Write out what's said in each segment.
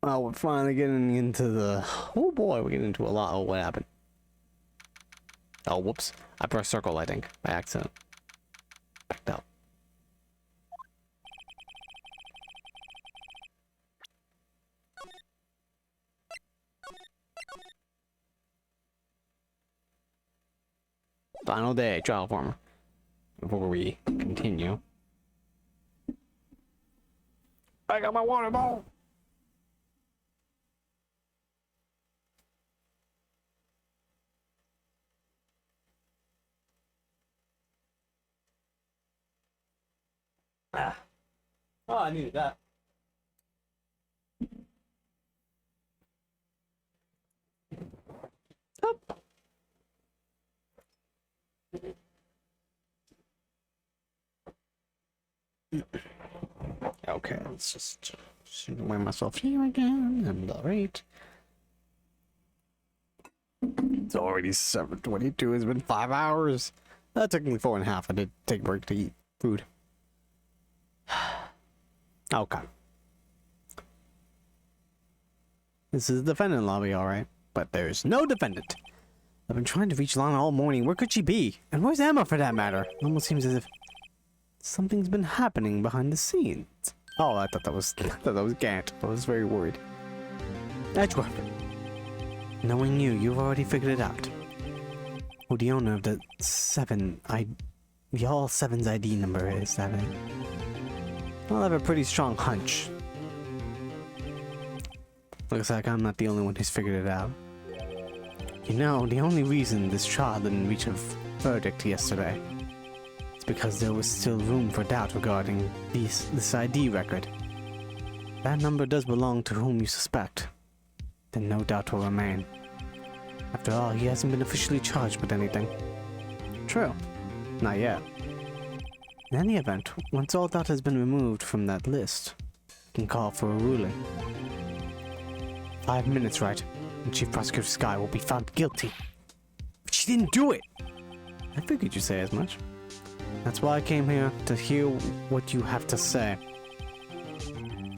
Oh, we're finally getting into the... Oh boy, we're getting into a lot. Oh, what happened? Oh, whoops. I pressed circle, I think, by accident. Backed up. Final day, trial farmer. Before we continue. I got my water ball! Ah. Oh, I needed that. Up. Okay, let's just weigh myself here again, and alright. It's already 7:22. It's been 5 hours. That took me 4.5. I did take a break to eat food. Okay. This is the defendant lobby, alright. But there's no defendant. I've been trying to reach Lana all morning. Where could she be? And where's Emma, for that matter? It almost seems as if something's been happening behind the scenes. Oh, I thought that was Gant. I was very worried. Edgeworth. Knowing you, you've already figured it out. Who the owner of the Y'all 7's ID number is, that it? I'll have a pretty strong hunch. Looks like I'm not the only one who's figured it out. You know, the only reason this trial didn't reach a verdict yesterday is because there was still room for doubt regarding this ID record. That number does belong to whom you suspect. Then no doubt will remain. After all, he hasn't been officially charged with anything. True. Not yet. In any event, once all doubt has been removed from that list, we can call for a ruling. 5 minutes, right? And Chief Prosecutor Sky will be found guilty. But she didn't do it! I figured you'd say as much. That's why I came here, to hear what you have to say.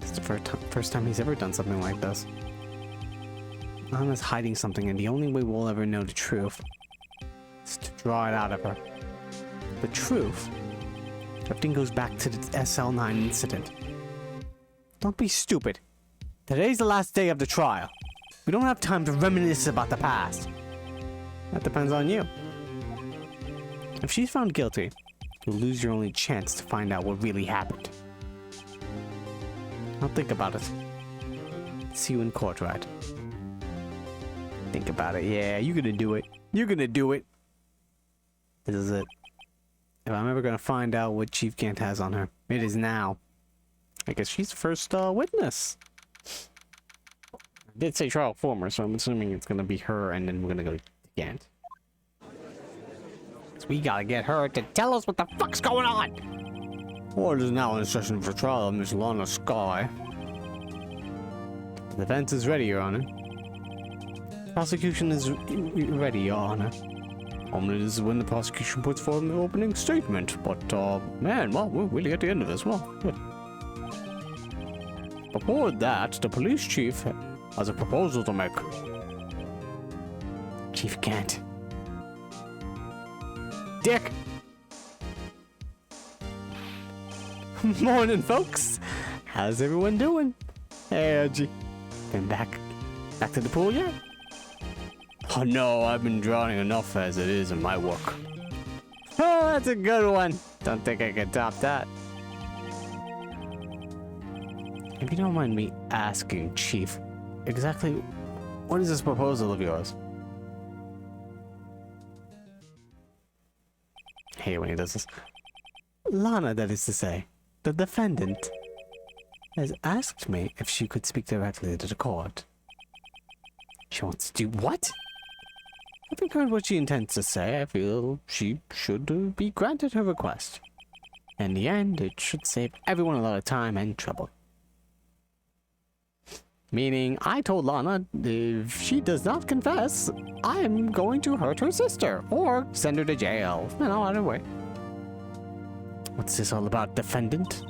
It's the first time he's ever done something like this. Anna's hiding something, and the only way we'll ever know the truth is to draw it out of her. The truth? Everything goes back to the SL9 incident. Don't be stupid. Today's the last day of the trial. We don't have time to reminisce about the past. That depends on you. If she's found guilty, you'll lose your only chance to find out what really happened. I'll think about it. See you in court, right? Think about it. Yeah, you're gonna do it. You're gonna do it. This is it. If I'm ever gonna find out what Chief Gant has on her, it is now. I guess she's the first witness. I did say trial former, so I'm assuming it's gonna be her, and then we're gonna go to Gant. So we gotta get her to tell us what the fuck's going on! Court is now in session for trial of Miss Lana Sky. The defense is ready, Your Honor. Prosecution is ready, Your Honor. Normally this is when the prosecution puts forward the opening statement, but, man, well, we're really at the end of this. Well, good. Before that, the police chief has a proposal to make. Chief Gant. Dick! Morning, folks! How's everyone doing? Hey, Reggie. Been back to the pool yet? Oh no, I've been drowning enough as it is in my work. Oh, that's a good one. Don't think I can top that. If you don't mind me asking, Chief, exactly what is this proposal of yours? I hate when he does this. Lana, that is to say, the defendant, has asked me if she could speak directly to the court. She wants to do what? Having heard what she intends to say, I feel she should be granted her request. In the end, it should save everyone a lot of time and trouble. Meaning, I told Lana, if she does not confess, I am going to hurt her sister, or send her to jail. You know, either way. What's this all about, defendant?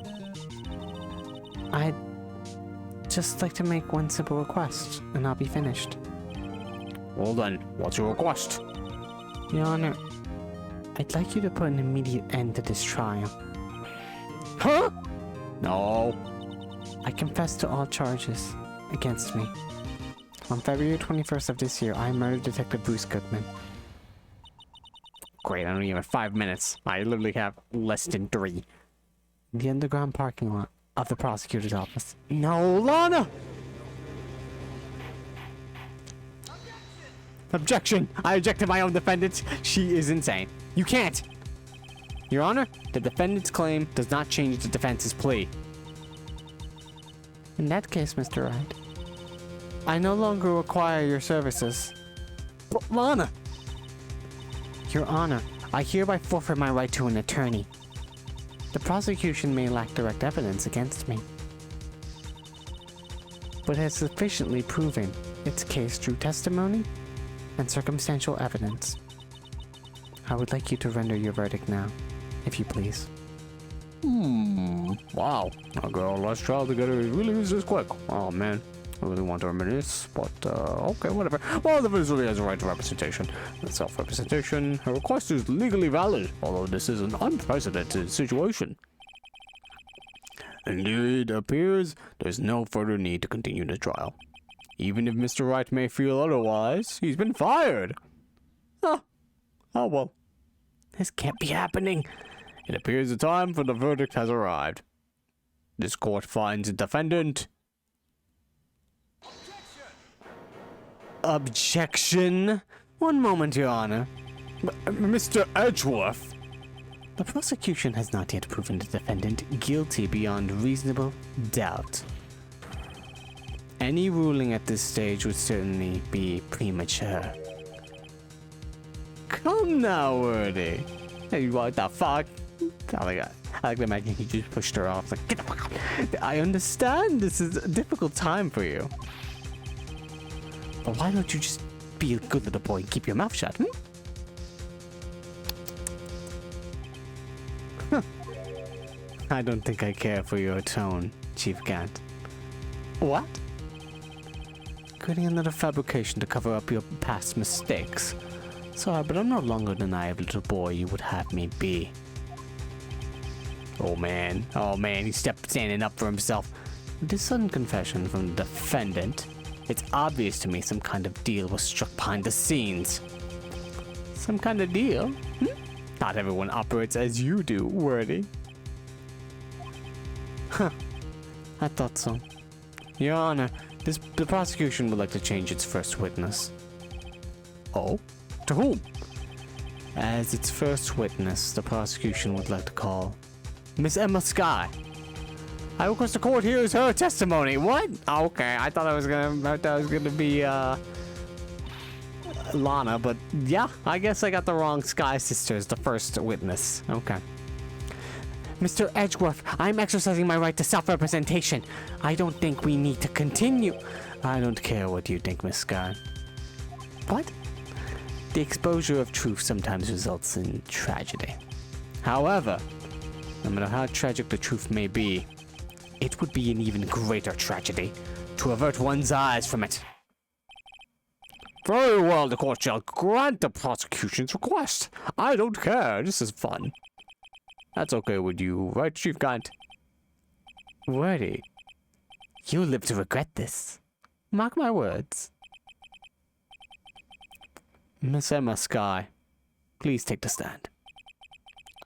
I just like to make one simple request, and I'll be finished. Well then, what's your request? Your Honor, I'd like you to put an immediate end to this trial. Huh? No. I confess to all charges against me. On February 21st of this year, I murdered Detective Bruce Goodman. Great, I don't even have 5 minutes. I literally have less than 3. In the underground parking lot of the prosecutor's office. No, Lana! Objection! I object to my own defendant. She is insane. You can't! Your Honor, the defendant's claim does not change the defense's plea. In that case, Mr. Wright, I no longer require your services. But Lana! Your Honor, I hereby forfeit my right to an attorney. The prosecution may lack direct evidence against me, but has sufficiently proven its case through testimony and circumstantial evidence. I would like you to render your verdict now, if you please. Wow. Our girl last trial together really is this quick. Oh man. I really want to reminisce, but okay, whatever. Well, the visitor has a right to representation. And self-representation. Her request is legally valid, although this is an unprecedented situation. Indeed, it appears there's no further need to continue the trial. Even if Mr. Wright may feel otherwise, he's been fired. Oh well. This can't be happening. It appears the time for the verdict has arrived. This court finds the defendant... Objection! One moment, Your Honor. Mr. Edgeworth! The prosecution has not yet proven the defendant guilty beyond reasonable doubt. Any ruling at this stage would certainly be premature. Come now, Wordy. Hey, what the fuck? Oh my god. I like to imagine he just pushed her off. Like, get the fuck out. I understand this is a difficult time for you. But why don't you just be a good little boy and keep your mouth shut, I don't think I care for your tone, Chief Cat. What? Creating another fabrication to cover up your past mistakes. Sorry, but I'm no longer the naive little boy you would have me be. Oh man, he's standing up for himself. With this sudden confession from the defendant, it's obvious to me some kind of deal was struck behind the scenes. Some kind of deal? Not everyone operates as you do, Wordy. Huh. I thought so. Your Honor, the prosecution would like to change its first witness. Oh? To whom? As its first witness, the prosecution would like to call Miss Emma Skye. I request the court hears her testimony. What? Okay, I thought I was gonna be Lana, but yeah, I guess I got the wrong. Skye sister is the first witness. Okay. Mr. Edgeworth, I'm exercising my right to self-representation. I don't think we need to continue. I don't care what you think, Miss Skye. What? The exposure of truth sometimes results in tragedy. However, no matter how tragic the truth may be, it would be an even greater tragedy to avert one's eyes from it. Very well, the court shall grant the prosecution's request. I don't care, this is fun. That's okay with you, right, Chief Gant? Wordy, you'll live to regret this. Mark my words. Miss Emma Skye, please take the stand.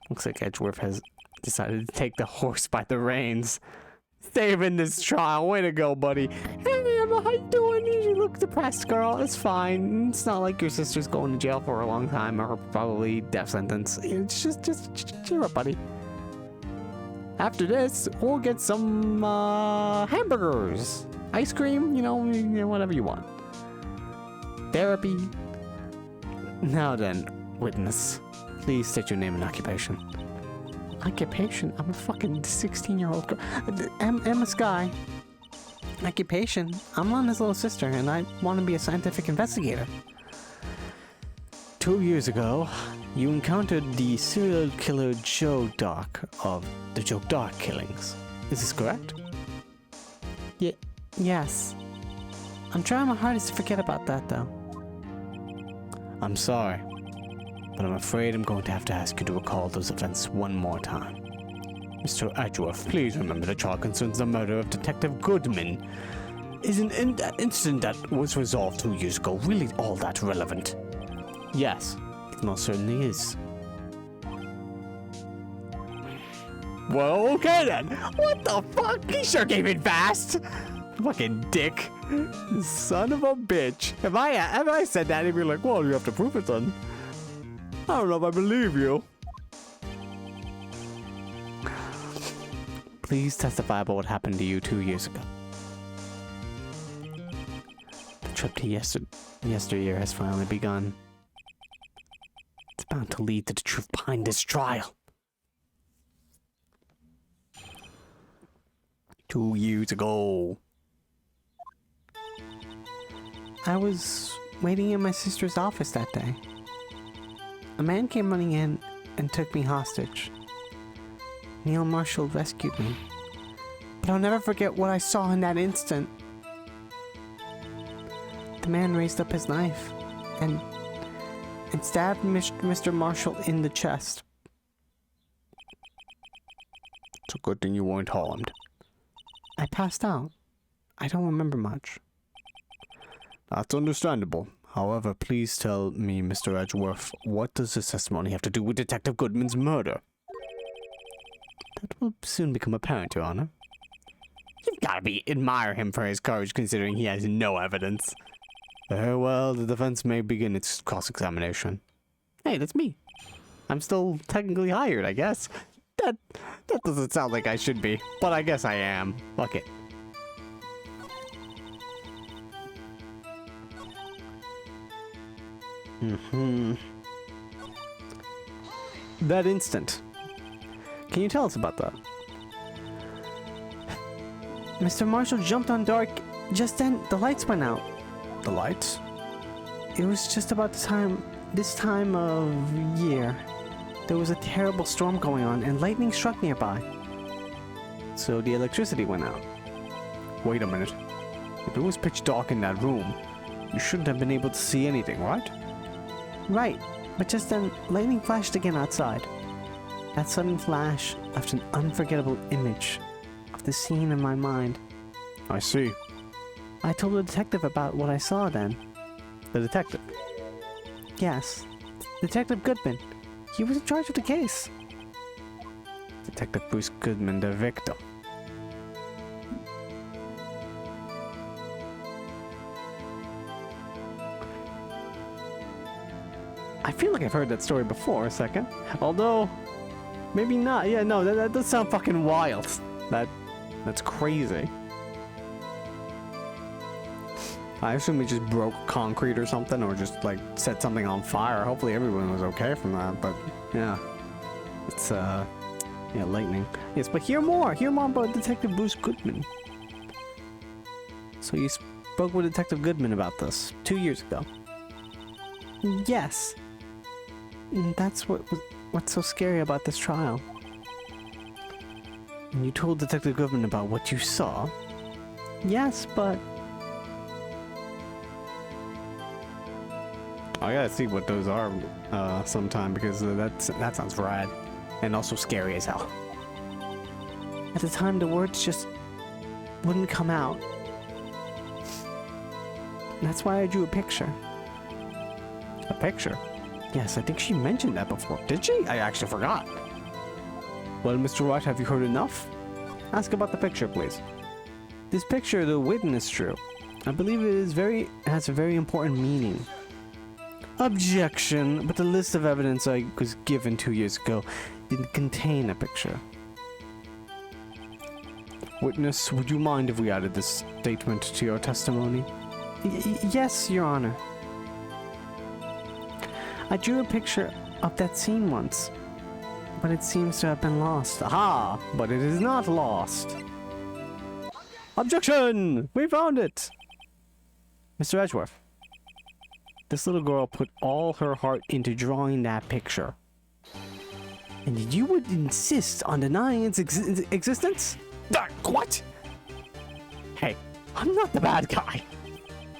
Looks like Edgeworth has decided to take the horse by the reins. Saving this trial. Way to go, buddy. Hey, Emma, how you doing? You look depressed, girl. It's fine. It's not like your sister's going to jail for a long time or probably death sentence. It's just cheer up, buddy. After this, we'll get some hamburgers, ice cream, you know, whatever you want. Therapy. Now then, witness, please state your name and occupation. Occupation? I'm a fucking 16-year-old girl. Emma Skye. Occupation? I'm Lana's little sister, and I want to be a scientific investigator. 2 years ago, you encountered the serial killer Joe Dark of the Joe Dark killings. Is this correct? Yes. I'm trying my hardest to forget about that, though. I'm sorry, but I'm afraid I'm going to have to ask you to recall those events one more time. Mr. Edgeworth, please remember the trial concerns the murder of Detective Goodman. Is an incident that was resolved 2 years ago really all that relevant? Yes, it most certainly is. Well, okay then. What the fuck? He sure came in fast. Fucking dick. Son of a bitch. If I said that, he'd be like, well, you have to prove it, son. I don't know if I believe you. Please testify about what happened to you 2 years ago. The trip to yesteryear has finally begun. It's bound to lead to the truth behind this trial. 2 years ago. I was waiting in my sister's office that day. A man came running in and took me hostage. Neil Marshall rescued me. But I'll never forget what I saw in that instant. The man raised up his knife and stabbed Mr. Marshall in the chest. It's a good thing you weren't harmed. I passed out. I don't remember much. That's understandable. However, please tell me, Mr. Edgeworth, what does this testimony have to do with Detective Goodman's murder? That will soon become apparent, Your Honor. You've got to admire him for his courage, considering he has no evidence. Very well, the defense may begin its cross-examination. Hey, that's me. I'm still technically hired, I guess. That doesn't sound like I should be, but I guess I am. Fuck it. That instant. Can you tell us about that? Mr. Marshall jumped on Dark. Just then, the lights went out. The lights? It was just about this time of year. There was a terrible storm going on, and lightning struck nearby. So the electricity went out. Wait a minute. If it was pitch dark in that room, you shouldn't have been able to see anything, right? Right, but just then, lightning flashed again outside. That sudden flash left an unforgettable image of the scene in my mind. I see. I told the detective about what I saw then. The detective? Yes. Detective Goodman. He was in charge of the case. Detective Bruce Goodman, the victim. I feel like I've heard that story before a second. Although, maybe not. Yeah, no, that does sound fucking wild. That's crazy. I assume he just broke concrete or something, or just like set something on fire. Hopefully everyone was okay from that, but yeah. It's yeah, lightning. Yes, but hear more about Detective Bruce Goodman. So you spoke with Detective Goodman about this 2 years ago. Yes. That's what's so scary about this trial. And you told Detective Goodman about what you saw. Yes, but I gotta see what those are sometime, because that sounds rad. And also scary as hell. At the time, the words just wouldn't come out. That's why I drew a picture. A picture? Yes, I think she mentioned that before. Did she? I actually forgot. Well, Mr. Wright, have you heard enough? Ask about the picture, please. This picture, the witness drew, I believe has a very important meaning. Objection, but the list of evidence I was given 2 years ago didn't contain a picture. Witness, would you mind if we added this statement to your testimony? Yes, Your Honor. I drew a picture of that scene once, but it seems to have been lost. Aha! But it is not lost. Objection! We found it! Mr. Edgeworth, this little girl put all her heart into drawing that picture. And you would insist on denying its existence? What? Hey, I'm not the bad guy.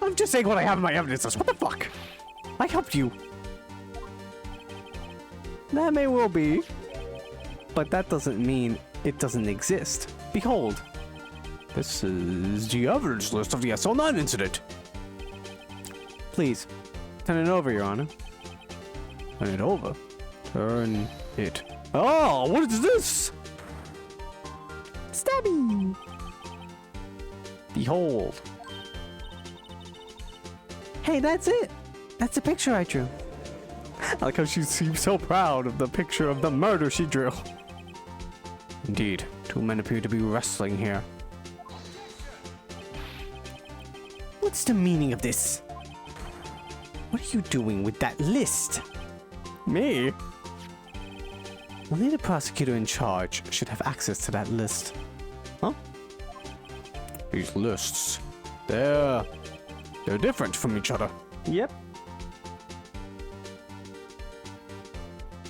I'm just saying what I have in my evidence list. What the fuck? I helped you. That may well be, but that doesn't mean it doesn't exist. Behold, this is the evidence list of the SL9 incident. Please, turn it over, Your Honor. Turn it over. Turn it. Oh, what is this? Stabby. Behold. Hey, that's it. That's the picture I drew. I like how she seems so proud of the picture of the murder she drew. Indeed, two men appear to be wrestling here. What's the meaning of this? What are you doing with that list? Me? Only the prosecutor in charge should have access to that list. Huh? These lists, they're different from each other. Yep.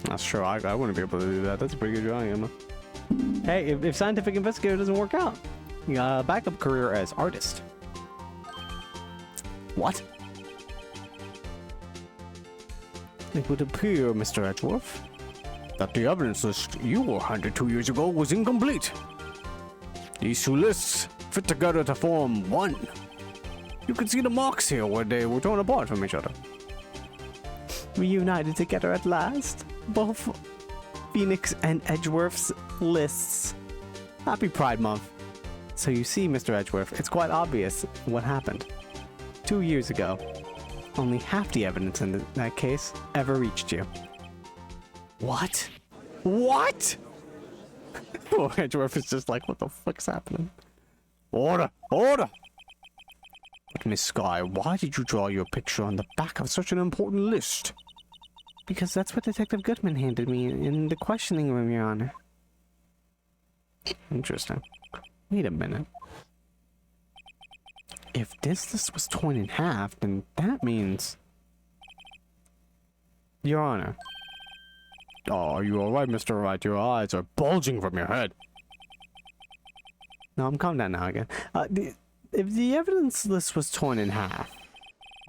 That's true. I wouldn't be able to do that. That's a pretty good drawing, Emma. Hey, if scientific investigator doesn't work out, you got a backup career as artist. What? It would appear, Mr. Edgeworth, that the evidence list you were handed 2 years ago was incomplete. These two lists fit together to form one. You can see the marks here where they were torn apart from each other. Reunited together at last. Both Phoenix and Edgeworth's lists. Happy Pride Month. So you see, Mr. Edgeworth, it's quite obvious what happened. 2 years ago, only half the evidence in that case ever reached you. What? What? Oh, Edgeworth is just like, what the fuck's happening? Order! Order! But Miss Sky, why did you draw your picture on the back of such an important list? Because that's what Detective Goodman handed me in the questioning room, Your Honor. Interesting. Wait a minute. If this list was torn in half, then that means... Your Honor. Oh, are you alright, Mr. Wright? Your eyes are bulging from your head. No, I'm calm down now again. If the evidence list was torn in half,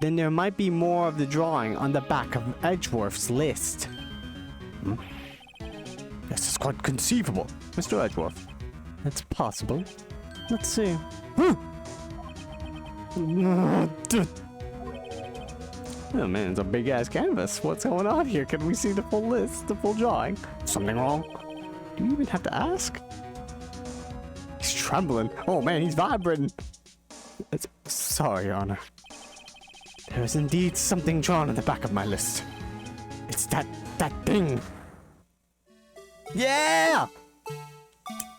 then there might be more of the drawing on the back of Edgeworth's list. This is quite conceivable, Mr. Edgeworth. It's possible. Let's see. Oh man, it's a big ass canvas. What's going on here? Can we see the full list, the full drawing? Something wrong? Do you even have to ask? He's trembling. Oh man, he's vibrating. Sorry, Your Honor. There is indeed something drawn on the back of my list. It's that thing. Yeah!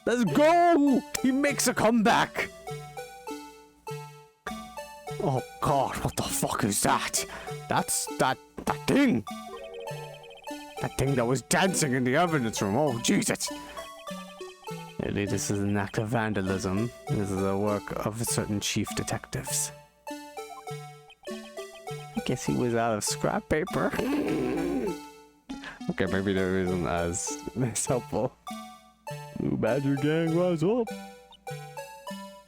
Let's go! He makes a comeback! Oh god, what the fuck is that? That's that thing! That thing that was dancing in the evidence room. Oh, Jesus! Really, this is an act of vandalism. This is a work of certain chief detectives. I guess he was out of scrap paper. Okay, maybe that isn't as helpful. Blue Badger Gang, rise up!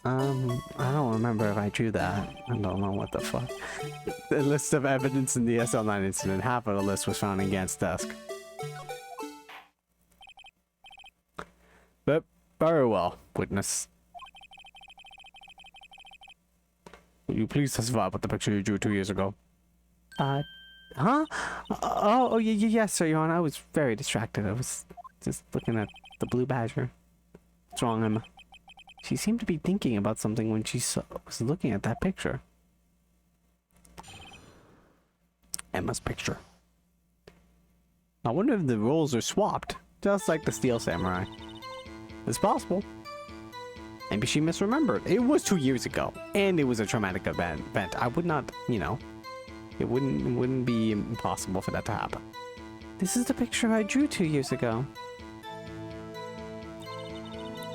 I don't remember if I drew that. I don't know what the fuck. The list of evidence in the SL9 incident, half of the list was found in Gant's desk. But, very well, witness. Will you please testify about the picture you drew 2 years ago? Huh? Yes, sir, Your Honor. I was very distracted. I was just looking at the blue badger. What's wrong, Emma? She seemed to be thinking about something when she was looking at that picture. Emma's picture. I wonder if the roles are swapped, just like the Steel Samurai. It's possible. Maybe she misremembered. It was 2 years ago, and it was a traumatic event. I would not, you know, it wouldn't be impossible for that to happen. This is the picture I drew 2 years ago.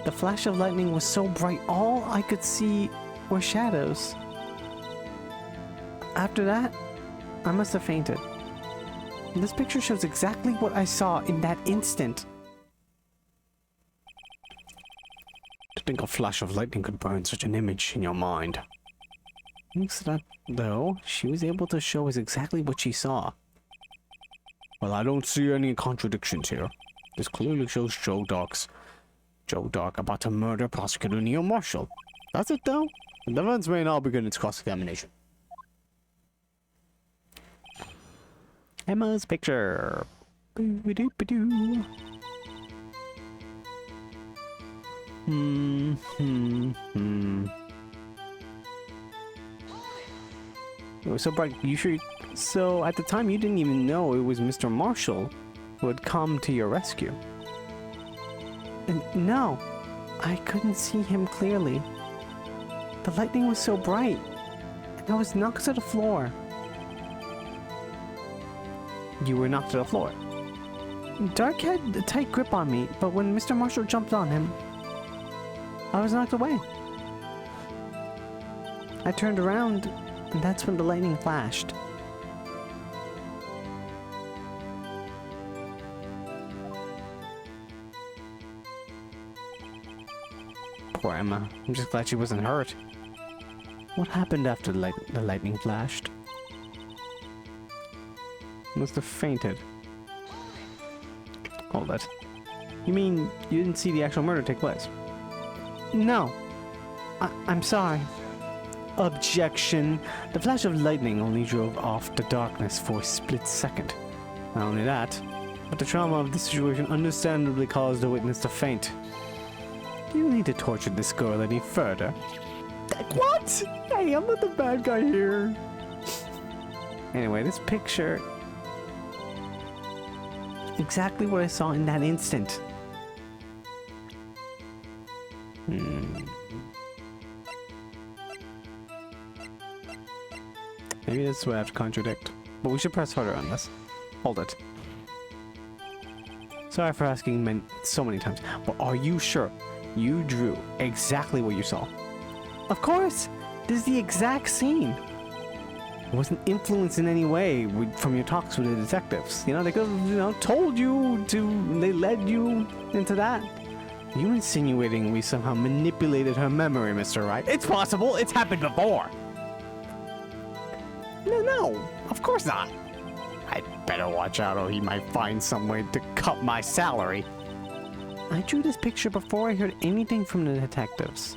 The flash of lightning was so bright, all I could see were shadows. After that, I must have fainted. This picture shows exactly what I saw in that instant. think a flash of lightning could burn such an image in your mind. Thanks to that, though, she was able to show us exactly what she saw. Well, I don't see any contradictions here. This clearly shows Joe Dark about to murder Prosecutor Neil Marshall. That's it, though. The defense may now begin its cross-examination. Emma's picture. Boo-ba-doo-ba-doo. It was so bright. You sure? So at the time, you didn't even know it was Mr. Marshall who had come to your rescue. And no, I couldn't see him clearly. The lightning was so bright, and I was knocked to the floor. You were knocked to the floor. Dark had a tight grip on me, but when Mr. Marshall jumped on him, I was knocked away. I turned around, and that's when the lightning flashed. Poor Emma. I'm just glad she wasn't hurt. What happened after the lightning flashed? Must have fainted. Hold it. You mean you didn't see the actual murder take place? No. I'm sorry. Objection. The flash of lightning only drove off the darkness for a split second. Not only that, but the trauma of the situation understandably caused the witness to faint. Do you need to torture this girl any further? What? Hey, I'm not the bad guy here. Anyway, this picture... exactly what I saw in that instant. Maybe that's what I have to contradict. But we should press harder on this. Hold it. Sorry for asking so many times, but are you sure you drew exactly what you saw? Of course! This is the exact scene! It wasn't influenced in any way from your talks with the detectives. You know, they could have, told you to... they led you into that. Are you insinuating we somehow manipulated her memory, Mr. Wright? It's possible! It's happened before! No, of course not. I'd better watch out or he might find some way to cut my salary. I drew this picture before I heard anything from the detectives.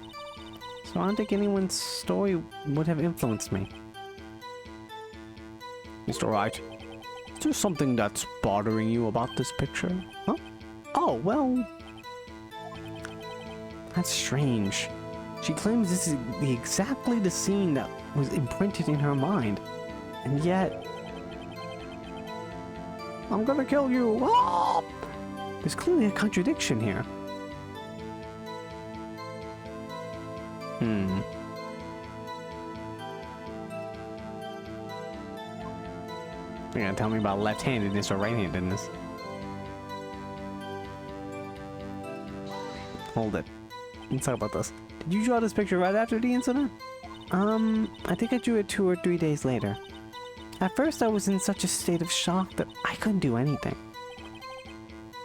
So I don't think anyone's story would have influenced me. Mr. Wright, is there something that's bothering you about this picture? Huh? Oh, well... that's strange. She claims this is exactly the scene that was imprinted in her mind. And yet... I'm gonna kill you! Oh! There's clearly a contradiction here. You're gonna tell me about left-handedness or right-handedness? Hold it. Let's talk about this. Did you draw this picture right after the incident? I think I drew it 2 or 3 days later. At first I was in such a state of shock that I couldn't do anything.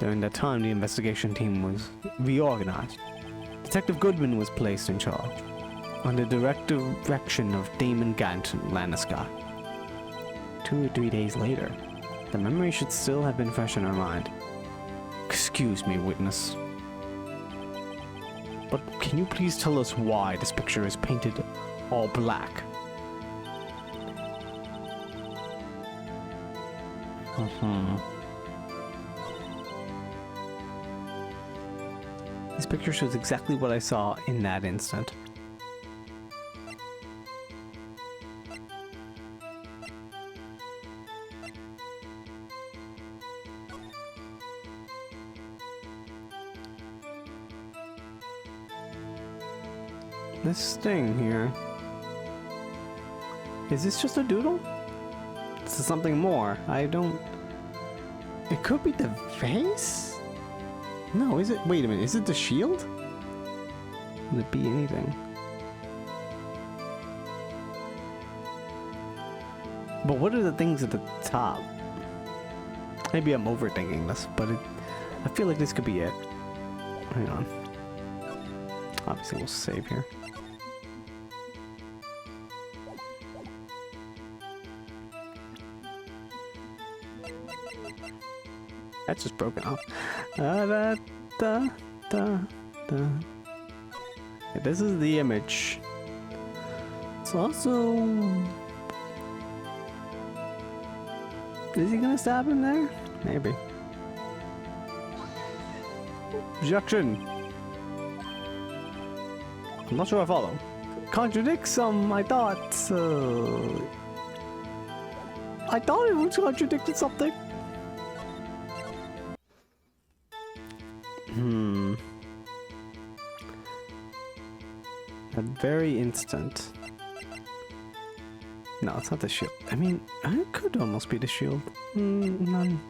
During that time, the investigation team was reorganized. Detective Goodman was placed in charge, under direct direction of Damon Gant and Lanniska. 2 or 3 days later, the memory should still have been fresh in her mind. Excuse me, witness. But can you please tell us why this picture is painted all black? This picture shows exactly what I saw in that instant. This thing here. Is this just a doodle? This is something more. I don't... It could be the face? No, is it? Wait a minute, is it the shield? Could it be anything? But what are the things at the top? Maybe I'm overthinking this, but I feel like this could be it. Hang on. Obviously, we'll save here. That's just broken off. Da, da, da, da. Okay, this is the image. It's also... Is he gonna stab him there? Maybe. Objection! I'm not sure I follow. Contradicts some, I thought it was contradicted something. That very instant. No, it's not the shield. I mean, it could almost be the shield. None.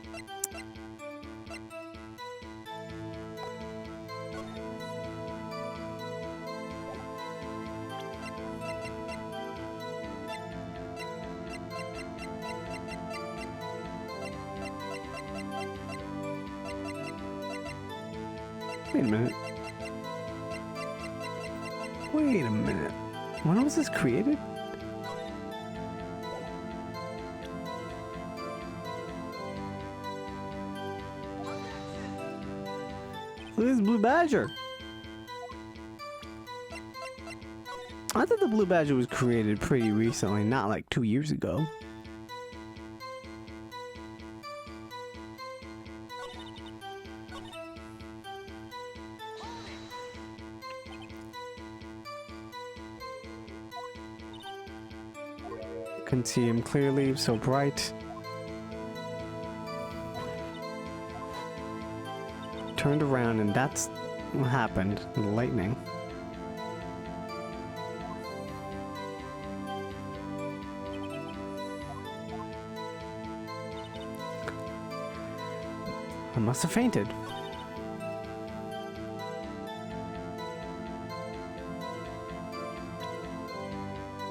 Wait a minute. Wait a minute. When was this created? Look at this blue badger. I thought the blue badger was created pretty recently, not like 2 years ago. Couldn't see him clearly, so bright. Turned around and that's what happened. Lightning. I must have fainted.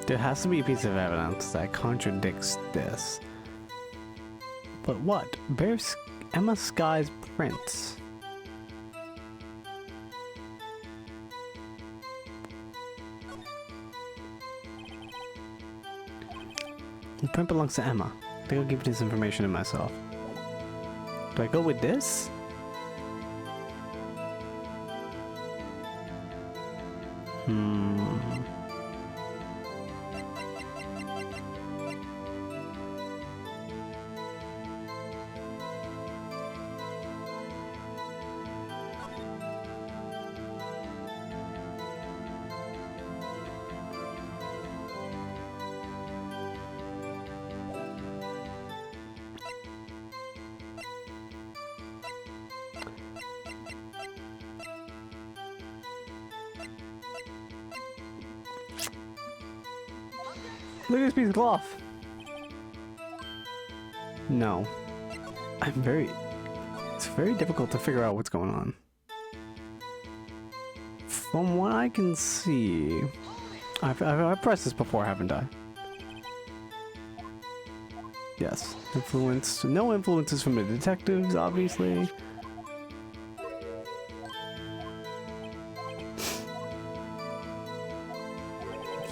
There has to be a piece of evidence that contradicts this. But what? Bears Emma Sky's prints. The print belongs to Emma. I think I'll give this information to myself. Do I go with this? Look at this piece of cloth. No. It's very difficult to figure out what's going on. From what I can see, I've pressed this before, haven't I? Yes. Influence. No influences from the detectives, obviously.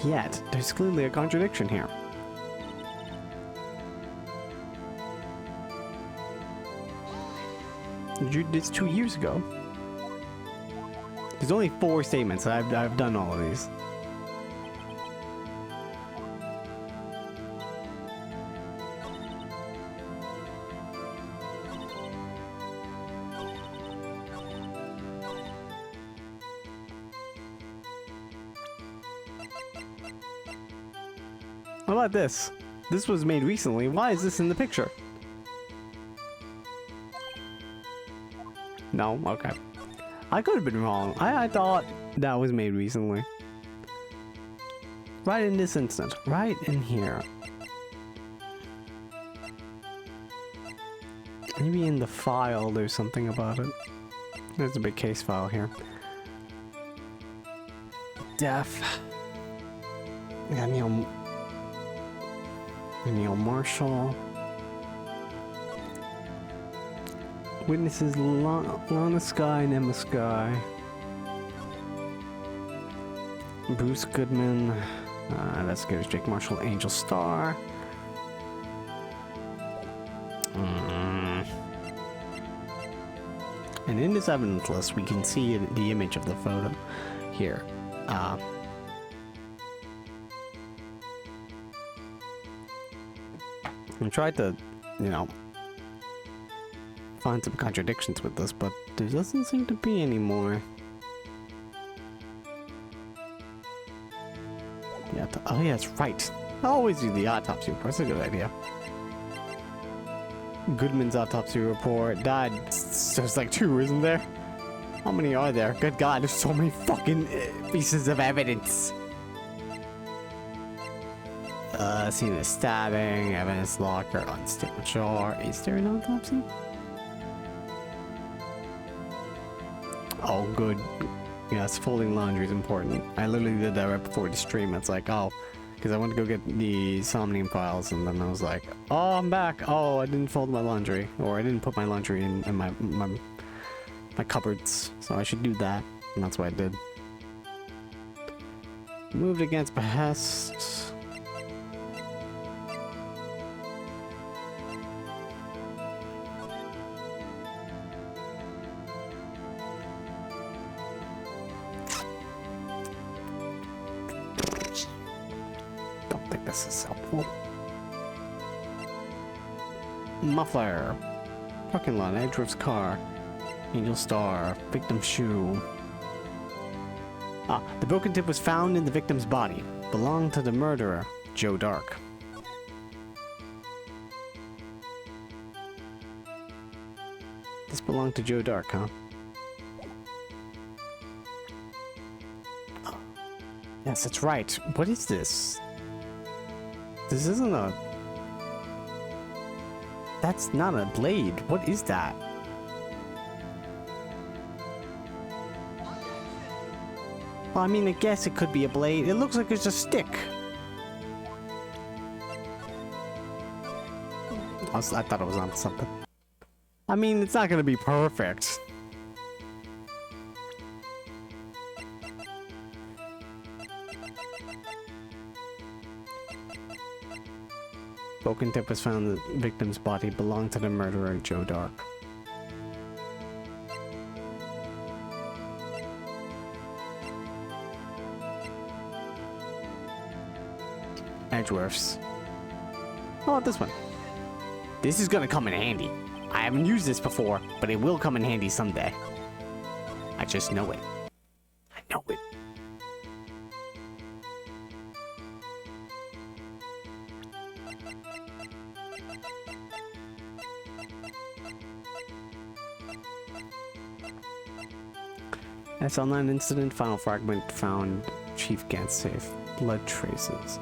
Yet, there's clearly a contradiction here. You did this 2 years ago. There's only 4 statements. I've done all of these. How about this? This was made recently. Why is this in the picture? No? Okay. I could have been wrong. I thought that was made recently. Right in this instance. Right in here. Maybe in the file there's something about it. There's a big case file here. Death. Yeah, Neil Marshall. Witnesses Lana Sky and Emma Sky. Bruce Goodman, investigators Jake Marshall, Angel Star. And in this evidence list, we can see the image of the photo here. I tried to, you know, find some contradictions with this, but there doesn't seem to be any more. Yeah, oh yeah, it's right. I always do the autopsy report. That's a good idea. Goodman's autopsy report died. There's like 2, isn't there? How many are there? Good God, there's so many fucking pieces of evidence. Scene of stabbing, evidence locker, unstable jar. Is there an autopsy? Oh, good. Yes, folding laundry is important. I literally did that right before the stream. It's like, oh, because I went to go get the Somnium files, and then I was like, oh, I'm back. Oh, I didn't fold my laundry, or I didn't put my laundry in my cupboards, so I should do that, and that's what I did. Moved against behest. This is helpful. Muffler. Parking lot, Edgeworth's car. Angel Star. Victim's shoe. The broken tip was found in the victim's body. Belonged to the murderer, Joe Dark. This belonged to Joe Dark, huh? Yes, that's right. What is this? This isn't a... That's not a blade. What is that? Well, I mean, I guess it could be a blade. It looks like it's a stick. I thought it was on something. I mean, it's not gonna be perfect. Broken tip was found in the victim's body, belonged to the murderer, Joe Dark. Edgeworth's. Oh, this one. This is gonna come in handy. I haven't used this before, but it will come in handy someday. I just know it. I know it. SL9 incident, final fragment found, Chief Gant's safe. Blood traces.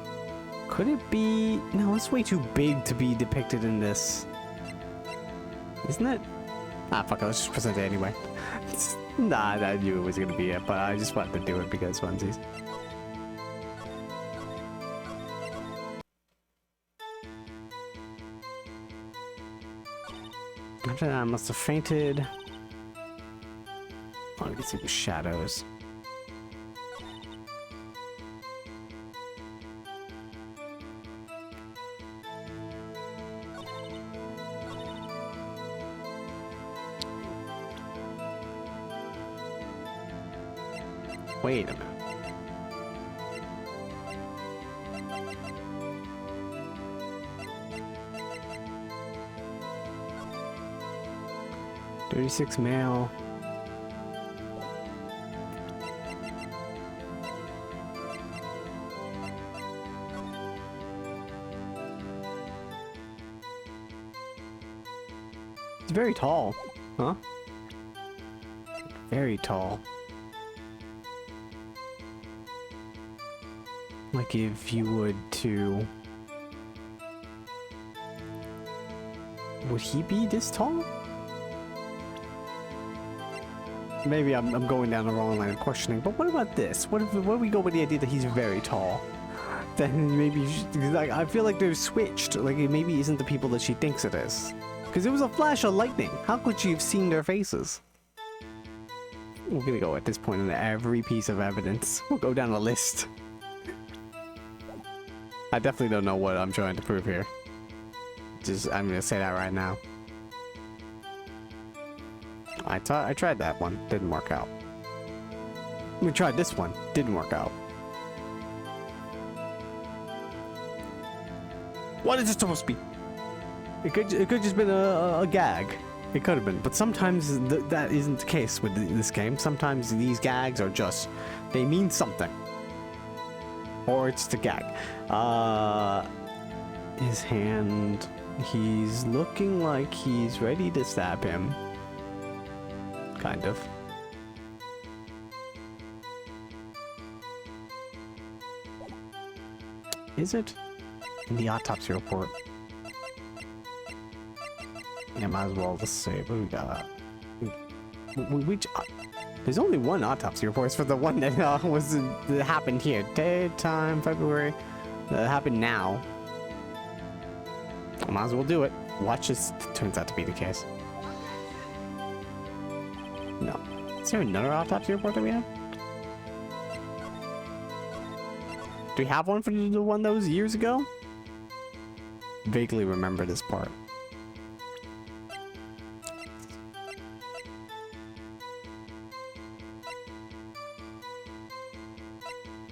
Could it be... No, it's way too big to be depicted in this. Isn't it? Ah, fuck it, let's just present it anyway. Nah, I knew it was gonna be it, but I just wanted to do it because funsies. After that, I must have fainted. Oh, you can see the shadows. Wait a minute. "36 male. It's very tall, huh? Very tall. Like if you would to... Would he be this tall? Maybe I'm going down the wrong line of questioning, but what about this? What if we go with the idea that he's very tall? Then maybe, like, I feel like they've switched. Like, it maybe isn't the people that she thinks it is. Because it was a flash of lightning. How could she have seen their faces? We're gonna go at this point on every piece of evidence. We'll go down a list. I definitely don't know what I'm trying to prove here. I'm gonna say that right now. I tried that one, didn't work out. We tried this one, didn't work out. What is it supposed to be? It could just been a gag. It could have been, but sometimes that isn't the case with this game. Sometimes these gags are just, they mean something. Or it's the gag. His hand, he's looking like he's ready to stab him. Kind of. Is it? In the autopsy report. Yeah, might as well just say what we got. There's only one autopsy report. It's for the one that that happened here. Day, time, February. That happened now. I might as well do it. Watch this. Turns out to be the case. No. Is there another autopsy report that we have? Do we have one for the one that was years ago? Vaguely remember this part.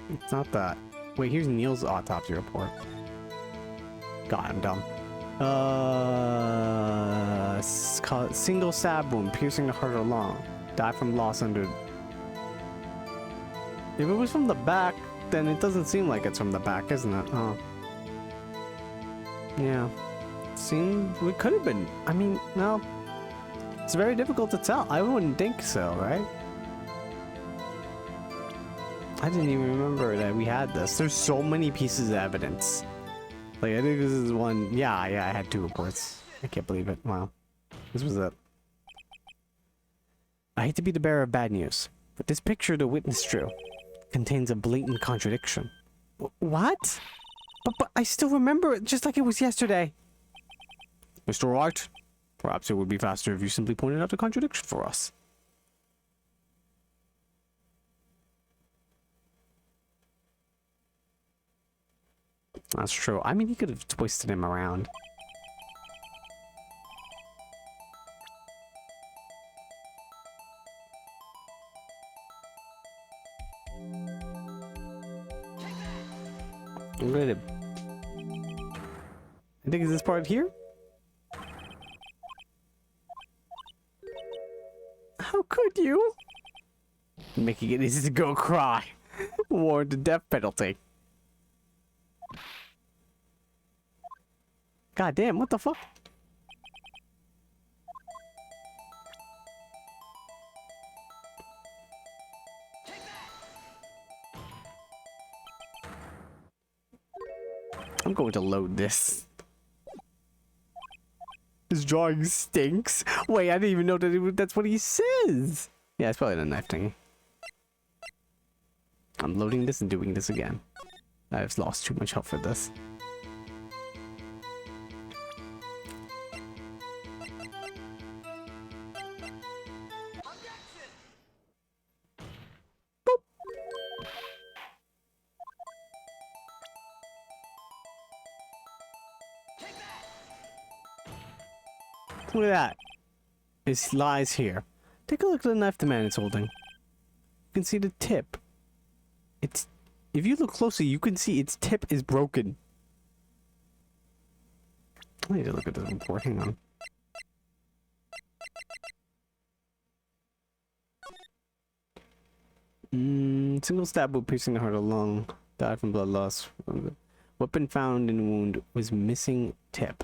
It's not that. Wait, here's Neil's autopsy report. God, I'm dumb. Single stab wound, piercing the heart or lung. Died from loss under. If it was from the back, then it doesn't seem like it's from the back, isn't it? Oh. Yeah. It could have been. I mean, no. It's very difficult to tell. I wouldn't think so, right? I didn't even remember that we had this. There's so many pieces of evidence. Like, I think this is one. Yeah, I had 2 reports. I can't believe it. Wow. This was it. I hate to be the bearer of bad news, but this picture the witness drew contains a blatant contradiction. What? But I still remember it just like it was yesterday. Mr. Wright, perhaps it would be faster if you simply pointed out the contradiction for us. That's true. I mean, he could have twisted him around. I'm gonna... I think it's this part here? How could you? Making it easy to go cry. Warrant the death penalty. God damn, what the fuck? I'm going to load this. His drawing stinks. Wait, I didn't even know that that's what he says. Yeah, it's probably the knife thingy. I'm loading this and doing this again. I've lost too much health for this. Look at that. It lies here. Take a look at the knife the man is holding. You can see the tip. If you look closely, you can see its tip is broken. I need to look at this report. Hang on. Single stab wound piercing the heart or lung. Died from blood loss. Weapon found in wound was missing tip.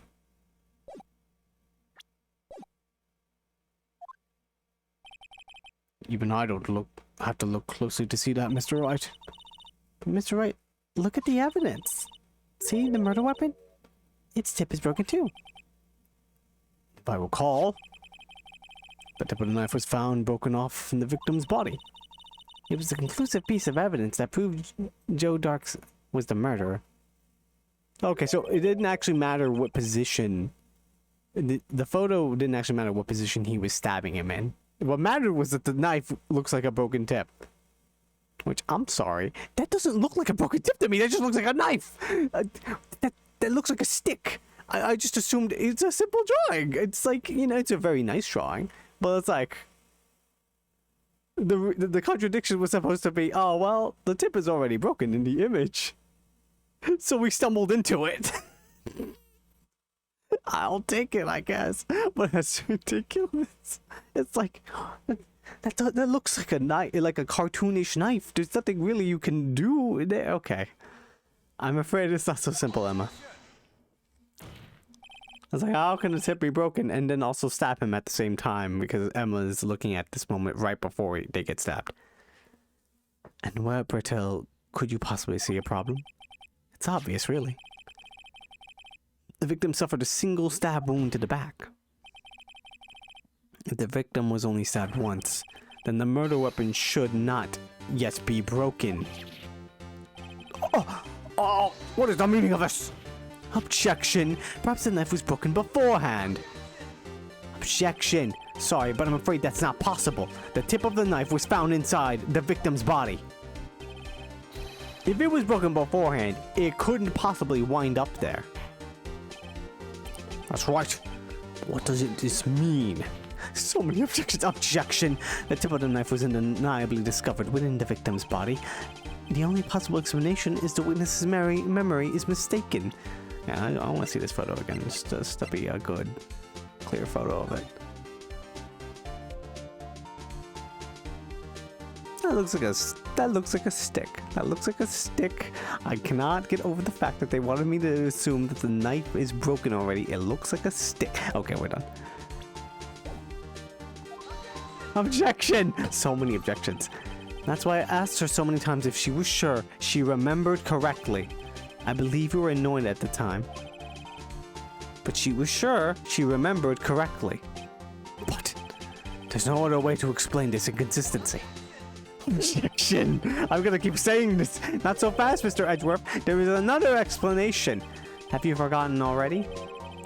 Even I don't have to look closely to see that, Mr. Wright. But Mr. Wright, look at the evidence. See the murder weapon? Its tip is broken too. If I recall, the tip of the knife was found broken off from the victim's body. It was a conclusive piece of evidence that proved Joe Darks was the murderer. Okay, so it didn't actually matter what position... The photo didn't actually matter what position he was stabbing him in. What mattered was that the knife looks like a broken tip. Which, I'm sorry, that doesn't look like a broken tip to me. That just looks like a knife. That looks like a stick. I just assumed it's a simple drawing. It's like, you know, it's a very nice drawing. But it's like... The contradiction was supposed to be, oh, well, the tip is already broken in the image. So we stumbled into it. I'll take it, I guess. But that's ridiculous. It's like... That looks like a knife, like a cartoonish knife. There's nothing really you can do there. Okay. I'm afraid it's not so simple, Emma. I was like, how can the tip be broken and then also stab him at the same time? Because Emma is looking at this moment right before they get stabbed. And where, Bertel, could you possibly see a problem? It's obvious, really. The victim suffered a single stab wound to the back. If the victim was only stabbed once, then the murder weapon should not yet be broken. Oh, what is the meaning of this? Objection. Perhaps the knife was broken beforehand. Objection. Sorry, but I'm afraid that's not possible. The tip of the knife was found inside the victim's body. If it was broken beforehand, it couldn't possibly wind up there. That's right. What does this mean? So many objections. Objection. The tip of the knife was undeniably discovered within the victim's body. The only possible explanation is the witness's memory is mistaken. Yeah, I want to see this photo again, just to be a good, clear photo of it. That looks like a stick. That looks like a stick. I cannot get over the fact that they wanted me to assume that the knife is broken already. It looks like a stick. Okay, we're done. Objection! So many objections. That's why I asked her so many times if she was sure she remembered correctly. I believe you were annoyed at the time. But she was sure she remembered correctly. But there's no other way to explain this inconsistency. Objection! I'm gonna keep saying this. Not so fast, Mr. Edgeworth. There is another explanation. Have you forgotten already?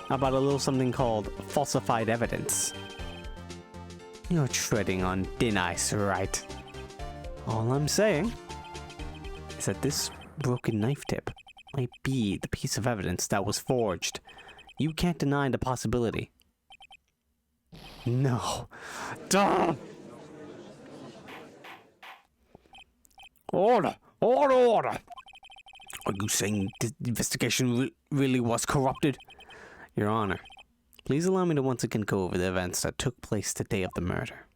About a little something called falsified evidence. You're treading on thin ice, Wright. All I'm saying is that this broken knife tip might be the piece of evidence that was forged. You can't deny the possibility. No. Duh! Order! Order! Order! Are you saying the investigation really was corrupted? Your Honor, please allow me to once again go over the events that took place the day of the murder.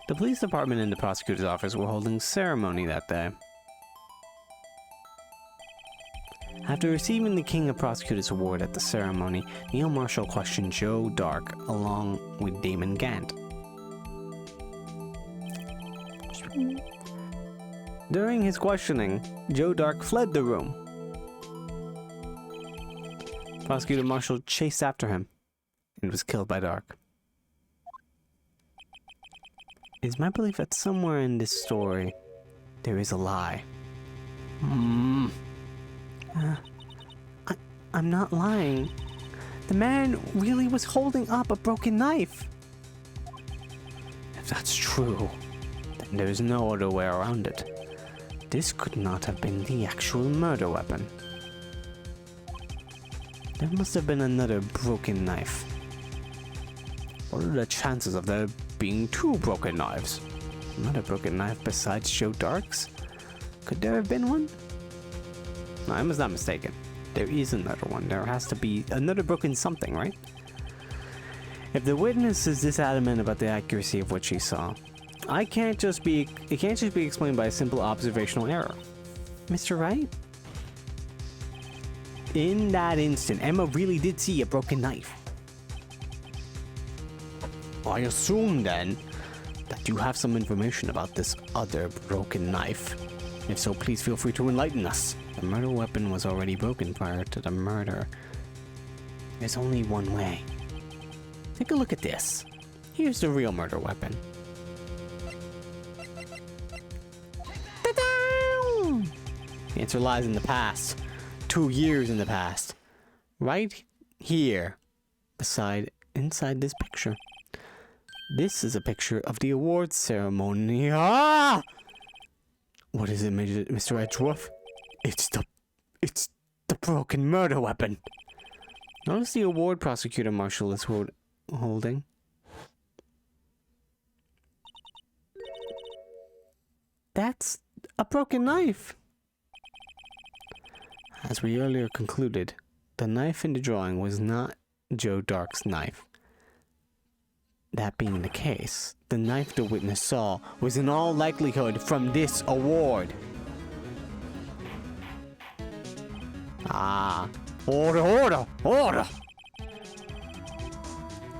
The police department and the prosecutor's office were holding ceremony that day. After receiving the King of Prosecutors Award at the ceremony, Neil Marshall questioned Joe Dark along with Damon Gant. During his questioning, Joe Dark fled the room. Prosecutor Marshall chased after him and was killed by Dark. It is my belief that somewhere in this story, there is a lie. I'm not lying. The man really was holding up a broken knife. If that's true, then there is no other way around it. This could not have been the actual murder weapon. There must have been another broken knife. What are the chances of there being two broken knives? Another broken knife besides Joe Dark's? Could there have been one? No, I was not mistaken. There is another one. There has to be another broken something, right? If the witness is this adamant about the accuracy of what she saw, it can't just be explained by a simple observational error. Mr. Wright? In that instant, Emma really did see a broken knife. I assume then that you have some information about this other broken knife. If so, please feel free to enlighten us. The murder weapon was already broken prior to the murder. There's only one way. Take a look at this. Here's the real murder weapon. Ta-da! The answer lies in the past. 2 years in the past. Right here. Inside this picture. This is a picture of the awards ceremony. Ah! What is it, Mr. Edgeworth? It's the broken murder weapon. Notice the award prosecutor marshal is holding. That's a broken knife. As we earlier concluded, the knife in the drawing was not Joe Dark's knife. That being the case, the knife the witness saw was in all likelihood from this award. Ah, order!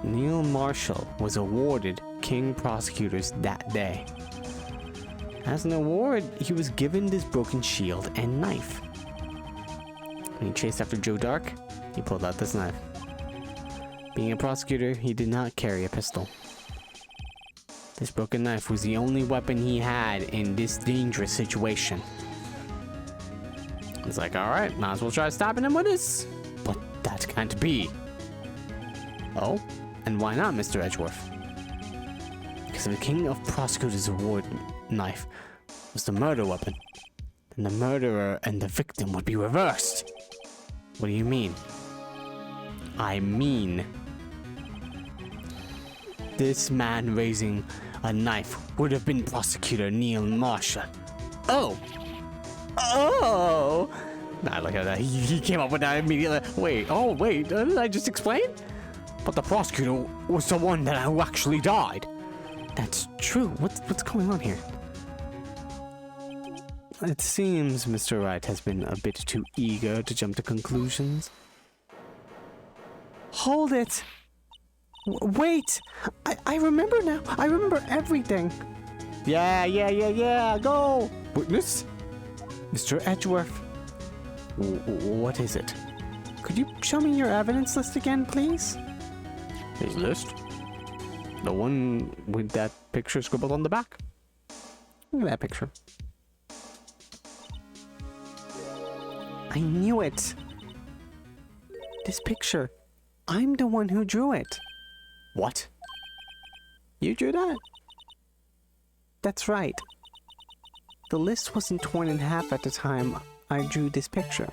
Neil Marshall was awarded King Prosecutors that day. As an award, he was given this broken shield and knife. When he chased after Joe Dark, he pulled out this knife. Being a prosecutor, he did not carry a pistol. This broken knife was the only weapon he had in this dangerous situation. He's like, alright, might as well try stopping him with this. But that can't be. Oh? And why not, Mr. Edgeworth? Because the King of Prosecutors Award knife was the murder weapon, then the murderer and the victim would be reversed. What do you mean? I mean, this man raising a knife would have been Prosecutor Neil Marshall. Oh! I like how that he came up with that immediately. Wait, didn't I just explain? But the prosecutor was the one who actually died. That's true. What's going on here? It seems Mr. Wright has been a bit too eager to jump to conclusions. Hold it! Wait! I remember now. I remember everything. Yeah, go! Witness? Mr. Edgeworth. What is it? Could you show me your evidence list again, please? His list? The one with that picture scribbled on the back? Look at that picture. I knew it! This picture. I'm the one who drew it. What? You drew that? That's right. The list wasn't torn in half at the time I drew this picture.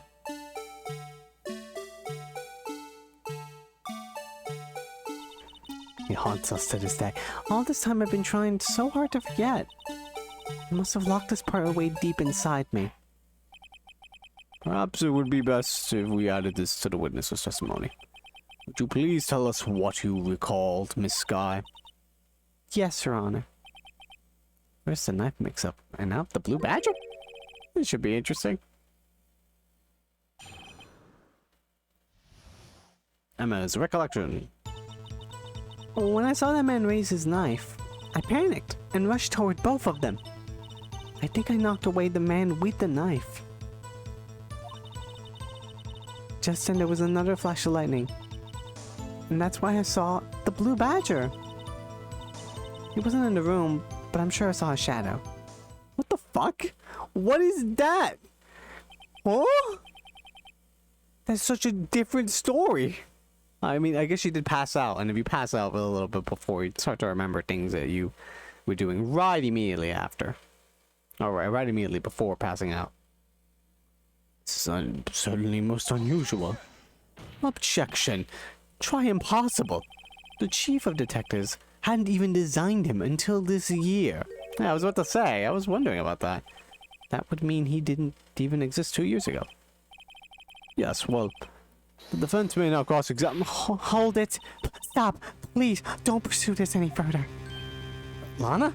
It haunts us to this day. All this time I've been trying so hard to forget. I must have locked this part away deep inside me. Perhaps it would be best if we added this to the witness's testimony. Would you please tell us what you recalled, Miss Skye? Yes, Your Honor. Where's the knife mix-up? And now the blue badger? This should be interesting. Emma's recollection. When I saw that man raise his knife, I panicked and rushed toward both of them. I think I knocked away the man with the knife. Just then there was another flash of lightning. And that's why I saw the blue badger. He wasn't in the room, but I'm sure I saw a shadow. What the fuck? What is that? Huh? That's such a different story. I mean, I guess you did pass out, and if you pass out a little bit before, you start to remember things that you were doing right immediately after. Alright, right immediately before passing out. This is certainly most unusual. Objection. Try impossible. The chief of detectives hadn't even designed him until this year. Yeah, I was about to say, I was wondering about that. That would mean he didn't even exist 2 years ago. Yes, well, the defense may now cross-examine. Hold it. Stop. Please, don't pursue this any further. Lana?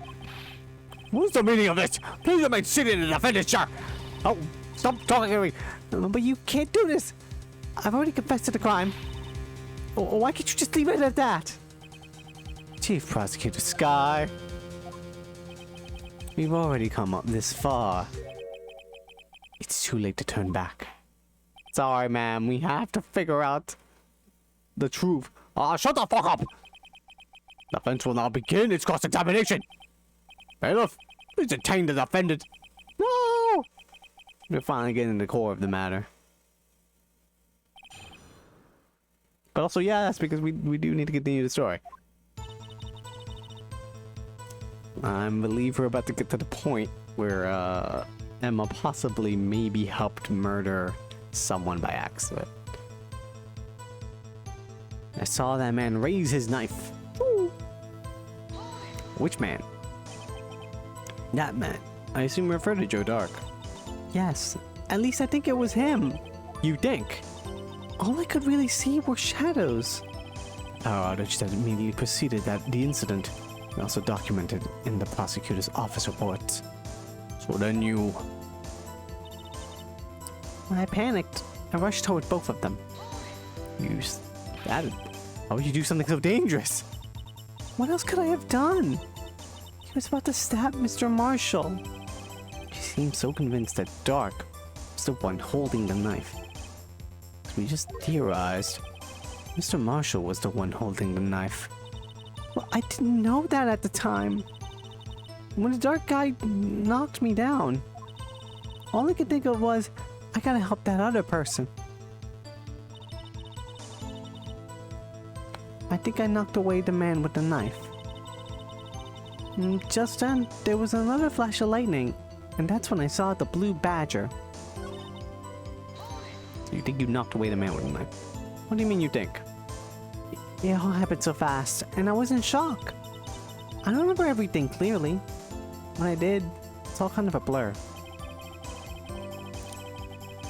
What's the meaning of this? Please remain seated in the defendant's chair. Oh, stop talking to me. No, but you can't do this. I've already confessed to the crime. Why can't you just leave it at that? Chief Prosecutor Skye. We've already come up this far. It's too late to turn back. Sorry, ma'am. We have to figure out the truth. Shut the fuck up! The defense will now begin its cross-examination. Bailiff, please detain the defendant. No! We're finally getting to the core of the matter. But also, yeah, that's because we do need to continue the story. I believe we're about to get to the point where Emma possibly maybe helped murder someone by accident. I saw that man raise his knife. Ooh. Which man? That man. I assume you refer to Joe Dark. Yes, at least I think it was him. You think? All I could really see were shadows. Our outage that immediately preceded the incident. We also documented in the prosecutor's office reports. So then you... When I panicked, I rushed toward both of them. You stabbed. Why would you do something so dangerous? What else could I have done? He was about to stab Mr. Marshall. She seemed so convinced that Dark was the one holding the knife. So we just theorized. Mr. Marshall was the one holding the knife. Well, I didn't know that at the time. When the dark guy knocked me down, all I could think of was, I gotta help that other person. I think I knocked away the man with the knife. And just then, there was another flash of lightning, and that's when I saw the blue badger. So you think you knocked away the man with the knife? What do you mean you think? It all happened so fast, and I was in shock. I don't remember everything clearly. When I did, it's all kind of a blur.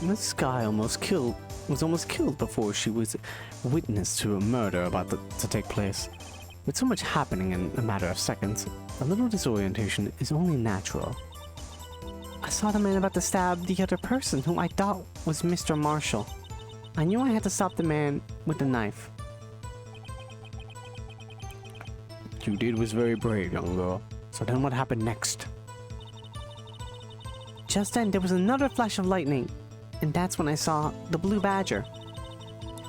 This guy was almost killed before she was witness to a murder about to take place. With so much happening in a matter of seconds, a little disorientation is only natural. I saw the man about to stab the other person whom I thought was Mr. Marshall. I knew I had to stop the man with the knife. What you did was very brave, young girl. So then what happened next? Just then, there was another flash of lightning, and that's when I saw the blue badger.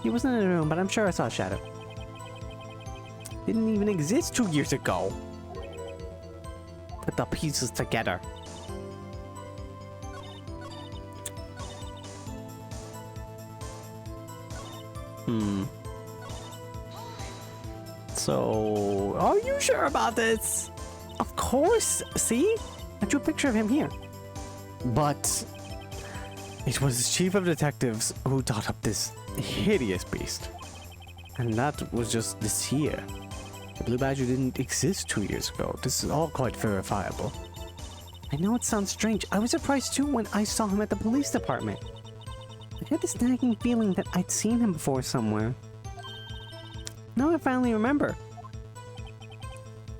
He wasn't in the room, but I'm sure I saw a shadow. Didn't even exist 2 years ago. Put the pieces together. So, are you sure about this? Of course. See? I drew a picture of him here. But it was the chief of detectives who thought up this hideous beast. And that was just this year. The blue badger didn't exist 2 years ago. This is all quite verifiable. I know it sounds strange. I was surprised too when I saw him at the police department. I had this nagging feeling that I'd seen him before somewhere. Now I finally remember.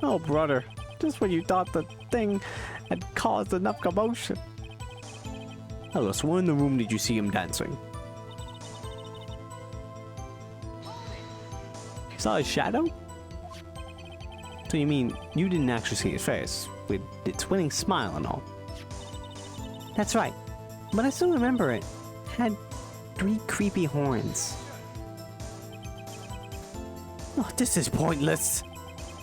Oh, brother. Just when you thought the thing had caused enough commotion. Hello, so where in the room did you see him dancing? You saw his shadow? So you mean you didn't actually see his face, with its winning smile and all? That's right, but I still remember it. It had 3 creepy horns. Oh, this is pointless.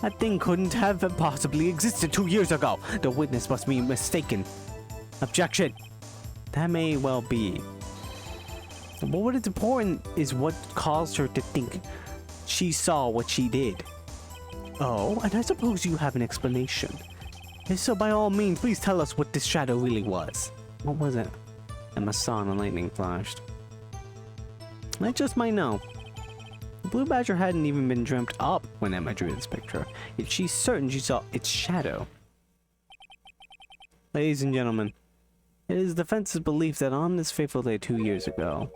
That thing couldn't have possibly existed 2 years ago. The witness must be mistaken. Objection. That may well be. But what is important is what caused her to think she saw what she did. Oh, and I suppose you have an explanation. If so, by all means, please tell us what this shadow really was. What was it? Emma saw and the lightning flashed. I just might know. The blue badger hadn't even been dreamt up when Emma drew this picture, yet she's certain she saw its shadow. Ladies and gentlemen, it is the defense's belief that on this fateful day 2 years ago,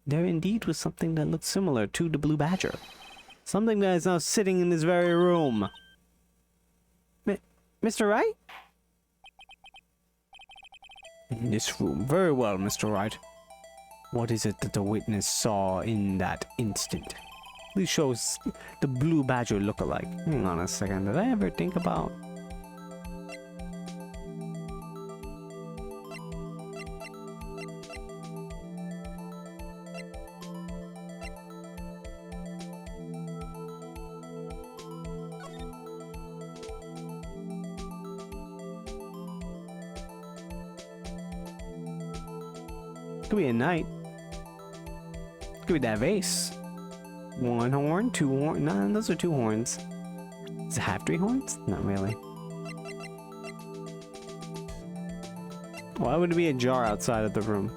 there indeed was something that looked similar to the blue badger. Something that is now sitting in this very room. Mr. Wright? In this room. Very well, Mr. Wright. What is it that the witness saw in that instant? Please show us the blue badger look-alike. Hang on a second, did I ever think about... Could be a knight. Could be that vase. 1 horn, 2 horn. Nah, those are 2 horns. Does it have 3 horns? Not really. Why would it be a jar outside of the room?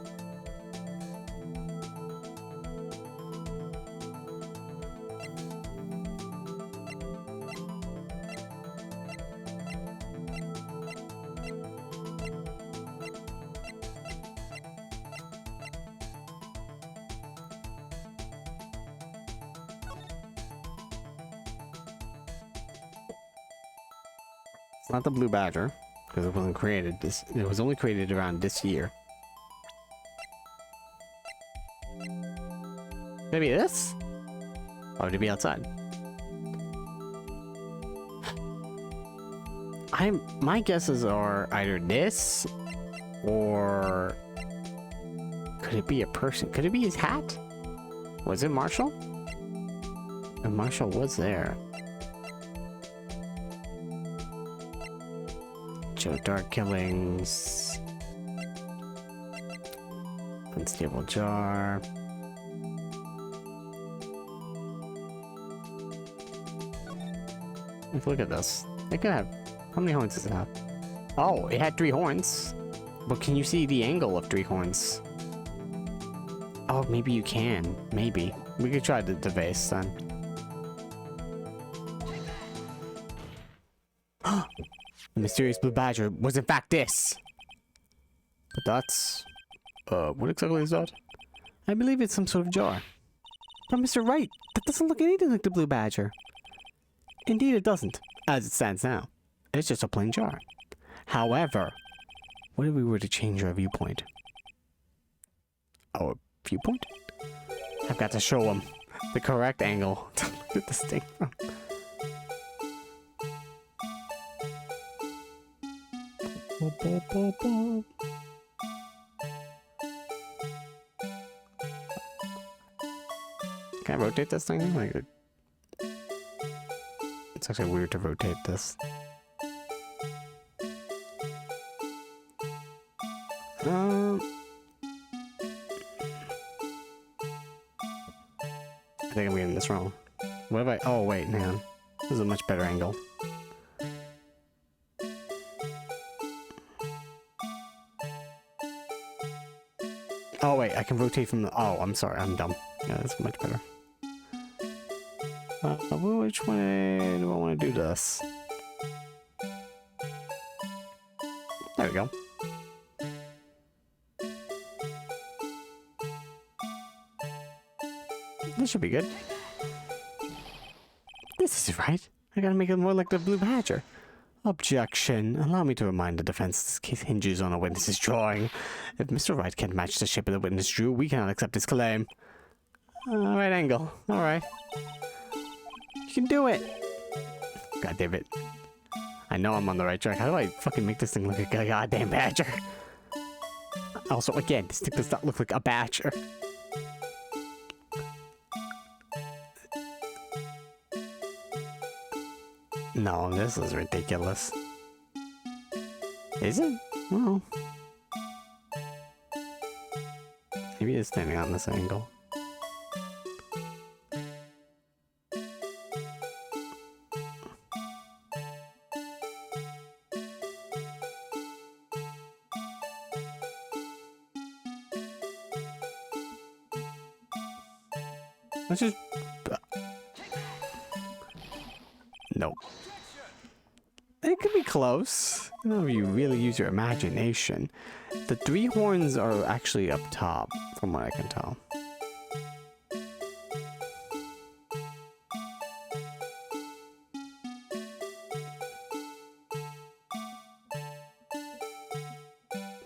It's not the blue badger, because it wasn't created this. It was only created around this year. Maybe this? Or would it be outside? My guesses are either this, or could it be a person? Could it be his hat? Was it Marshall? And Marshall was there. Joe Dark Killings. Unstable Jar. Let's look at this. It could have... How many horns does it have? Oh, it had 3 horns. But can you see the angle of 3 horns? Oh, maybe you can. Maybe. We could try the vase then. The mysterious blue badger was in fact this. But that's... what exactly is that? I believe it's some sort of jar. But Mr. Wright, that doesn't look anything like the blue badger. Indeed it doesn't, as it stands now. It's just a plain jar. However, what if we were to change our viewpoint? Our viewpoint? I've got to show him the correct angle to look at this thing from. Can I rotate this thing? Like, it's actually weird to rotate this. I think I'm getting this wrong. What have I... Oh, wait, man. This is a much better angle. Oh, wait, I can rotate from the... Oh, I'm sorry, I'm dumb. Yeah, that's much better. Which way do I want to do this? There we go. This should be good. This is right. I gotta make it more like the blue badger. Objection. Allow me to remind the defense this case hinges on a witness's drawing. If Mr. Wright can't match the shape of the witness drew, we cannot accept his claim. Right angle. Alright. You can do it! God damn it. I know I'm on the right track. How do I fucking make this thing look like a goddamn badger? Also, again, this thing does not look like a badger. No, this is ridiculous. Is it? Well... Maybe it's standing on this angle. Let's just... Nope. It could be close. I don't know if you really use your imagination. The 3 horns are actually up top, from what I can tell.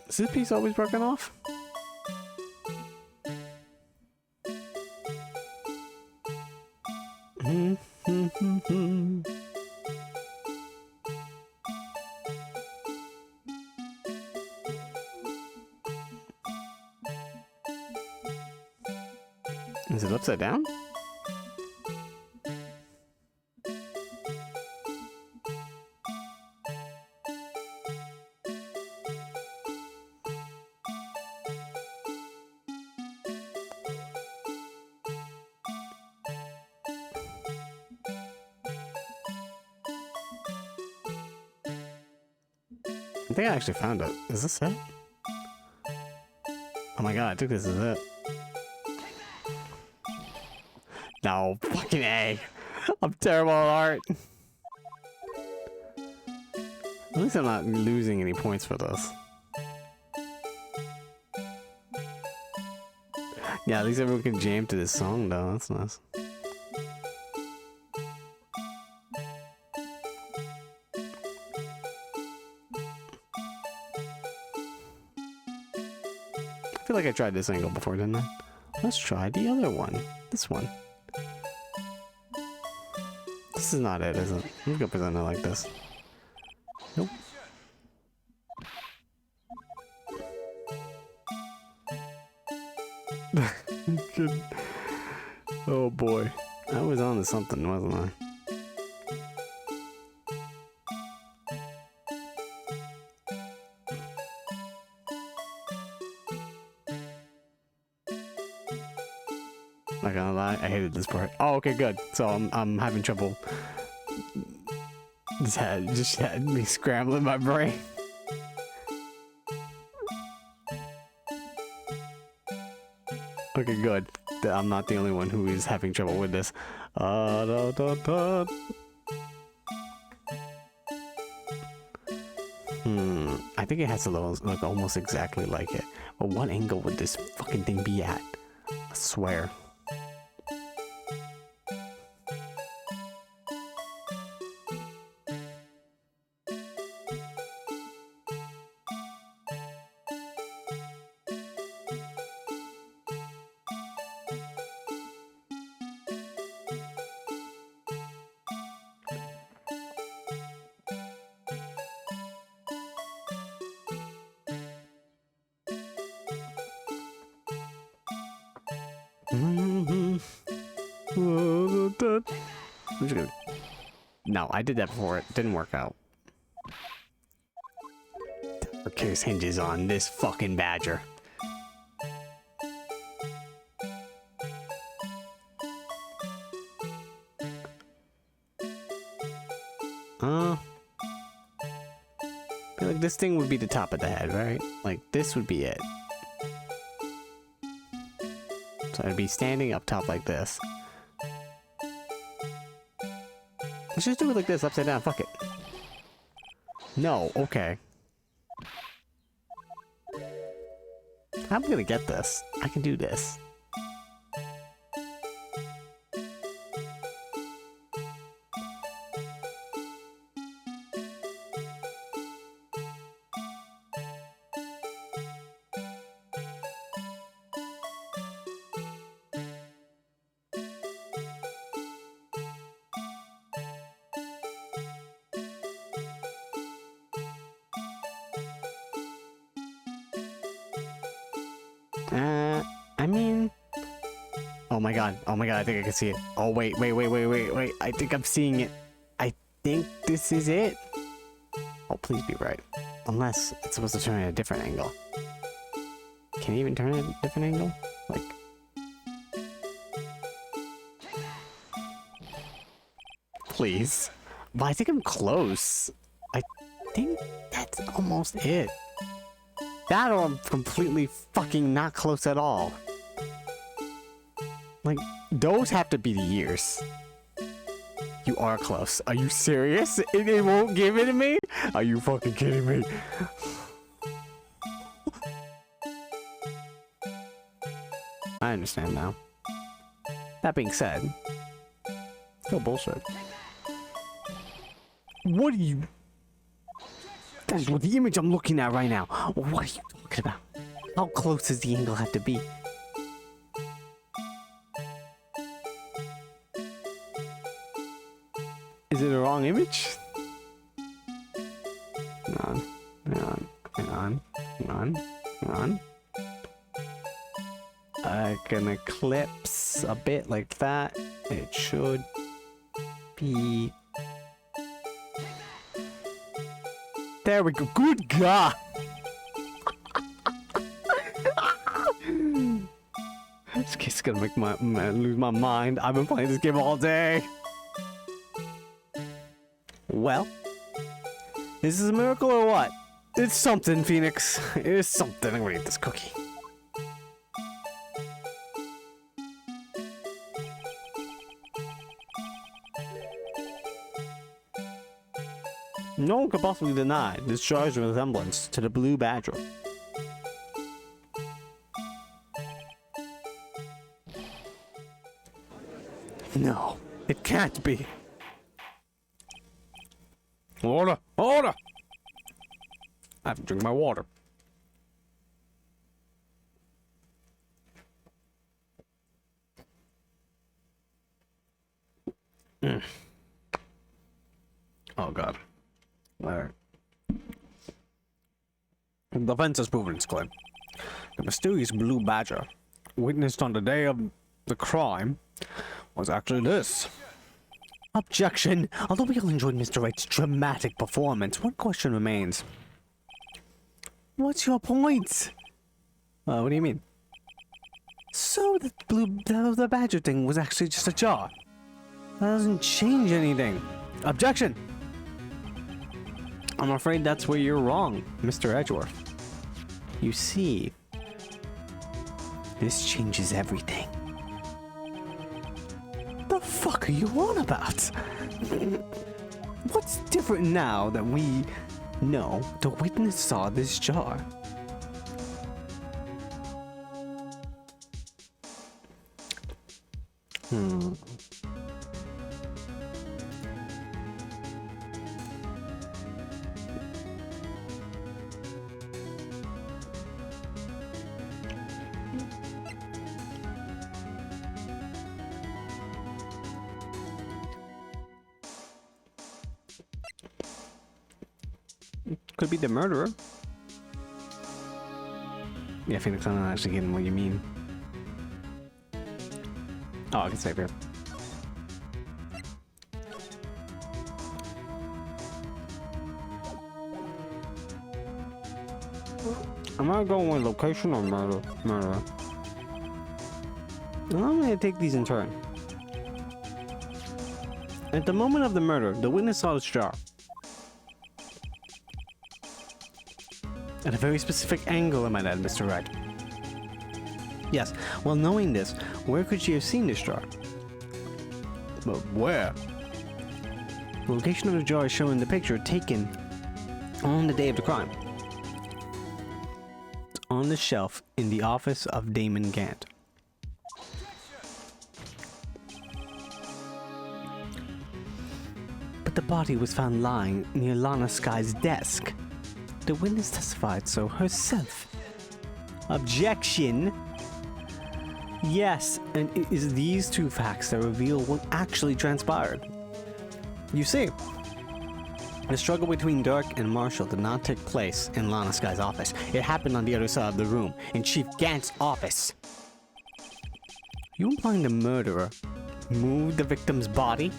Is this piece always broken off? Is it upside down? I think I actually found it. Is this it? Oh my god, I think this is it. No, fucking A. I'm terrible at art. At least I'm not losing any points for this. Yeah, at least everyone can jam to this song though, that's nice. I feel like I tried this angle before, didn't I? Let's try the other one. This one. This is not it, is it? I'm gonna present it like this. Nope. Good. Oh boy. I was on to something, wasn't I? Not gonna lie, I hated this part. Oh, okay, good. So I'm having trouble. Just had me scrambling my brain. Okay, good. I'm not the only one who is having trouble with this. I think it has to look almost exactly like it. But what angle would this fucking thing be at? I swear. I'm just gonna... No, I did that before. It didn't work out. Our case hinges on this fucking badger. I feel like this thing would be the top of the head, right? Like, this would be it. So I'd be standing up top like this. Let's just do it like this, upside down, fuck it. No, okay. I'm gonna get this. I can do this. I mean... Oh my god, I think I can see it. Oh wait, I think I'm seeing it. I think this is it. Oh, please be right. Unless it's supposed to turn at a different angle. Can it even turn at a different angle? Like... Please. But I think I'm close. I think that's almost it. That or I'm completely fucking not close at all. Like, those have to be the ears. You are close. Are you serious? It won't give it to me? Are you fucking kidding me? I understand now. That being said, still bullshit. What are you... That's the image I'm looking at right now. What are you talking about? How close does the angle have to be? Is it a wrong image? Hang on. I can eclipse a bit like that. It should be... There we go. Good God. This kid's gonna make lose my mind. I've been playing this game all day. Well, is this a miracle or what? It's something, Phoenix. It's something. I'm gonna eat this cookie. No one could possibly deny this jar's resemblance to the blue badger. No, it can't be. Order! Order! I have to drink my water. Oh god. Alright. The defense has proven its claim. The mysterious blue badger, witnessed on the day of the crime, was actually this. Objection! Although we all enjoyed Mr. Wright's dramatic performance, one question remains. What's your point? What do you mean? So the badger thing was actually just a jar. That doesn't change anything. Objection! I'm afraid that's where you're wrong, Mr. Edgeworth. You see, this changes everything. The fuck are you on about? What's different now that we know the witness saw this jar? Could be the murderer. Yeah, Phoenix, I'm not actually getting what you mean. Oh, I can save here. Am I going with location or murder? Well, I'm gonna take these in turn. At the moment of the murder, the witness saw this jar. At a very specific angle, I might add, Mr. Wright. Yes, well, knowing this, where could she have seen this jar? But where? The location of the jar is shown in the picture taken on the day of the crime. It's on the shelf in the office of Damon Gant. But the body was found lying near Lana Sky's desk. The witness testified so herself. Objection! Yes, and it is these two facts that reveal what actually transpired. You see, the struggle between Dirk and Marshall did not take place in Lana Sky's office. It happened on the other side of the room, in Chief Gant's office. You implying the murderer moved the victim's body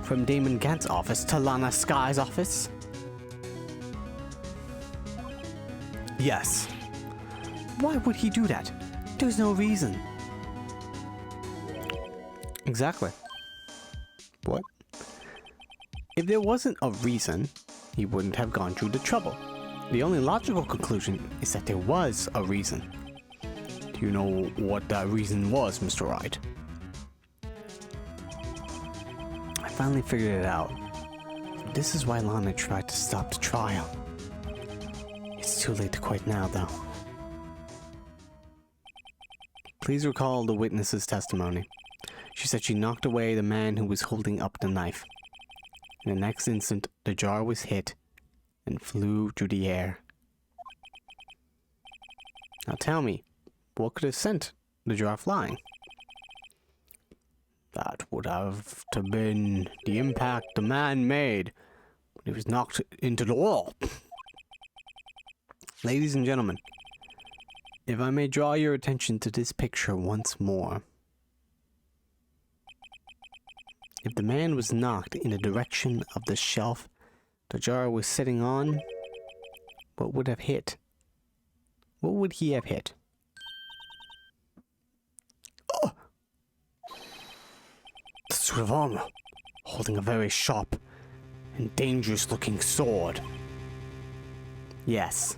from Damon Gant's office to Lana Sky's office? Yes. Why would he do that? There's no reason. Exactly. What? If there wasn't a reason, he wouldn't have gone through the trouble. The only logical conclusion is that there was a reason. Do you know what that reason was, Mr. Wright? I finally figured it out. This is why Lana tried to stop the trial. It's too late to quit now, though. Please recall the witness's testimony. She said she knocked away the man who was holding up the knife. In the next instant, the jar was hit and flew through the air. Now tell me, what could have sent the jar flying? That would have to been the impact the man made when he was knocked into the wall. Ladies and gentlemen, if I may draw your attention to this picture once more. If the man was knocked in the direction of the shelf the jar was sitting on, what would have hit? What would he have hit? Oh! The suit of armor, holding a very sharp and dangerous looking sword. Yes.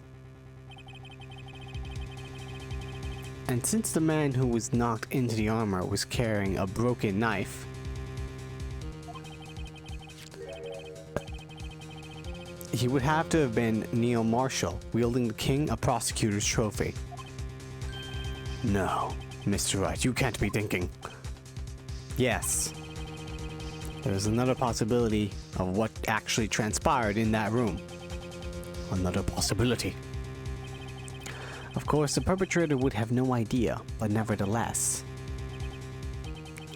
And since the man who was knocked into the armor was carrying a broken knife, he would have to have been Neil Marshall, wielding the King of Prosecutors trophy. No, Mr. Wright, you can't be thinking. Yes. There's another possibility of what actually transpired in that room. Another possibility. Of course, the perpetrator would have no idea, but nevertheless.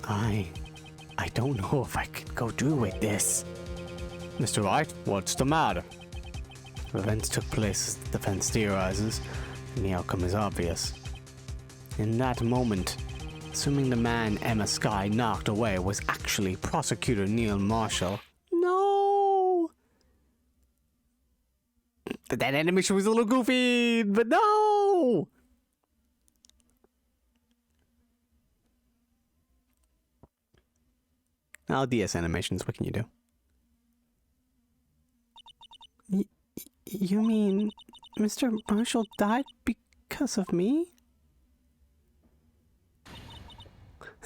I don't know if I could go through with this. Mr. Wright, what's the matter? Events took place as the defense theorizes, and the outcome is obvious. In that moment, assuming the man Emma Skye knocked away was actually Prosecutor Neil Marshall. No! That animation was a little goofy, but no! Oh, DS animations, what can you do? You mean Mr. Marshall died because of me?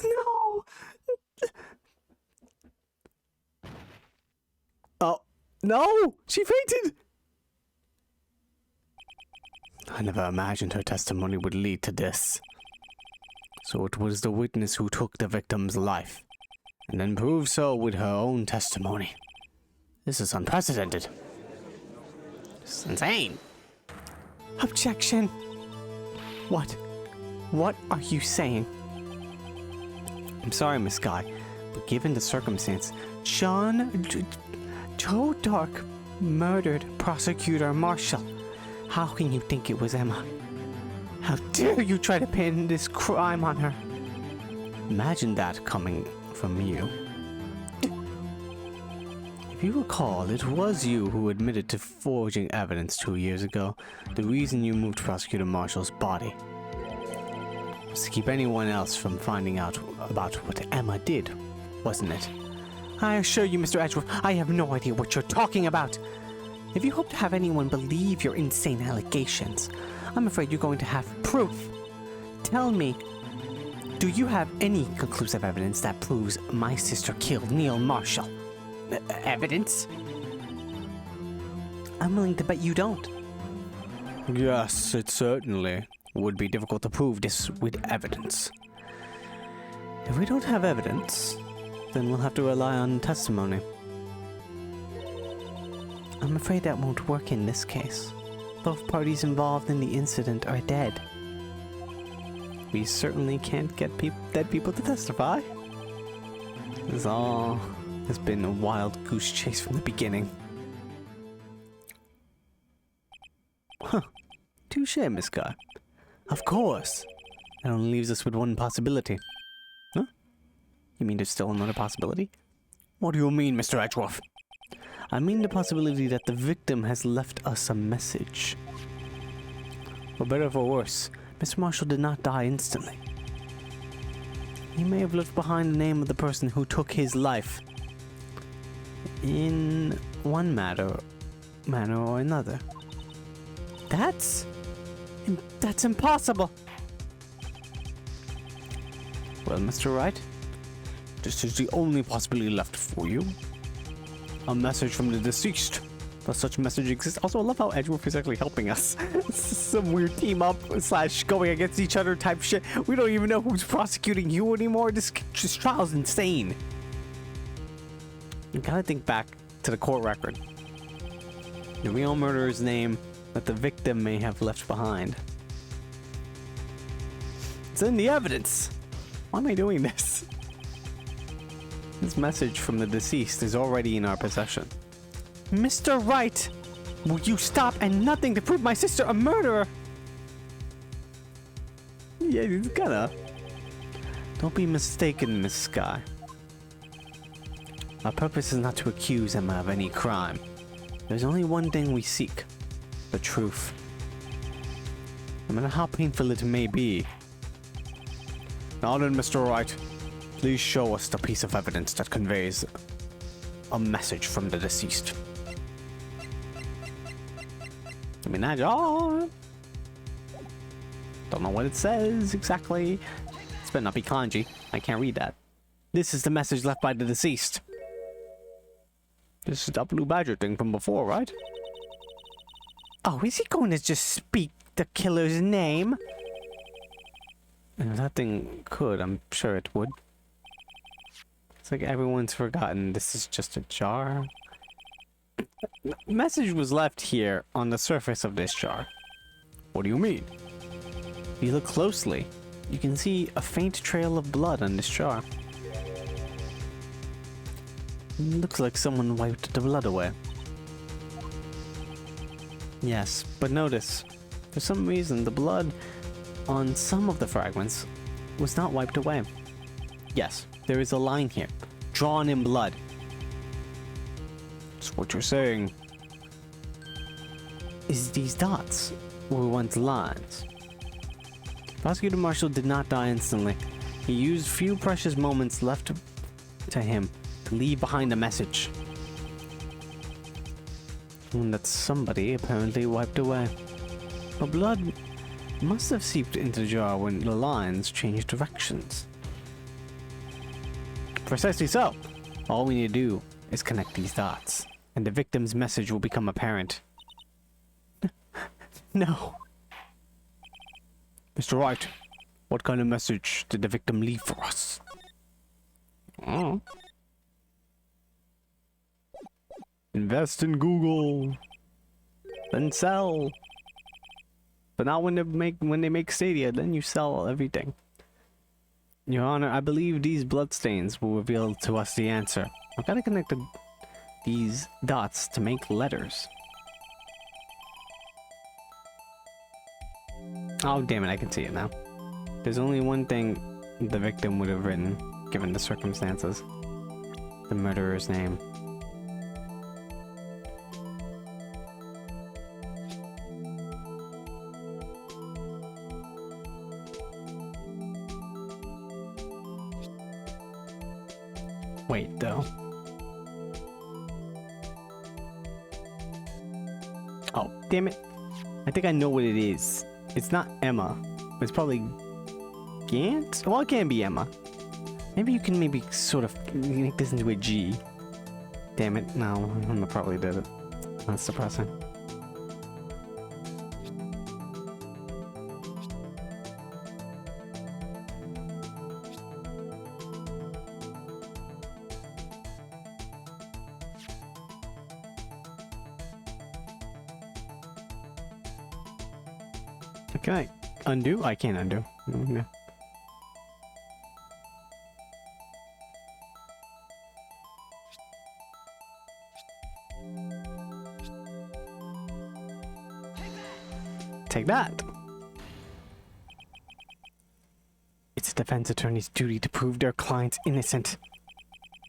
No! Oh, no! She fainted! I never imagined her testimony would lead to this. So it was the witness who took the victim's life, and then proved so with her own testimony. This is unprecedented. This is insane. Objection! What? What are you saying? I'm sorry, Miss Skye, but given the circumstance, Joe Dark murdered Prosecutor Marshall. How can you think it was Emma? How dare you try to pin this crime on her? Imagine that coming from you. If you recall, it was you who admitted to forging evidence 2 years ago. The reason you moved Prosecutor Marshall's body was to keep anyone else from finding out about what Emma did, wasn't it? I assure you, Mr. Edgeworth, I have no idea what you're talking about. If you hope to have anyone believe your insane allegations, I'm afraid you're going to have proof. Tell me, do you have any conclusive evidence that proves my sister killed Neil Marshall? Evidence? I'm willing to bet you don't. Yes, it certainly would be difficult to prove this with evidence. If we don't have evidence, then we'll have to rely on testimony. I'm afraid that won't work in this case. Both parties involved in the incident are dead. We certainly can't get dead people to testify. This all has been a wild goose chase from the beginning. Huh. Touche, Miss Skye. Of course. That only leaves us with one possibility. Huh? You mean there's still another possibility? What do you mean, Mr. Edgeworth? I mean the possibility that the victim has left us a message. For better or for worse, Mr. Marshall did not die instantly. He may have left behind the name of the person who took his life. In one manner or another. That's impossible. Well, Mr. Wright, this is the only possibility left for you. A message from the deceased. Does such message exist? Also, I love how Edgeworth is actually helping us. Some weird team up / going against each other type shit. We don't even know who's prosecuting you anymore. This trial's insane. You gotta think back to the court record. The real murderer's name that the victim may have left behind. It's in the evidence. Why am I doing this? This message from the deceased is already in our possession. Mr. Wright, will you stop and nothing to prove my sister a murderer? Yeah, he's gonna. Don't be mistaken, Miss Skye. Our purpose is not to accuse Emma of any crime. There's only one thing we seek. The truth. No matter how painful it may be. Now then, Mr. Wright, please show us the piece of evidence that conveys a message from the deceased. I mean, don't know what it says exactly. This better not be kanji. I can't read that. This is the message left by the deceased. This is that blue badger thing from before, right? Oh, is he going to just speak the killer's name? If that thing could, I'm sure it would. It's like everyone's forgotten this is just a jar. A message was left here on the surface of this jar. What do you mean? If you look closely, you can see a faint trail of blood on this jar. Looks like someone wiped the blood away. Yes, but notice, for some reason the blood on some of the fragments was not wiped away. Yes, there is a line here, drawn in blood. So what you're saying is these dots were once lines. Prosecutor Marshall did not die instantly. He used few precious moments left to him to leave behind a message. One that somebody apparently wiped away. The blood must have seeped into the jar when the lines changed directions. Precisely so. All we need to do is connect these dots, and the victim's message will become apparent. No. Mr. Wright, what kind of message did the victim leave for us? Oh. Invest in Google. Then sell. But not when they make Stadia, then you sell everything. Your Honor, I believe these bloodstains will reveal to us the answer. I've got to connect these dots to make letters. Oh, damn it, I can see it now. There's only one thing the victim would have written, given the circumstances. The murderer's name. Wait, though. Oh, damn it. I think I know what it is. It's not Emma. It's probably Gant? Well, it can be Emma. Maybe you can sort of make this into a G. Damn it. No, Emma probably did it. That's depressing. Can I undo? I can't undo. No. Take that! It's a defense attorney's duty to prove their client's innocent.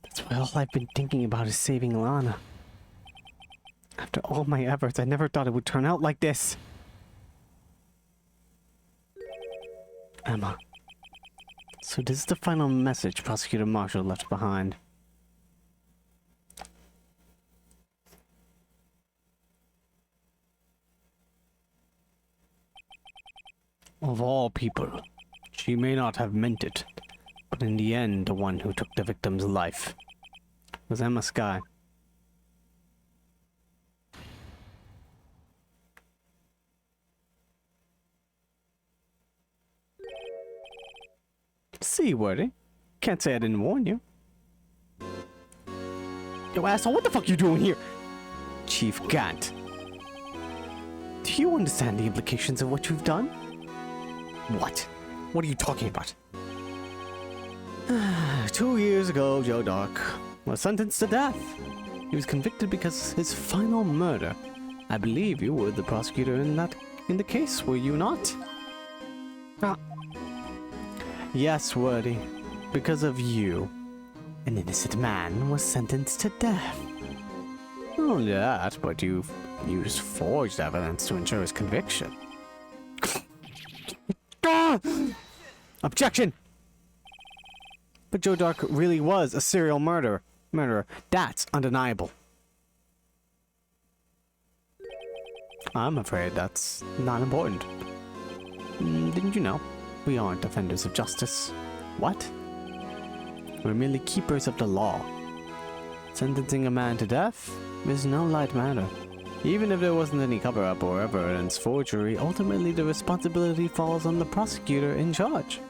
That's why all I've been thinking about is saving Lana. After all my efforts, I never thought it would turn out like this. Emma. So this is the final message Prosecutor Marshall left behind. Of all people, she may not have meant it, but in the end, the one who took the victim's life was Emma Skye. Seaworthy. Can't say I didn't warn you. Yo, asshole, what the fuck you doing here? Chief Gant. Do you understand the implications of what you've done? What? What are you talking about? 2 years ago, Joe Dark was sentenced to death. He was convicted because his final murder. I believe you were the prosecutor in the case, were you not? Yes, Wordy. Because of you, an innocent man was sentenced to death. Not only that, but you've used forged evidence to ensure his conviction. Objection! But Joe Dark really was a serial murderer. That's undeniable. I'm afraid that's not important. Didn't you know? We aren't defenders of justice. What? We're merely keepers of the law. Sentencing a man to death is no light matter. Even if there wasn't any cover-up or evidence forgery, ultimately the responsibility falls on the prosecutor in charge.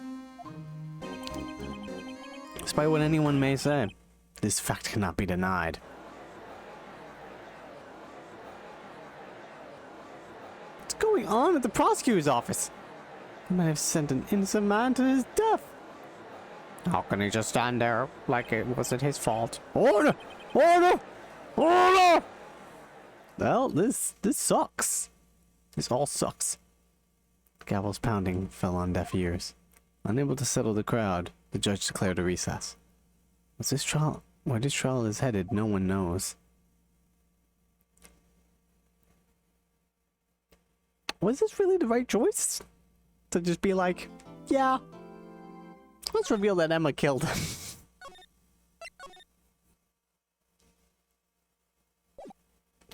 Despite what anyone may say, this fact cannot be denied. What's going on at the prosecutor's office? He might have sent an innocent man to his death. How can he just stand there like it wasn't his fault? Order! Order! Order! Well, this sucks. This all sucks. The gavel's pounding fell on deaf ears. Unable to settle the crowd, the judge declared a recess. Where this trial is headed, no one knows. Was this really the right choice? To just be like, yeah, let's reveal that Emma killed him.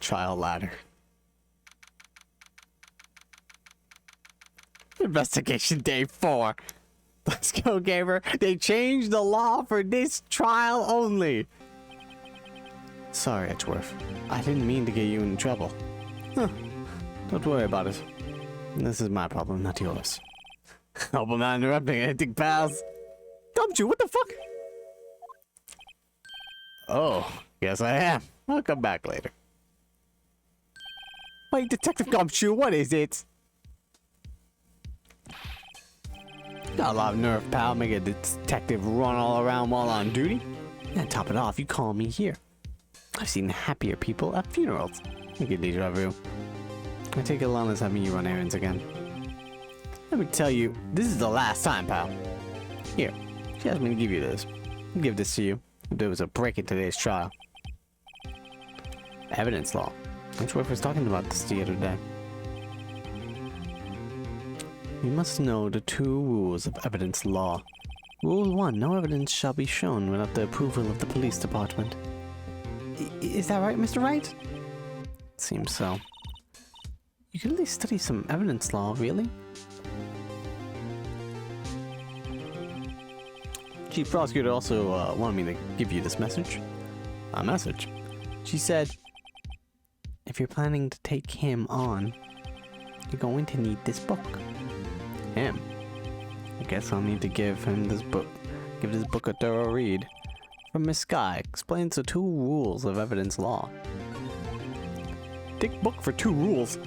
Trial ladder. Investigation day 4. Let's go, gamer. They changed the law for this trial only. Sorry, Edgeworth. I didn't mean to get you in trouble. Huh. Don't worry about it. This is my problem, not yours. Hope I'm not interrupting anything, pals. Gumshoe, what the fuck? Oh, yes I am. I'll come back later. Wait, Detective Gumshoe, what is it? Got a lot of nerve, pal. Make a detective run all around while on duty. And top it off, you call me here. I've seen happier people at funerals. You get deja vu. I take it Lana's having you run errands again. Let me tell you, this is the last time, pal. Here, she asked me to give you this. I'll give this to you if there was a break in today's trial. Evidence law. Edgeworth was talking about this the other day. You must know the 2 rules of evidence law. Rule 1, no evidence shall be shown without the approval of the police department. Is that right, Mr. Wright? Seems so. You could at least study some evidence law, really? Chief Prosecutor also wanted me to give you this message. A message. She said, if you're planning to take him on, you're going to need this book. Him? I guess I'll need to give him this book. Give this book a thorough read. From Miss Sky, explains the 2 rules of evidence law. Thick book for 2 rules.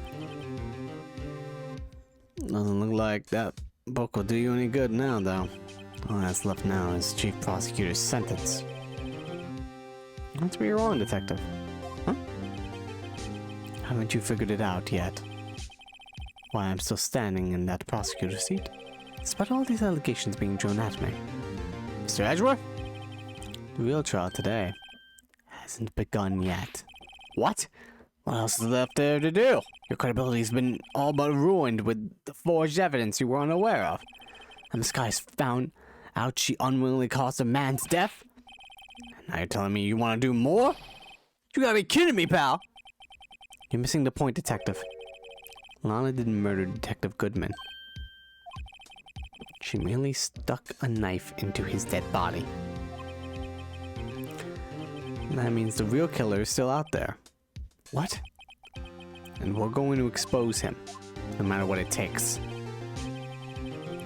Doesn't look like that book will do you any good now, though. All that's left now is Chief Prosecutor's sentence. Let's be wrong, Detective. Huh? Haven't you figured it out yet? Why I'm still standing in that prosecutor's seat? Despite all these allegations being thrown at me. Mr. Edgeworth? The real trial today hasn't begun yet. What? What else is left there to do? Your credibility's been all but ruined with the forged evidence you were unaware of. And Miss Sky's found out she unwillingly caused a man's death? And now you're telling me you want to do more? You gotta be kidding me, pal! You're missing the point, Detective. Lana didn't murder Detective Goodman. She merely stuck a knife into his dead body. And that means the real killer is still out there. What? And we're going to expose him, no matter what it takes.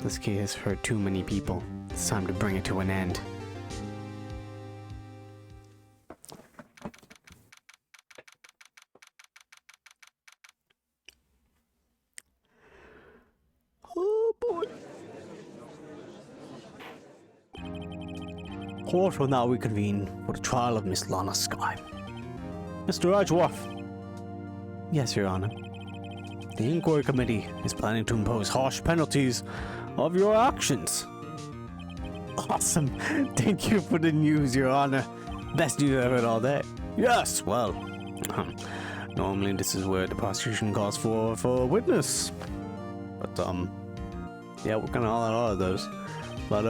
This case has hurt too many people. It's time to bring it to an end. Oh boy. Court will now reconvene for the trial of Miss Lana Sky. Mr. Edgeworth. Yes, Your Honor. The inquiry committee is planning to impose harsh penalties of your actions. Awesome. Thank you for the news, Your Honor. Best news I've heard all day. Yes, well, normally this is where the prosecution calls for a witness. But, yeah, we're gonna all out all of those. But,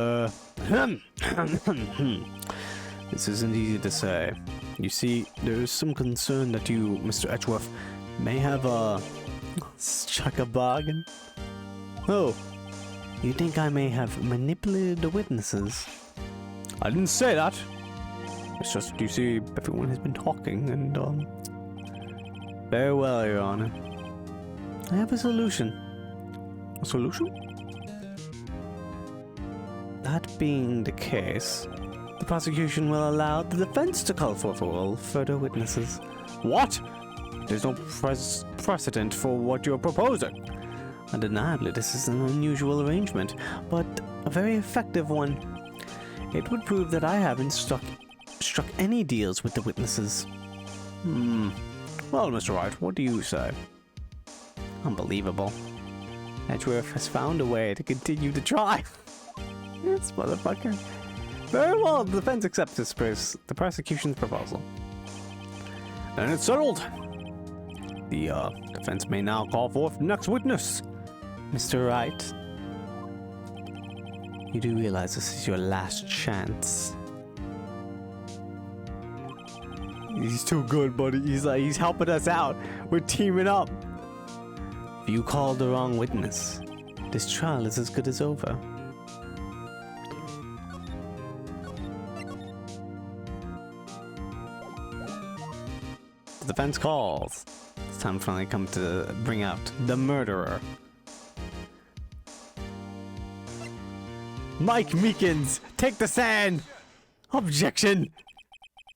this isn't easy to say. You see, there is some concern that you, Mr. Edgeworth, may have, struck a bargain. Oh, you think I may have manipulated the witnesses? I didn't say that. It's just, you see, everyone has been talking, and, Very well, Your Honor. I have a solution. A solution? That being the case, the prosecution will allow the defense to call for further witnesses. What? There's no precedent for what you're proposing. Undeniably, this is an unusual arrangement, but a very effective one. It would prove that I haven't struck any deals with the witnesses. Well, Mr. Wright, what do you say? Unbelievable. Edgeworth has found a way to continue the trial. This motherfucker. Very well, the defense accepts the prosecution's proposal. And it's settled. The defense may now call forth the next witness. Mr. Wright, you do realize this is your last chance. He's too good, buddy. He's helping us out. We're teaming up. If you call the wrong witness, this trial is as good as over. The defense calls. It's time finally come to bring out the murderer. Mike Meekins, take the stand! Objection!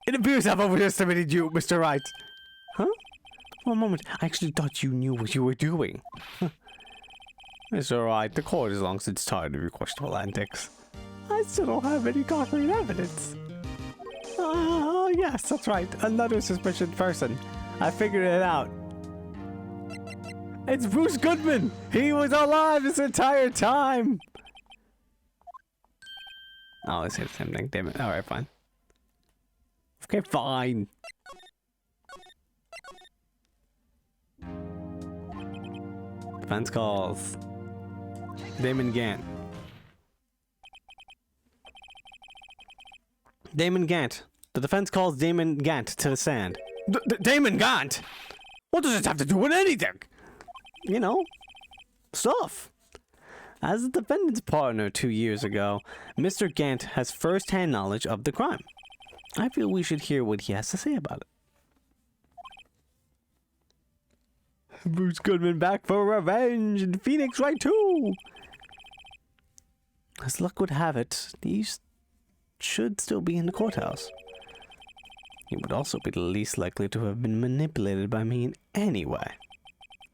It appears I've overestimated you, Mr. Wright. Huh? For a moment, I actually thought you knew what you were doing. Mr. Wright, the court is long since tired of your questionable antics. I still don't have any concrete evidence. Oh, yes, that's right. Another suspicious person. I figured it out. It's Bruce Goodman! He was alive this entire time! Oh, it's the same thing. Damn it. Alright, fine. Okay, fine. Defense calls. Damon Gant. Damon Gant. The defense calls Damon Gant to the stand. Damon Gant? What does this have to do with anything? You know, stuff. As the defendant's partner 2 years ago, Mr. Gant has first-hand knowledge of the crime. I feel we should hear what he has to say about it. Bruce Goodman back for revenge in Phoenix Wright 2. As luck would have it, these should still be in the courthouse. He would also be the least likely to have been manipulated by me in any way.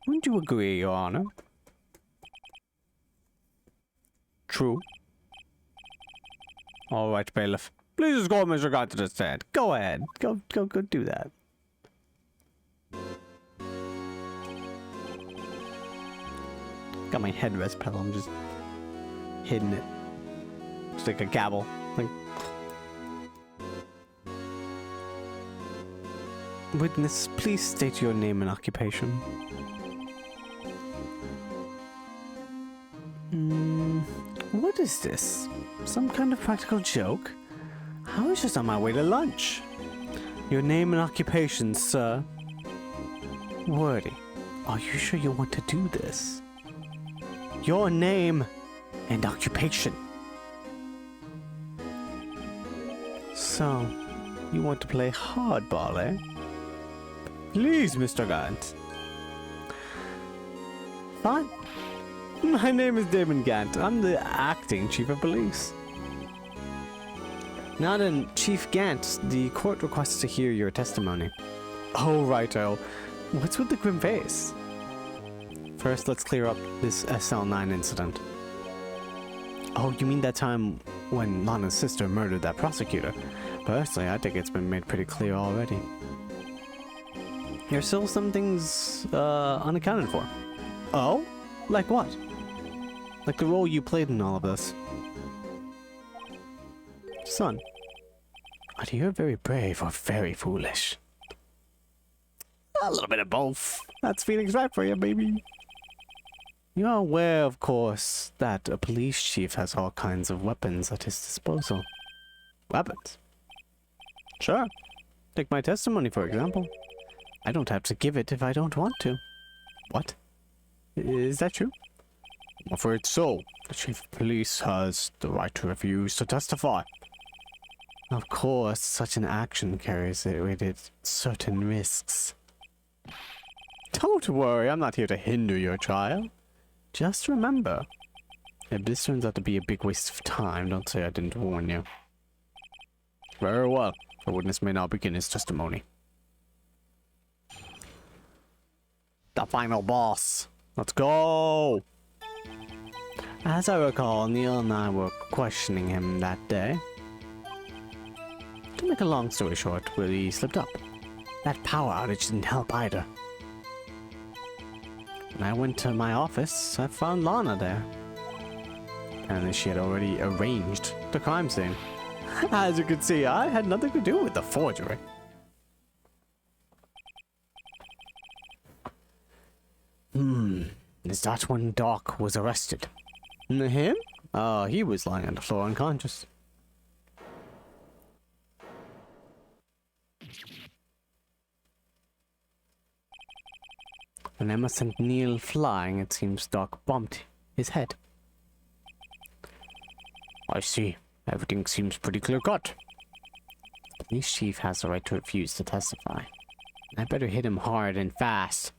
Wouldn't you agree, Your Honor? True. All right, bailiff. Please escort Mr. Gant to the stand. Go ahead. Go do that. Got my headrest pedal. I'm just hitting it. Just like a gavel. Like. Witness, please state your name and occupation. What is this? Some kind of practical joke? I was just on my way to lunch. Your name and occupation, sir. Wordy, are you sure you want to do this? Your name and occupation. So, you want to play hardball, eh? Please, Mr. Gant. Fine. My name is Damon Gant. I'm the acting chief of police. Now then, Chief Gant, the court requests to hear your testimony. Oh, righto. What's with the grim face? First, let's clear up this SL9 incident. Oh, you mean that time when Lana's sister murdered that prosecutor? Personally, I think it's been made pretty clear already. There's still some things unaccounted for. Oh? Like what? Like the role you played in all of this. Son, either you're very brave or very foolish. A little bit of both. That's Phoenix Wright for you, baby. You are aware, of course, that a police chief has all kinds of weapons at his disposal. Weapons? Sure. Take my testimony, for example. I don't have to give it if I don't want to. What? Is that true? I'm afraid so. The chief of police has the right to refuse to testify. Of course, such an action carries with it certain risks. Don't worry, I'm not here to hinder your trial. Just remember, if this turns out to be a big waste of time, don't say I didn't warn you. Very well. The witness may now begin his testimony. The final boss. Let's go! As I recall, Neil and I were questioning him that day. To make a long story short, Willie slipped up. That power outage didn't help either. When I went to my office, I found Lana there. Apparently she had already arranged the crime scene. As you can see, I had nothing to do with the forgery. Is that when Doc was arrested? Him? He was lying on the floor unconscious. When Emma sent Neil flying, it seems Doc bumped his head. I see. Everything seems pretty clear-cut. The police chief has the right to refuse to testify. I better hit him hard and fast.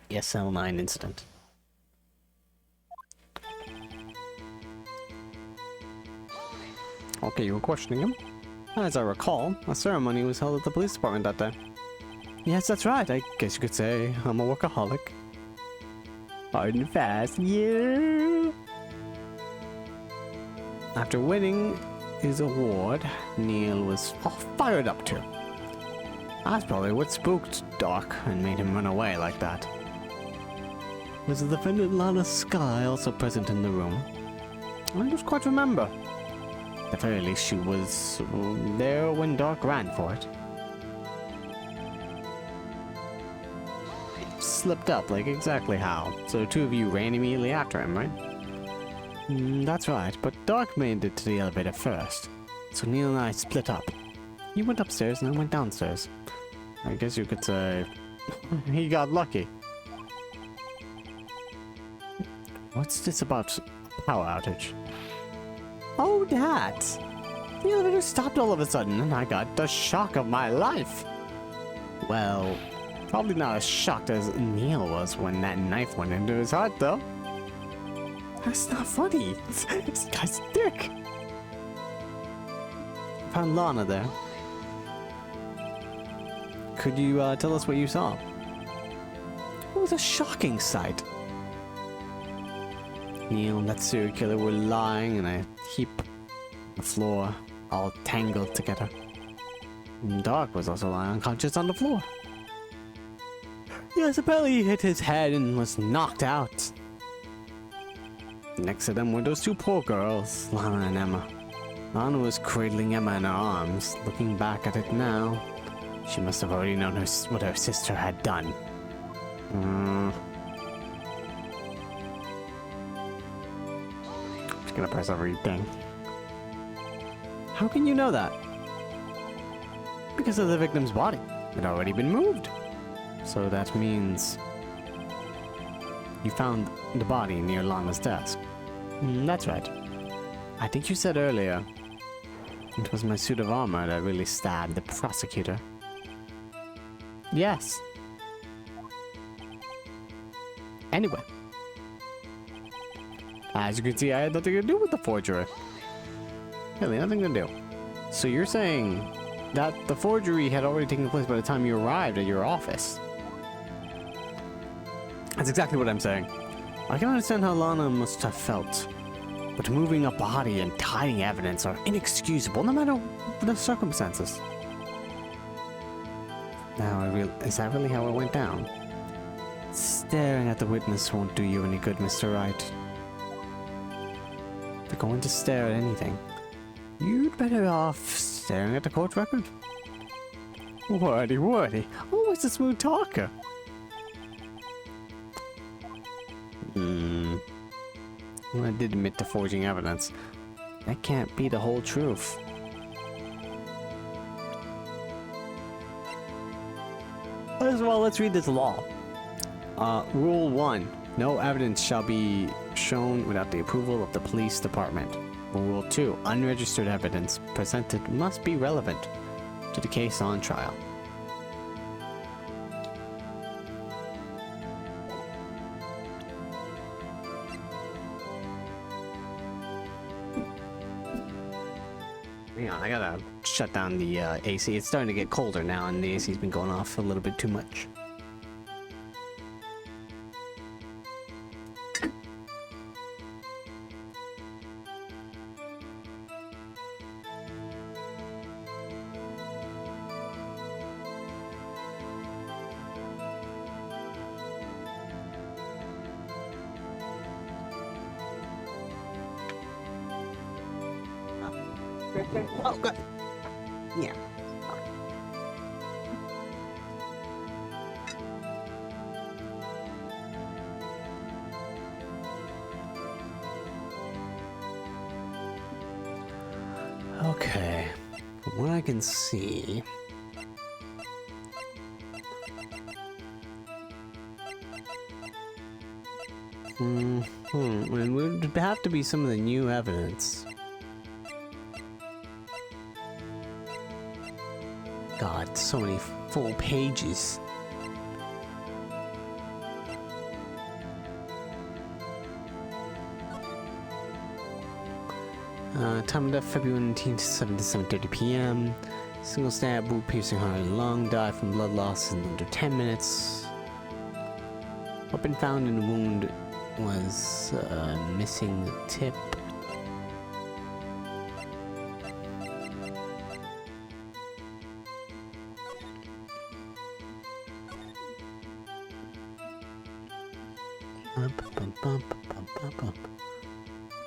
The SL9 incident. Okay, you were questioning him? As I recall, a ceremony was held at the police department that day. Yes, that's right. I guess you could say I'm a workaholic. Hard and fast, yeah! After winning his award, Neil was all fired up too. That's probably what spooked Doc and made him run away like that. Was the defendant Lana Skye also present in the room? I don't quite remember. At the very least, she was there when Doc ran for it. Slipped up, like exactly how. So the two of you ran immediately after him, right? That's right, but Doc made it to the elevator first. So Neil and I split up. He went upstairs and I went downstairs. I guess you could say he got lucky. What's this about power outage? Oh, that! The elevator stopped all of a sudden and I got the shock of my life. Well, probably not as shocked as Neil was when that knife went into his heart, though. That's not funny. This guy's a dick. Found Lana there. Could you tell us what you saw? It was a shocking sight. Neil and that serial killer were lying in a heap on the floor, all tangled together. And Doc was also lying unconscious on the floor. Yes, apparently he hit his head and was knocked out. Next to them were those two poor girls, Lana and Emma. Lana was cradling Emma in her arms. Looking back at it now, she must have already known what her sister had done. Just gonna press everything. How can you know that? Because of the victim's body. It had already been moved. So that means you found the body near Lana's desk. That's right. I think you said earlier it was my suit of armor that really stabbed the prosecutor. Yes. Anyway. As you can see, I had nothing to do with the forgery. Really, nothing to do. So you're saying that the forgery had already taken place by the time you arrived at your office? That's exactly what I'm saying. I can understand how Lana must have felt, but moving a body and hiding evidence are inexcusable no matter the circumstances. Now is that really how it went down? Staring at the witness won't do you any good, Mr. Wright. If you're going to stare at anything, you'd better off staring at the court record. Wordy. Always a smooth talker. Well, I did admit to forging evidence. That can't be the whole truth. As well, let's read this law. Rule 1. No evidence shall be shown without the approval of the police department. Rule 2. Unregistered evidence presented must be relevant to the case on trial. Hang on, I gotta shut down the AC. It's starting to get colder now, and the AC's been going off a little bit too much. Oh, good. Yeah. Okay. From what I can see, it would have to be some of the new evidence. God, so many full pages. Time of death, February 19th, 7 to 7:30 p.m. Single stab, wound piercing heart and lung, died from blood loss in under 10 minutes. Weapon found in the wound was missing the tip.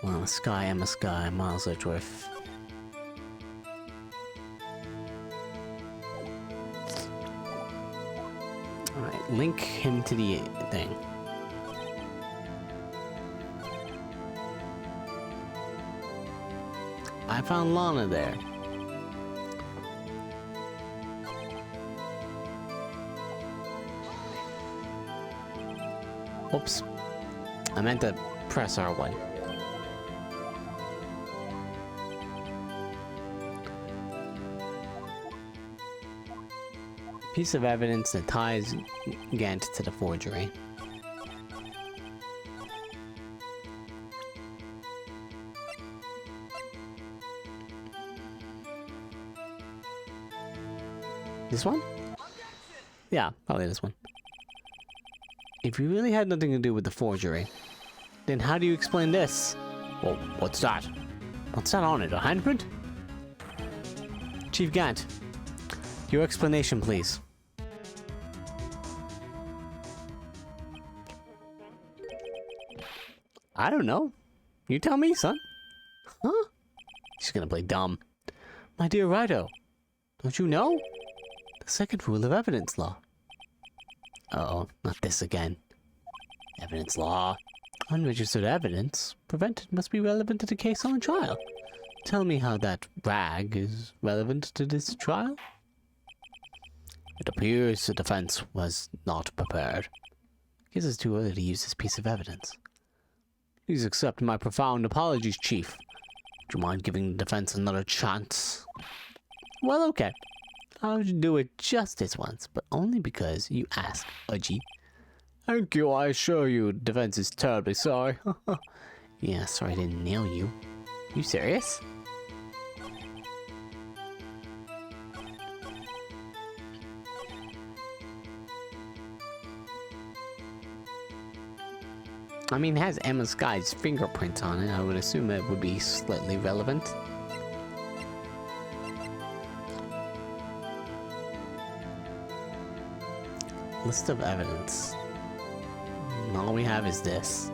Well, Sky, Emma Sky, Miles Edgeworth. Alright, link him to the thing. I found Lana there. Oops. I meant to press R1. Piece of evidence that ties Gant to the forgery. This one? Yeah, probably this one. If you really had nothing to do with the forgery, then how do you explain this? Well, what's that? What's that on it, a handprint? Chief Gant, your explanation, please. I don't know. You tell me, son. Huh? She's gonna play dumb. My dear Righto, don't you know? The second rule of evidence law. Uh-oh, not this again. Evidence law. Unregistered evidence prevented must be relevant to the case on trial. Tell me how that rag is relevant to this trial? It appears the defense was not prepared. Guess it's too early to use this piece of evidence. Please accept my profound apologies, Chief. Do you mind giving the defense another chance? Well, okay. I'll do it just this once, but only because you asked, Udgy. Thank you, I assure you, defense is terribly sorry. Yeah, sorry I didn't nail you. You serious? I mean, it has Emma Sky's fingerprint on it. I would assume it would be slightly relevant. List of evidence. All we have is this.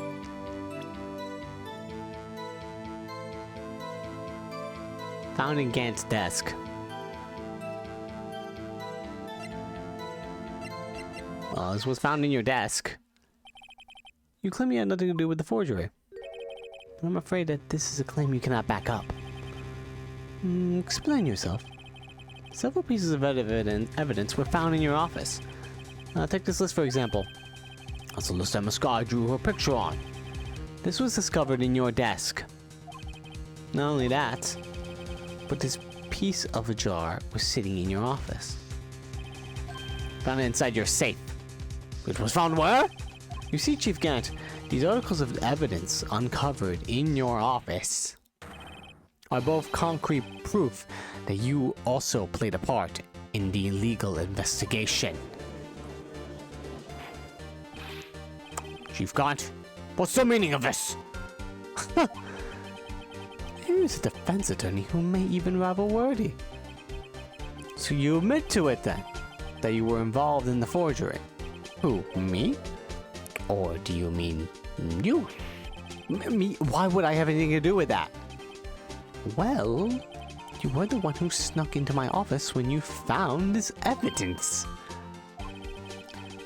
Found in Gant's desk. Well, this was found in your desk. You claim you had nothing to do with the forgery. But I'm afraid that this is a claim you cannot back up. Explain yourself. Several pieces of evidence were found in your office. Take this list for example. That's the list Emma Sky drew her picture on. This was discovered in your desk. Not only that, but this piece of a jar was sitting in your office. Found it inside your safe. It was found where? You see, Chief Gant, these articles of evidence uncovered in your office are both concrete proof that you also played a part in the illegal investigation. Chief Gaunt, what's the meaning of this? Here's a defense attorney who may even rival Wordy. So you admit to it then, that you were involved in the forgery? Who, me? Or do you mean you? Me? Why would I have anything to do with that? Well, you were the one who snuck into my office when you found this evidence.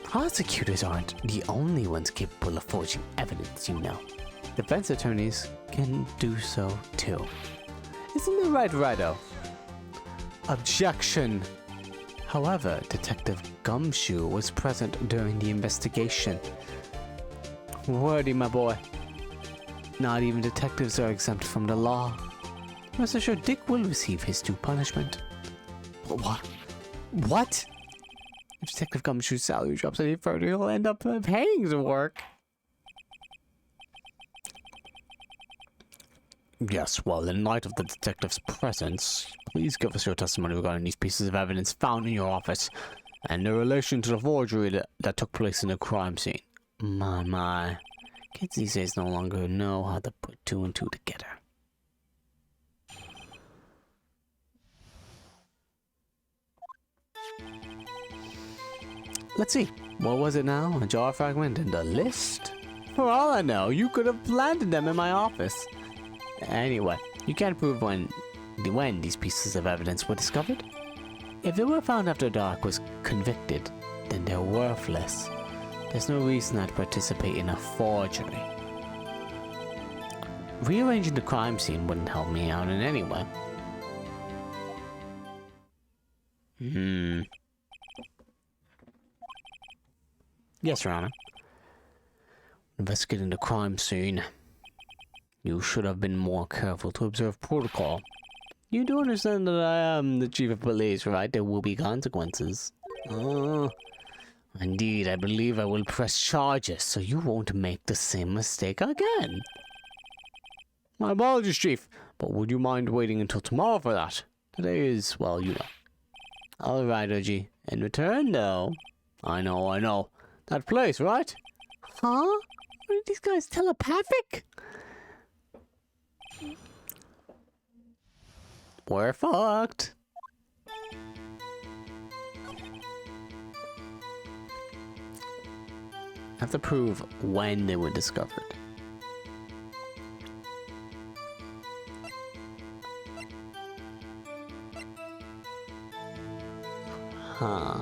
Prosecutors aren't the only ones capable of forging evidence, you know. Defense attorneys can do so too. Isn't that right, Righto? Objection! However, Detective Gumshoe was present during the investigation. Wordy, my boy. Not even detectives are exempt from the law. Rest assured, Dick will receive his due punishment. What? What? If Detective Gumshoe's salary drops any further, he'll end up paying to work. Yes, well, in light of the detective's presence, please give us your testimony regarding these pieces of evidence found in your office and their relation to the forgery that took place in the crime scene. My. Kids these days no longer know how to put two and two together. Let's see. What was it now? A jar fragment in the list? For all I know, you could have planted them in my office. Anyway, you can't prove when these pieces of evidence were discovered. If they were found after Dark was convicted, then they're worthless. There's no reason I'd participate in a forgery. Rearranging the crime scene wouldn't help me out in any way. Yes, Your Honor. Investigating the crime scene. You should have been more careful to observe protocol. You do understand that I am the chief of police, right? There will be consequences. Oh, indeed, I believe I will press charges so you won't make the same mistake again. My apologies, Chief, but would you mind waiting until tomorrow for that? Today is, well, you know. Alright, OG. In return, though. I know. That place, right? Huh? Are these guys telepathic? We're fucked. Have to prove when they were discovered. Huh.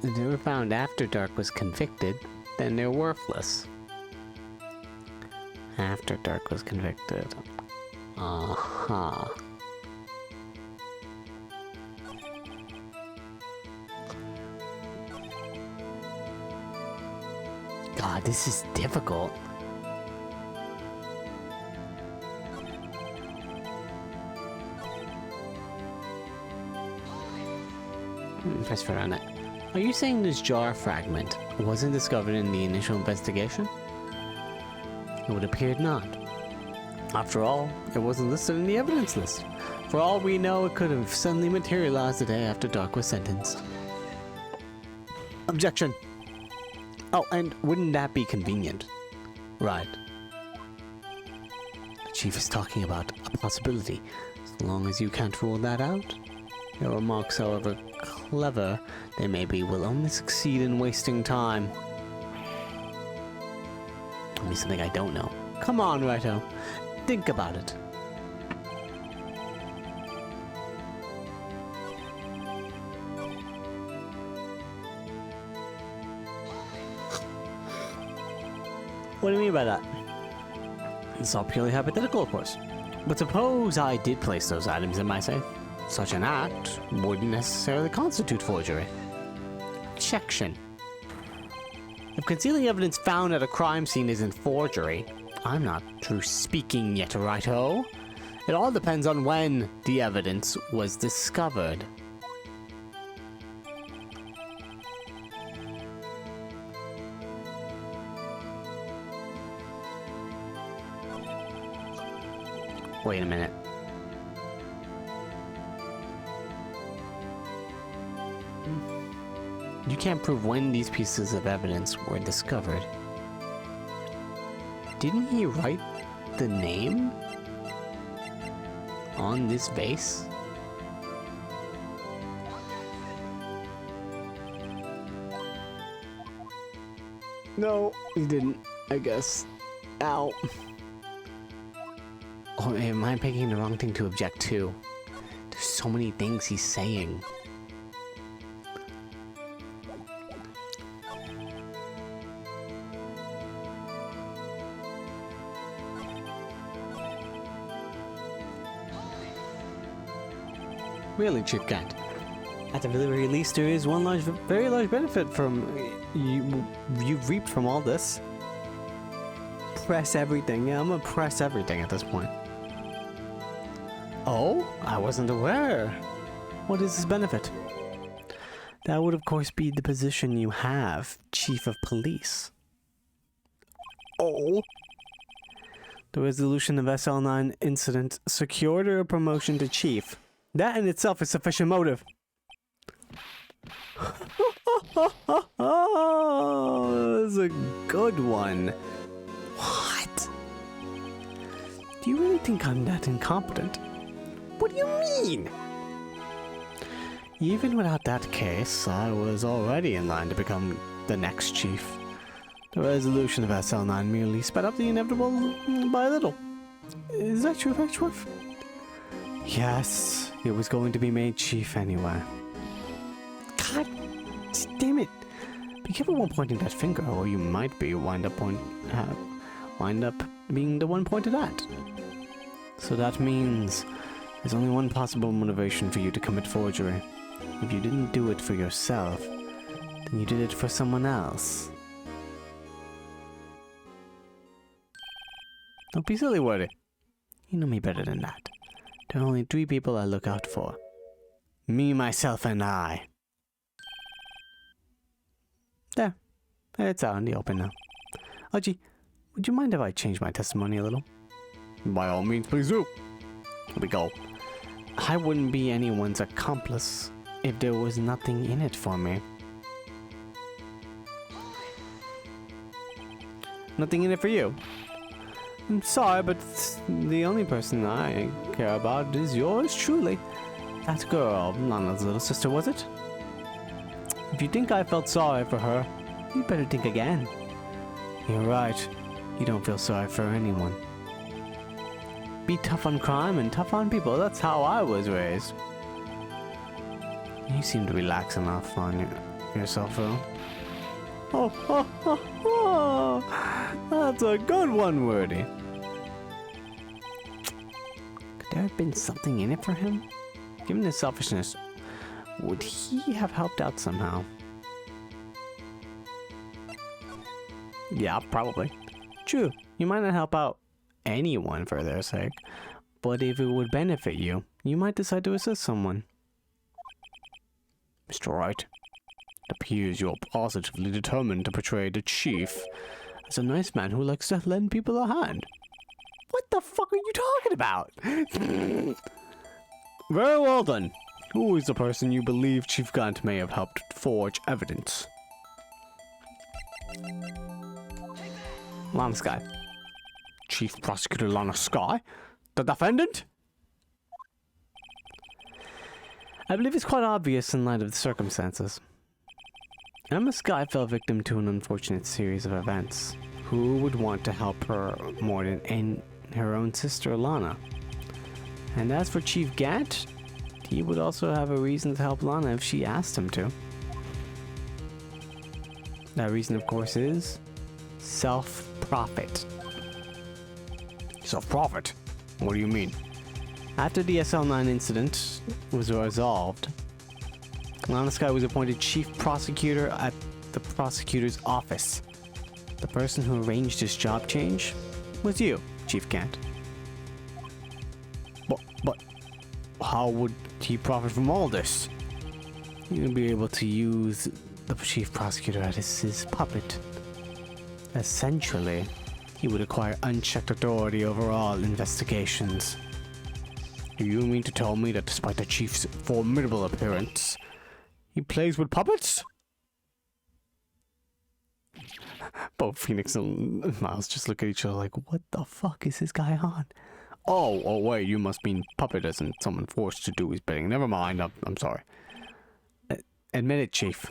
If they were found after Dark was convicted, then they're worthless. After Dark was convicted. Uh-huh. God, this is difficult. Press for on it. Are you saying this jar fragment wasn't discovered in the initial investigation? It would appear not. After all, it wasn't listed in the evidence list. For all we know, it could have suddenly materialized the day after Dark was sentenced. Objection! Oh, and wouldn't that be convenient? Right. The Chief is talking about a possibility. As long as you can't rule that out. Your remarks, however clever they may be, will only succeed in wasting time. Maybe something I don't know. Come on, Righto. Think about it. What do you mean by that? It's all purely hypothetical, of course. But suppose I did place those items in my safe. Such an act wouldn't necessarily constitute forgery. Objection. If concealing evidence found at a crime scene isn't forgery, I'm not through speaking yet, righto? It all depends on when the evidence was discovered. Wait a minute. You can't prove when these pieces of evidence were discovered. Didn't he write the name on this vase? No, he didn't, I guess. Ow. Oh, am I picking the wrong thing to object to? There's so many things he's saying. Really, Chief Cat. At the very least, there is one very large benefit from you've reaped from all this. Press everything. Yeah, I'm gonna press everything at this point. Oh, I wasn't aware. What is this benefit? That would, of course, be the position you have, Chief of Police. Oh. The resolution of SL9 incident secured her promotion to Chief. That in itself is sufficient motive. Oh, that's a good one. What? Do you really think I'm that incompetent? What do you mean? Even without that case, I was already in line to become the next chief. The resolution of SL9 merely sped up the inevitable by a little. Is that true, Betchworth? Yes, it was going to be made chief anyway. God damn it! Be careful when pointing that finger, or you might wind up being the one pointed at. So that means there's only one possible motivation for you to commit forgery. If you didn't do it for yourself, then you did it for someone else. Don't be silly, Wordy. You know me better than that. There are only 3 people I look out for. Me, myself, and I. There. It's out in the open now. Archie, would you mind if I change my testimony a little? By all means, please do. Here we go. I wouldn't be anyone's accomplice if there was nothing in it for me. Nothing in it for you? I'm sorry, but the only person I care about is yours truly. That girl, Lana's little sister, was it? If you think I felt sorry for her, you'd better think again. You're right. You don't feel sorry for anyone. Be tough on crime and tough on people. That's how I was raised. You seem to relax enough on yourself, though. Oh, that's a good one, Wordy. Could there have been something in it for him? Given his selfishness, would he have helped out somehow? Yeah, probably. True, you might not help out anyone for their sake, but if it would benefit you, you might decide to assist someone. Mr. Wright, it appears you're positively determined to portray the chief as a nice man who likes to lend people a hand. What the fuck are you talking about? Very well then. Who is the person you believe Chief Gant may have helped forge evidence? Lana Skye. Chief Prosecutor Lana Skye? The defendant? I believe it's quite obvious in light of the circumstances. Emma Skye fell victim to an unfortunate series of events. Who would want to help her more than her own sister Lana? And as for Chief Gant, he would also have a reason to help Lana if she asked him to. That reason, of course, is self-profit. Self-profit? What do you mean? After the SL9 incident was resolved, Lana Sky was appointed chief prosecutor at the prosecutor's office. The person who arranged this job change was you, Chief Gant. But how would he profit from all this? He'll be able to use the chief prosecutor as his puppet. Essentially, he would acquire unchecked authority over all investigations. Do you mean to tell me that despite the chief's formidable appearance, he plays with puppets? Both Phoenix and Miles just look at each other like, what the fuck is this guy on? Oh wait, you must mean puppet as in someone forced to do his bidding. Never mind, I'm sorry. Admit it, Chief.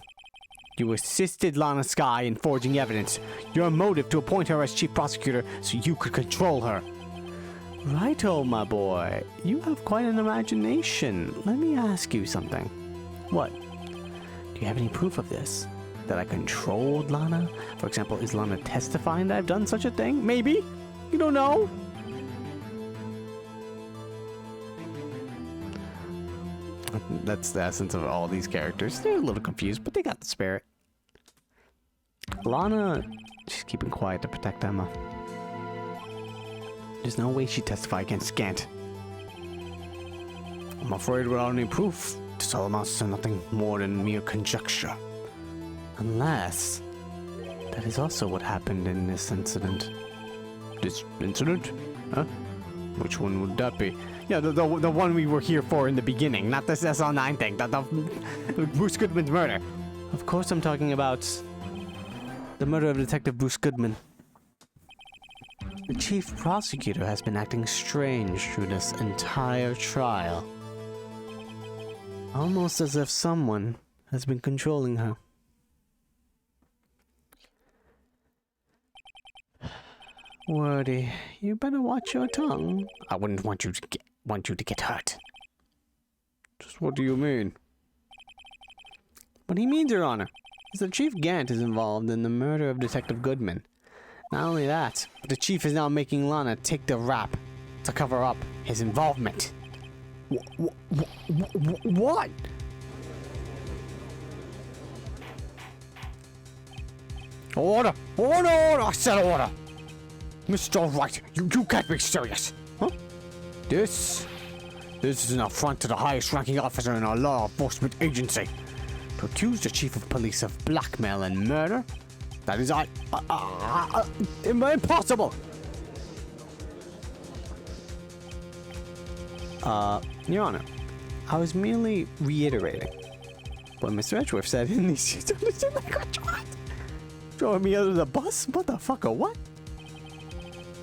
You assisted Lana Sky in forging evidence. Your motive to appoint her as chief prosecutor so you could control her. Righto, my boy. You have quite an imagination. Let me ask you something. What? Do you have any proof of this? That I controlled Lana? For example, is Lana testifying that I've done such a thing? Maybe? You don't know? That's the essence of all these characters. They're a little confused, but they got the spirit. Lana, she's keeping quiet to protect Emma. There's no way she'd testify against Gant. I'm afraid without any proof, this all amounts to nothing more than mere conjecture. Unless that is also what happened in this incident. This incident? Huh? Which one would that be? Yeah, the one we were here for in the beginning, not this SL9 thing, the Bruce Goodman's murder. Of course I'm talking about the murder of Detective Bruce Goodman. The chief prosecutor has been acting strange through this entire trial. Almost as if someone has been controlling her. Wordy, you better watch your tongue. I wouldn't want you to get hurt. Just what do you mean? What he means, Your Honor, is that Chief Gant is involved in the murder of Detective Goodman. Not only that, but the chief is now making Lana take the rap to cover up his involvement. What? Order! Order! I said order! Mr. Wright, you can't be serious! Huh? This is an affront to the highest ranking officer in our law enforcement agency. To accuse the chief of police of blackmail and murder? That is impossible! Your Honor, I was merely reiterating what Mr. Edgeworth said in these sheets. Throwing me under the bus? Motherfucker, what?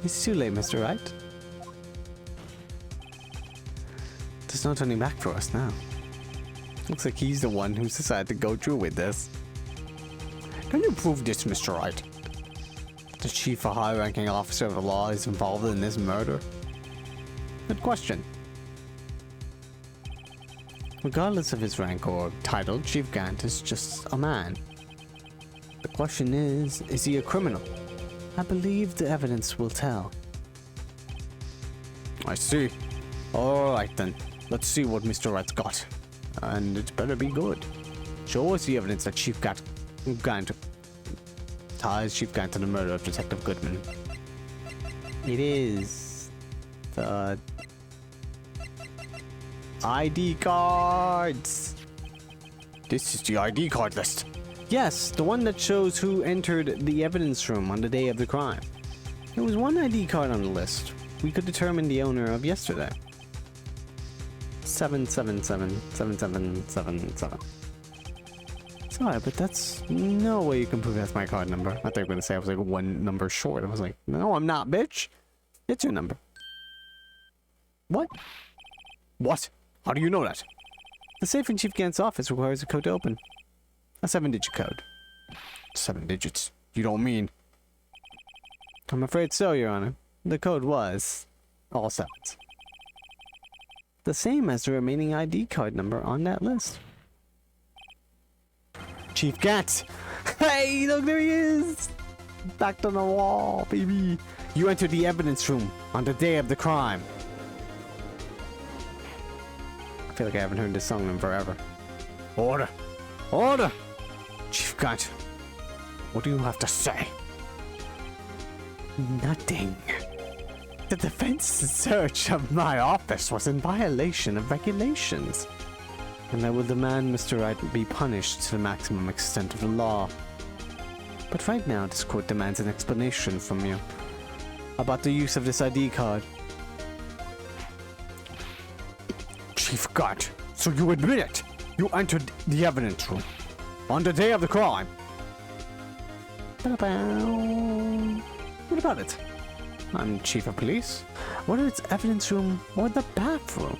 It's too late, Mr. Wright. There's no turning back for us now. Looks like he's the one who's decided to go through with this. Can you prove this, Mr. Wright? The chief, a high-ranking officer of the law, is involved in this murder? Good question. Regardless of his rank or title, Chief Gant is just a man. The question is he a criminal? I believe the evidence will tell. I see. Alright then, let's see what Mr. Wright's got. And it better be good. Show us the evidence that Chief Gant ties Chief Gant to the murder of Detective Goodman. It is the ID cards. This is the ID card list. Yes, the one that shows who entered the evidence room on the day of the crime. There was one ID card on the list we could determine the owner of yesterday. 7777777. Sorry, but that's no way you can prove that's my card number. I thought you were gonna say I was like one number short. I was like, no, I'm not, bitch. It's your number. What? What? How do you know that? The safe in Chief Gant's office requires a code to open. A 7-digit code. 7 digits? You don't mean? I'm afraid so, Your Honor. The code was all sevens. The same as the remaining ID card number on that list. Chief Gant! Hey, look, there he is! Back on the wall, baby! You entered the evidence room on the day of the crime. I feel like I haven't heard this song in forever. Order! Order! Chief Gant, what do you have to say? Nothing. The defense search of my office was in violation of regulations, and I will demand Mr. Wright be punished to the maximum extent of the law. But right now, this court demands an explanation from you about the use of this ID card. Chief Gant, so you admit it? You entered the evidence room on the day of the crime. What about it? I'm chief of police. Whether it's evidence room or the bathroom,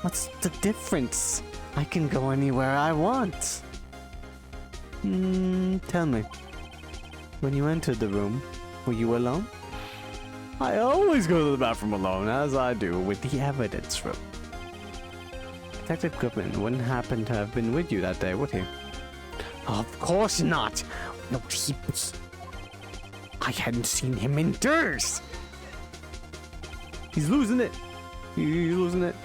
what's the difference? I can go anywhere I want. Tell me, when you entered the room, were you alone? I always go to the bathroom alone, as I do with the evidence room. Detective Goodman wouldn't happen to have been with you that day, would he? Of course not. No, I hadn't seen him in years. He's losing it. He's losing it.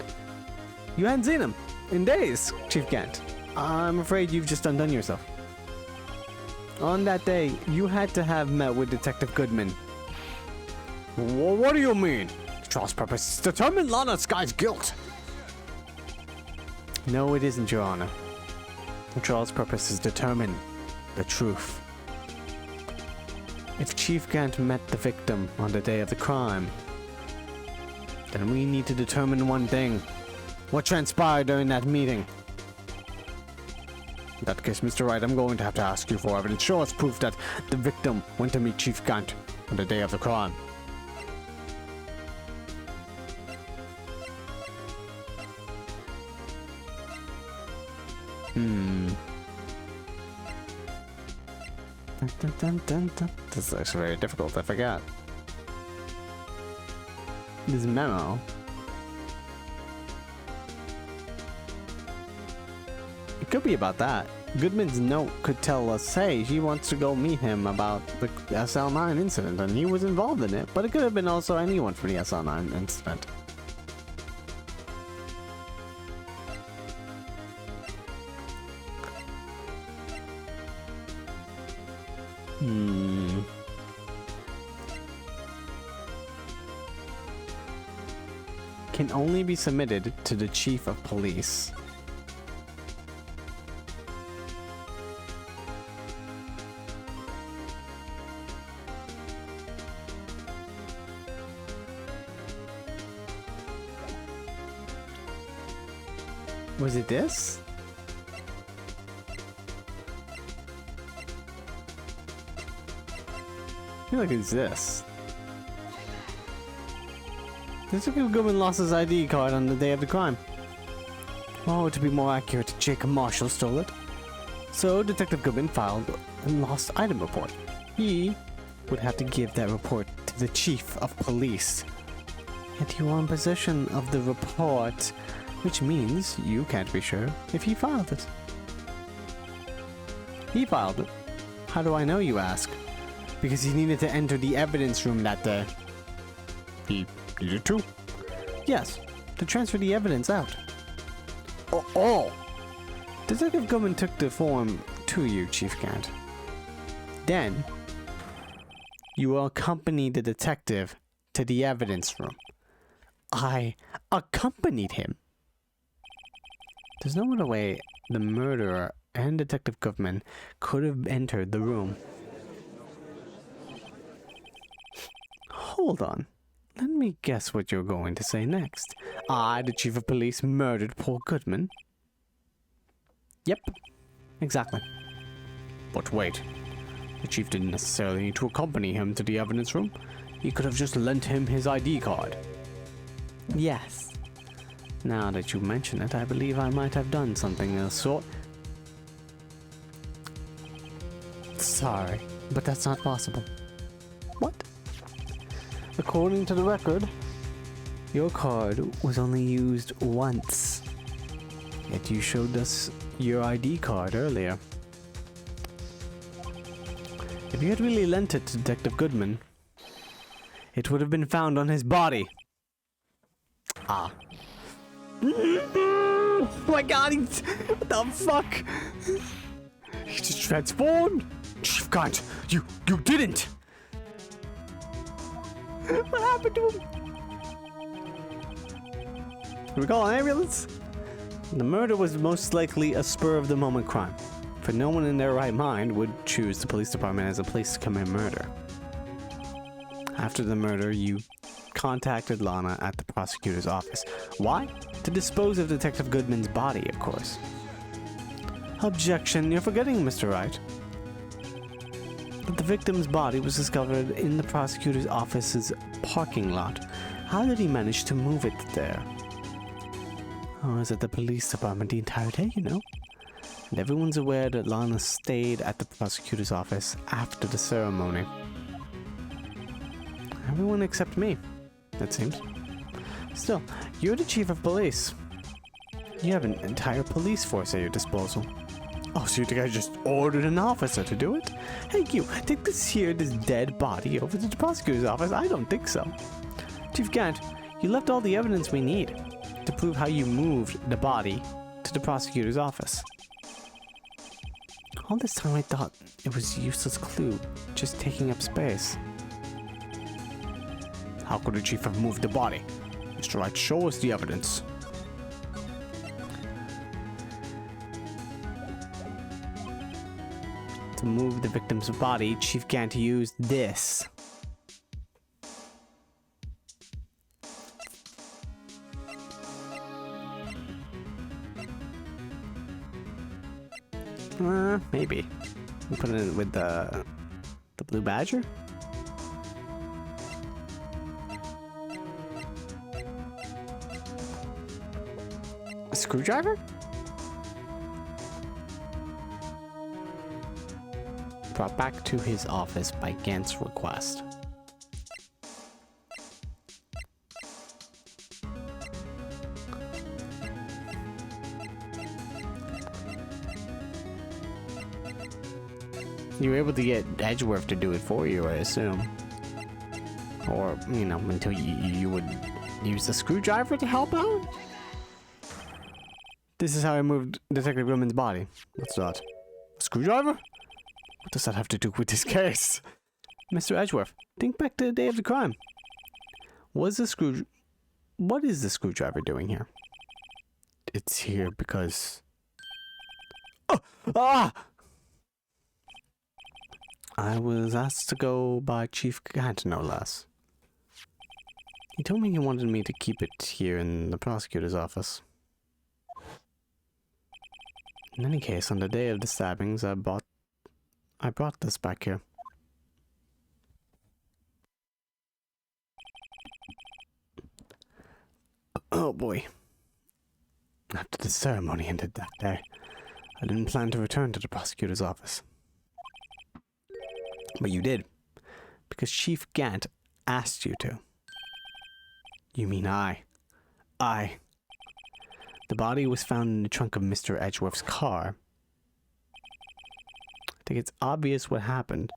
You hadn't seen him in days, Chief Gant. I'm afraid you've just undone yourself. On that day, you had to have met with Detective Goodman. Well, what do you mean? The trial's purpose is to determine Lana Sky's guilt. No, it isn't, Your Honor. The trial's purpose is to determine the truth. If Chief Gant met the victim on the day of the crime, then we need to determine one thing. What transpired during that meeting? In that case, Mr. Wright, I'm going to have to ask you for evidence. Show us proof that the victim went to meet Chief Gant on the day of the crime. This is actually very difficult, I forgot. This memo. It could be about that. Goodman's note could tell us, hey, he wants to go meet him about the SL9 incident, and he was involved in it, but it could have been also anyone from the SL9 incident. Can only be submitted to the Chief of Police. Was it this? I feel like it's this. Detective Goodman lost his ID card on the day of the crime. Or to be more accurate, Jacob Marshall stole it. So Detective Goodman filed a lost item report. He would have to give that report to the Chief of Police. Yet you are in possession of the report, which means you can't be sure if he filed it. He filed it. How do I know, you ask? Because he needed to enter the evidence room that day. He needed to? Yes, to transfer the evidence out. Oh! Detective Goodman took the form to you, Chief Gant. Then, you will accompany the detective to the evidence room. I accompanied him. There's no other way the murderer and Detective Goodman could have entered the room. Hold on. Let me guess what you're going to say next. I, the Chief of Police, murdered Paul Goodman? Yep, exactly. But wait. The Chief didn't necessarily need to accompany him to the evidence room. He could have just lent him his ID card. Yes. Now that you mention it, I believe I might have done something of the sort. Sorry, but that's not possible. What? According to the record, your card was only used once. Yet you showed us your ID card earlier. If you had really lent it to Detective Goodman, it would have been found on his body. Ah. Oh my god, what the fuck? He just transformed! Chief Gant, you didn't! What happened to him? Can we call an ambulance? The murder was most likely a spur-of-the-moment crime, for no one in their right mind would choose the police department as a place to commit murder. After the murder, you contacted Lana at the prosecutor's office. Why? To dispose of Detective Goodman's body, of course. Objection, you're forgetting, Mr. Wright. But the victim's body was discovered in the prosecutor's office's parking lot. How did he manage to move it there? I was at the police department the entire day, you know. And everyone's aware that Lana stayed at the prosecutor's office after the ceremony. Everyone except me, it seems. Still, you're the chief of police. You have an entire police force at your disposal. Oh, so you think I just ordered an officer to do it? Hey, you, take this dead body over to the prosecutor's office? I don't think so. Chief Gant, you left all the evidence we need to prove how you moved the body to the prosecutor's office. All this time I thought it was a useless clue, just taking up space. How could the chief have moved the body? Mr. Wright, show us the evidence. To move the victim's body, Chief Gant used this. Maybe. We put it with the blue badger? A screwdriver? Brought back to his office by Gant's request. You were able to get Edgeworth to do it for you, I assume. Or, you know, until you would use the screwdriver to help out? This is how I moved Detective Goodman's body. What's that? A screwdriver? What does that have to do with this case? Mr. Edgeworth, think back to the day of the crime. What is the screwdriver doing here? It's here because... Oh! Ah! I was asked to go by Chief Gant, no less. He told me he wanted me to keep it here in the prosecutor's office. In any case, on the day of the stabbings, I brought this back here. Oh boy. After the ceremony ended that day, I didn't plan to return to the prosecutor's office. But you did, because Chief Gant asked you to. You mean I. The body was found in the trunk of Mr. Edgeworth's car. I think it's obvious what happened.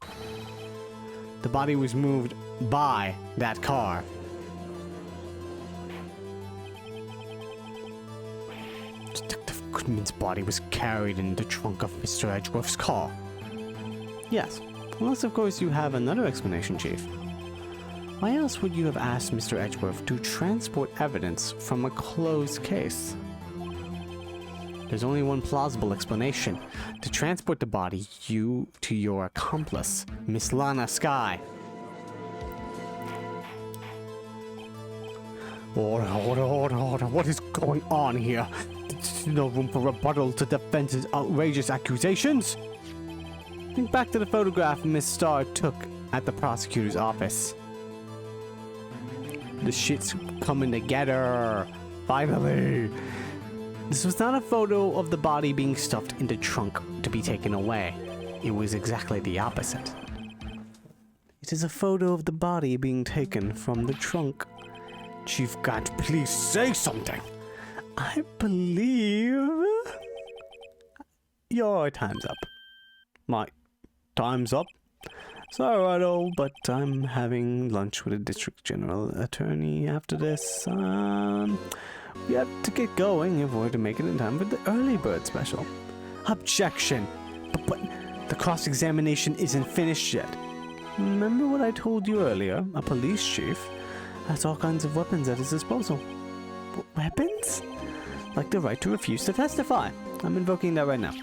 The body was moved by that car. Detective Goodman's body was carried in the trunk of Mr. Edgeworth's car. Yes. Unless, of course, you have another explanation, Chief. Why else would you have asked Mr. Edgeworth to transport evidence from a closed case? There's only one plausible explanation. To transport the body to your accomplice, Miss Lana Skye. Order. What is going on here? There's no room for rebuttal to defense's outrageous accusations. Think back to the photograph Miss Starr took at the prosecutor's office. The shit's coming together. Finally. This was not a photo of the body being stuffed in the trunk to be taken away. It was exactly the opposite. It is a photo of the body being taken from the trunk. Chief Gant, please say something. I believe... Your time's up. My time's up? Sorry, Righto, but I'm having lunch with a district general attorney after this. We have to get going in order to make it in time for the early bird special. Objection! But the cross-examination isn't finished yet. Remember what I told you earlier? A police chief has all kinds of weapons at his disposal. Weapons? Like the right to refuse to testify. I'm invoking that right now.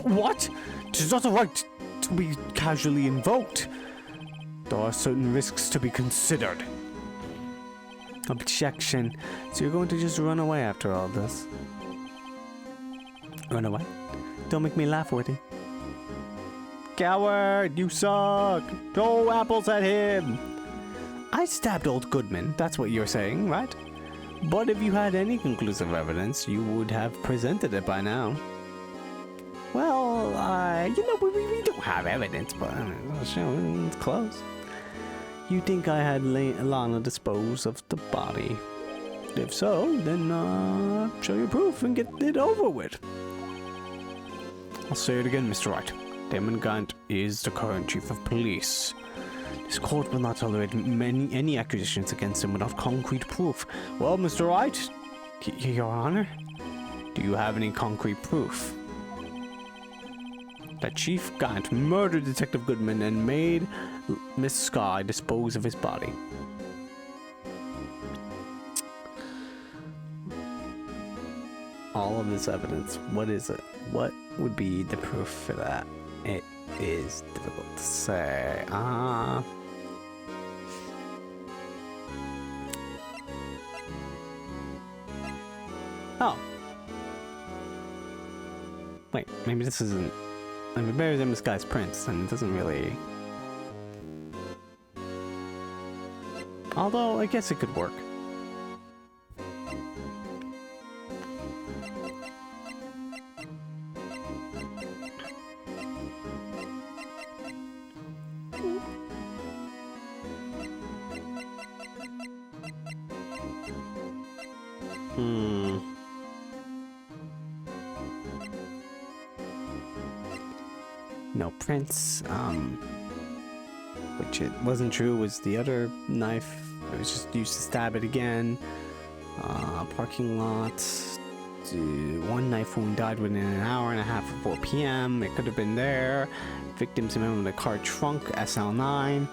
What? There's not a right to be casually invoked. There are certain risks to be considered. Objection. So you're going to just run away after all this? Run away? Don't make me laugh, Woody. Coward! You suck! Throw apples at him! I stabbed old Goodman, that's what you're saying, right? But if you had any conclusive evidence, you would have presented it by now. Well, you know, we don't have evidence, but it's close. You think I had Lana dispose of the body? If so, then show your proof and get it over with. I'll say it again, Mr. Wright. Damon Gant is the current chief of police. This court will not tolerate any accusations against him without concrete proof. Well, Mr. Wright, Your Honor, do you have any concrete proof that Chief Gant murdered Detective Goodman and made Miss Sky dispose of his body? All of this evidence, what is it? What would be the proof for that? It is difficult to say. Oh. Wait, maybe this isn't... I mean, better than this guy's prints, and it doesn't really... Although, I guess it could work. No prints, which it wasn't true, was the other knife. It was just used to stab it again. Parking lot. One knife wound died within an hour and a half of 4 p.m. It could have been there. Victims remember the car trunk, SL9.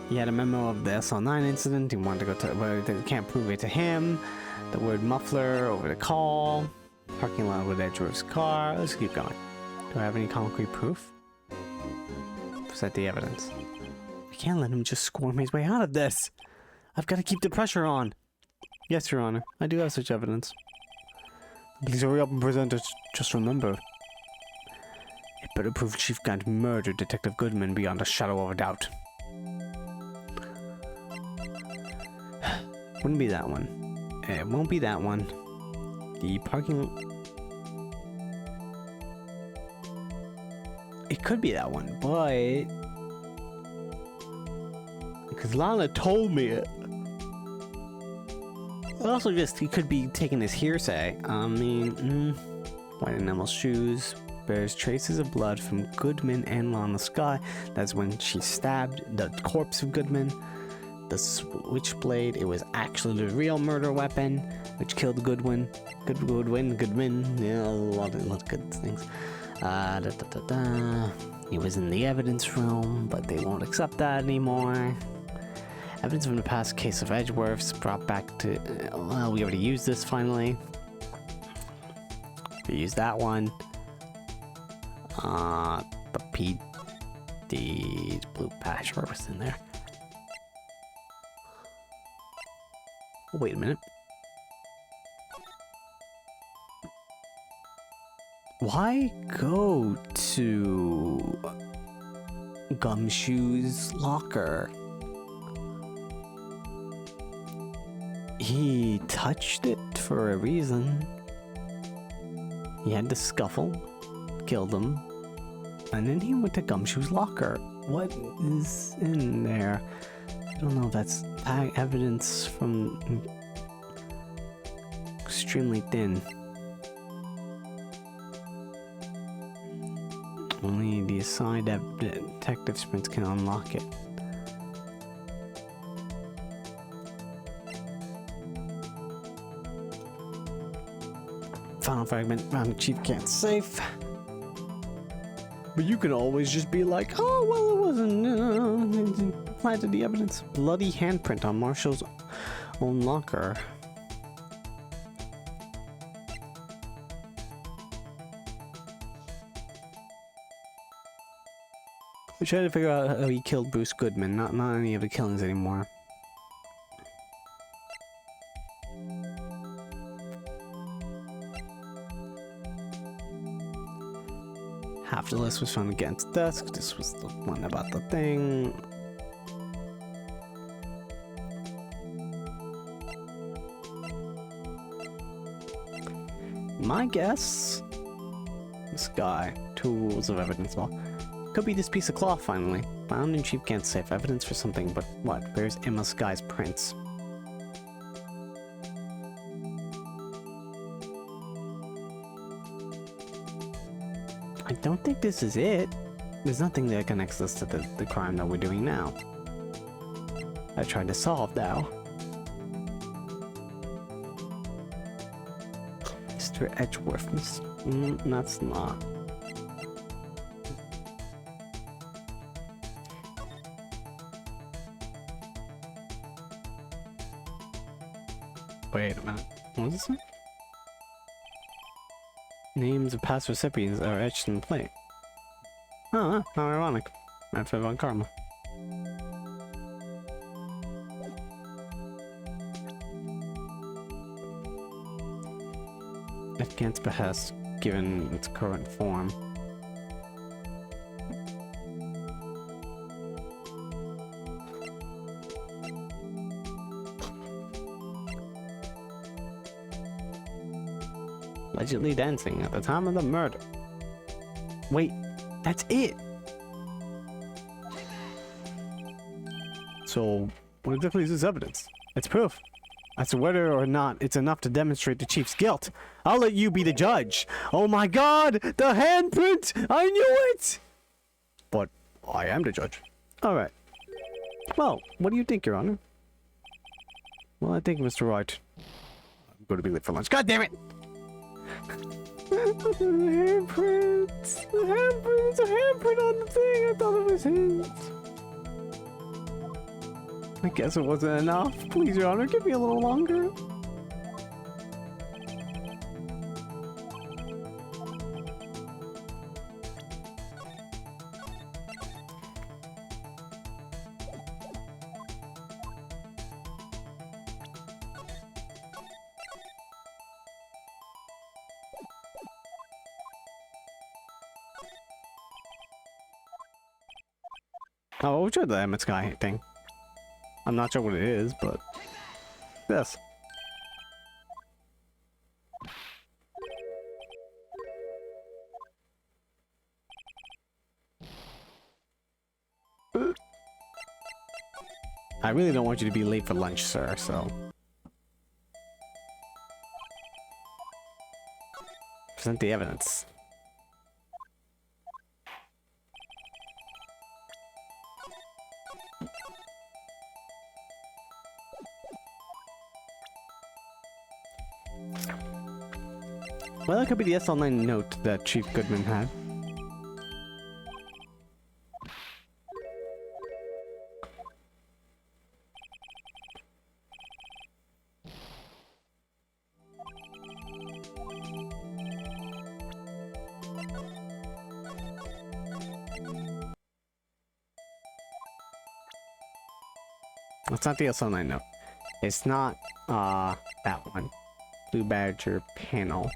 He had a memo of the SL9 incident. He wanted to go to, but they can't prove it to him. The word muffler over the call. Parking lot with edge of his car. Let's keep going. Do I have any concrete proof? Is that the evidence? I can't let him just squirm his way out of this. I've got to keep the pressure on. Yes, Your Honor. I do have such evidence. Please hurry up and present it. Just remember, it better prove Chief Gant murdered Detective Goodman beyond a shadow of a doubt. Wouldn't be that one. It won't be that one. The parking... It could be that one, but... Because Lana told me it. Also, just, he could be taking his hearsay. I mean, white enamel shoes. Bears traces of blood from Goodman and Lana Sky. That's when she stabbed the corpse of Goodman. The switchblade, it was actually the real murder weapon, which killed Goodwin. Goodman. Yeah, a lot of good things. He was in the evidence room, but they won't accept that anymore. Evidence from the past case of Edgeworth's brought back to... well, we already used this finally. We used that one. The blue patch, where was in there? Oh, wait a minute. Why go to Gumshoe's locker? He touched it for a reason. He had to scuffle, killed him, and then he went to Gumshoe's locker. What is in there? I don't know if that's evidence from extremely thin. Only the assigned detective sprints can unlock it. final fragment found the chief can't safe. But you can always just be like, oh, well, it wasn't, apply to the evidence. Bloody handprint on Marshall's own locker. We tried to figure out how he killed Bruce Goodman, not any of the killings anymore. Half the list was found against desk. This was the one about the thing. My guess, this guy, 2 rules of evidence law. Could be this piece of cloth finally. Found in Chief Gant's safe. Evidence for something, but what? Where's Emma Sky's prints? I don't think this is it. There's nothing that connects us to the crime that we're doing now. I tried to solve now. Mr. Edgeworth. That's not. Wait a minute. What is this? Names of past recipients are etched in the plate. Oh, how ironic. I'd fed on karma. At Gant's behest, given its current form. Allegedly dancing at the time of the murder. Wait, that's it! So, what exactly is this evidence? It's proof. As to whether or not it's enough to demonstrate the chief's guilt. I'll let you be the judge. Oh my god! The handprint! I knew it! But I am the judge. Alright. Well, what do you think, Your Honor? Well, I think, Mr. Wright, I'm going to be late for lunch. God damn it! The handprint! The handprint! There's a handprint on the thing! I thought it was his! I guess it wasn't enough. Please, Your Honor, give me a little longer. Oh, we'll try the Emmett Sky thing. I'm not sure what it is, but yes. I really don't want you to be late for lunch, sir, so. Present the evidence. Well, that could be the SL9 note that Chief Goodman had. It's not the SL9 note. It's not, that one. Blue Badger panel.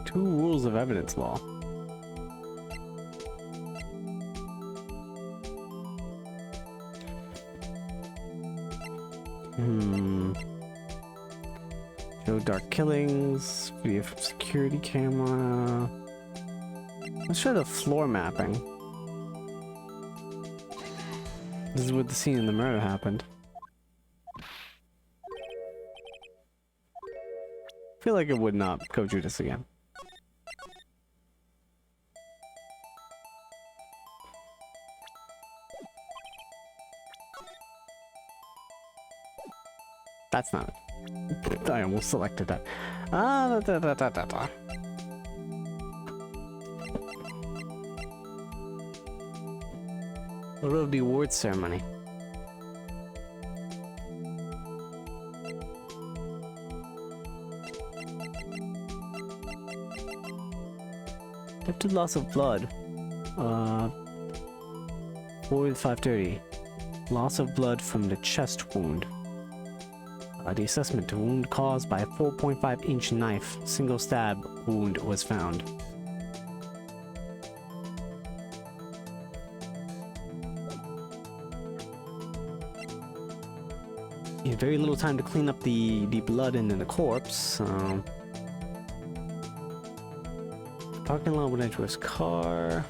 Two rules of evidence law. Show dark killings, video from security camera. Let's try the floor mapping. This is where the scene in the murder happened. I feel like it would not go through this again. That's not it. I almost selected that. Ah, da, da, da, da, da. What about the awards ceremony? After loss of blood, 4-530. Loss of blood from the chest wound. The assessment, the wound caused by a 4.5-inch knife, single stab wound was found. You had very little time to clean up the blood and then the corpse. Parking lot would enter his car.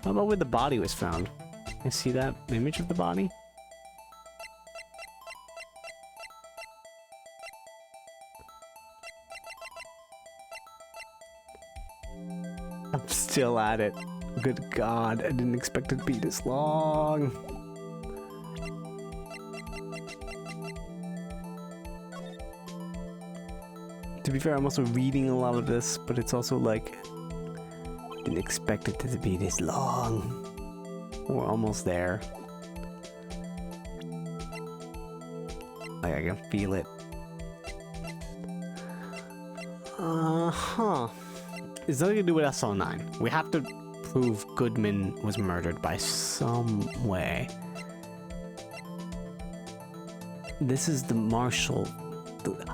What about where the body was found? You see that image of the body? I'm still at it. Good God, I didn't expect it to be this long. To be fair, I'm also reading a lot of this, but it's also like, didn't expect it to be this long. We're almost there. Like I can feel it. It's nothing to do with SL9. We have to prove Goodman was murdered by some way. This is the marshal.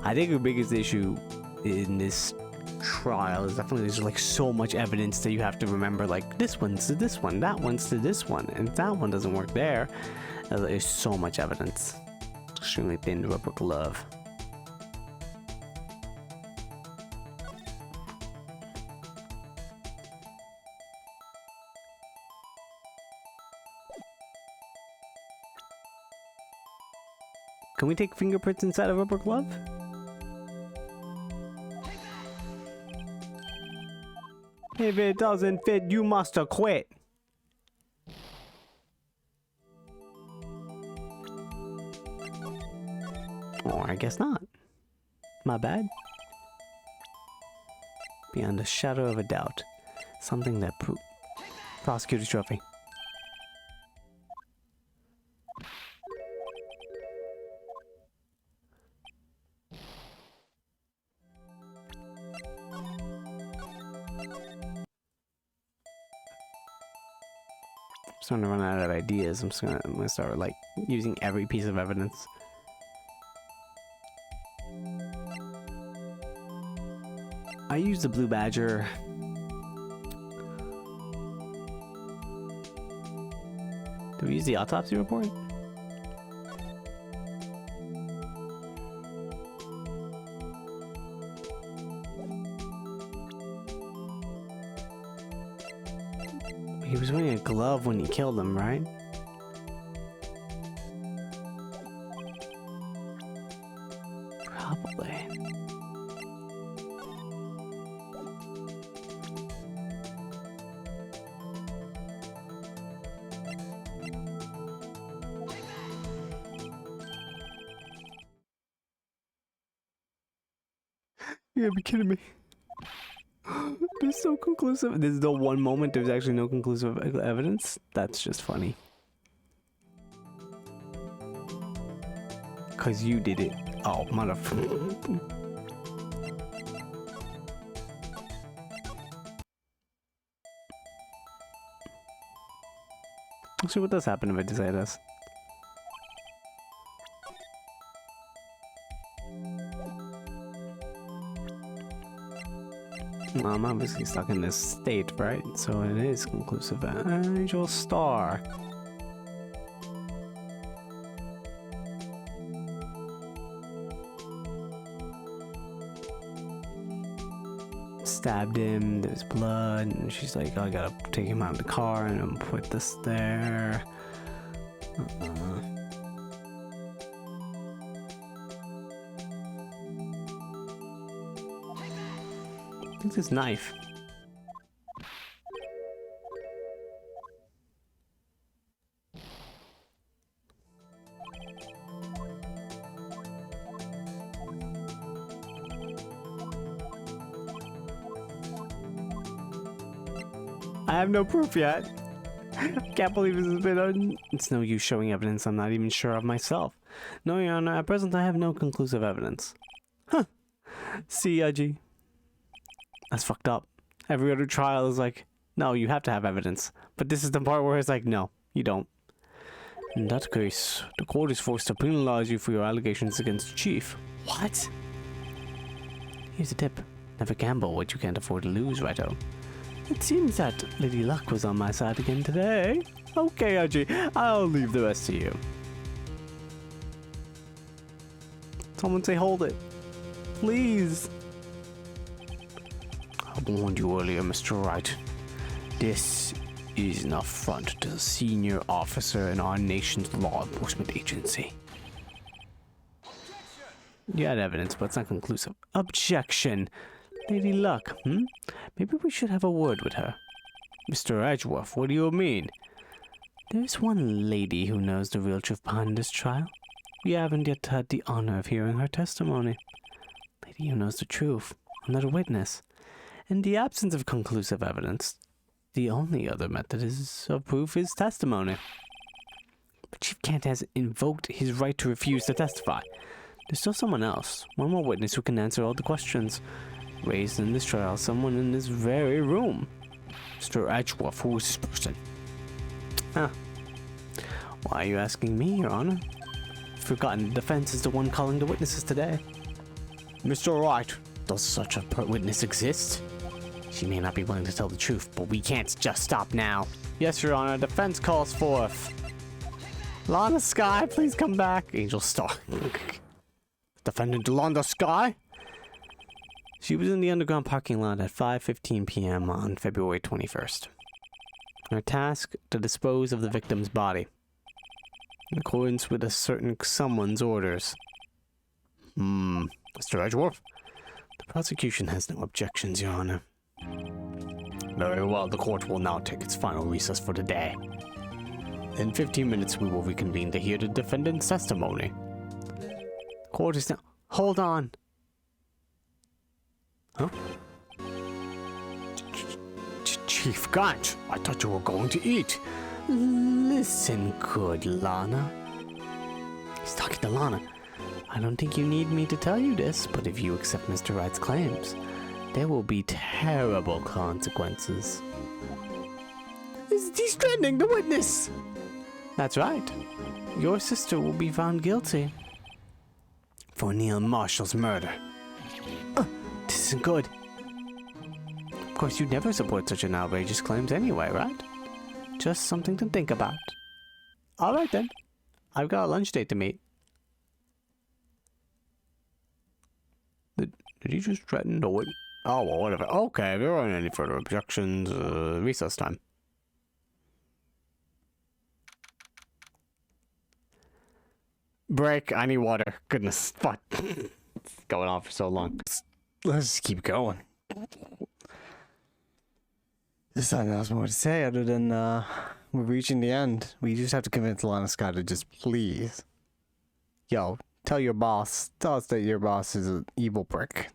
I think the biggest issue in this trial is definitely there's like so much evidence that you have to remember, like this one's to this one, that one's to this one, and that one doesn't work there. There's so much evidence. Extremely thin rubber glove. Can we take fingerprints inside a rubber glove? If it doesn't fit, you must have quit. Or I guess not. My bad. Beyond a shadow of a doubt. Something that prosecutor's trophy. I'm starting to run out of ideas. I'm gonna start like using every piece of evidence. I use the blue badger. Do we use the autopsy report? He was wearing a glove when he killed him, right? Probably. You gotta be kidding me. There's so conclusive. This is the one moment there's actually no conclusive evidence. That's just funny. Cause you did it. Oh, motherfucker. Actually, what does happen if I decide this? I'm obviously stuck in this state, right? So it is conclusive. Angel Star. Stabbed him, there's blood, and she's like, oh, I gotta take him out of the car and put this there. I think this knife. I have no proof yet. I can't believe this has been It's no use showing evidence I'm not even sure of myself. No, Your Honor, at present I have no conclusive evidence. Huh. See, Edgy. That's fucked up. Every other trial is like, no, you have to have evidence. But this is the part where it's like, no, you don't. In that case, the court is forced to penalize you for your allegations against the chief. What? Here's a tip. Never gamble what you can't afford to lose, Righto. It seems that Lady Luck was on my side again today. Okay, Archie, I'll leave the rest to you. Someone say hold it. Please. I warned you earlier, Mr. Wright. This is an affront to the senior officer in our nation's law enforcement agency. You had evidence, but it's not conclusive. Objection. Lady Luck, Maybe we should have a word with her. Mr. Edgeworth, what do you mean? There's one lady who knows the real truth behind this trial. We haven't yet had the honor of hearing her testimony. Lady who knows the truth, another witness. In the absence of conclusive evidence, the only other method of proof is testimony. But Chief Kent has invoked his right to refuse to testify. There's still someone else, one more witness who can answer all the questions raised in this trial, someone in this very room. Mr. Edgeworth, who is this person? Huh. Why are you asking me, Your Honor? I've forgotten the defense is the one calling the witnesses today. Mr. Wright, does such a witness exist? She may not be willing to tell the truth, but we can't just stop now. Yes, Your Honor, defense calls forth. Lana Sky, please come back. Angel Star. Defendant Lana Sky? She was in the underground parking lot at 5:15 p.m. on February 21st. Her task, to dispose of the victim's body, in accordance with a certain someone's orders. Mr. Edgeworth? The prosecution has no objections, Your Honor. Very well, the court will now take its final recess for the day. In 15 minutes, we will reconvene to hear the defendant's testimony. The court is now... Hold on! Huh? Chief Gant, I thought you were going to eat. Listen, good Lana. He's talking to Lana. I don't think you need me to tell you this, but if you accept Mr. Wright's claims, there will be terrible consequences. Is de-stranding the witness? That's right. Your sister will be found guilty for Neil Marshall's murder. This isn't good. Of course, you'd never support such an outrageous claims anyway, right? Just something to think about. Alright then. I've got a lunch date to meet. Did he just threaten to win? Oh, well, whatever. Okay, if there aren't any further objections, recess time. Break, I need water. Goodness, fuck. It's going on for so long. Let's just keep going. There's nothing else more to say other than we're reaching the end. We just have to convince Lana Scott to just please. Yo, tell us that your boss is an evil prick.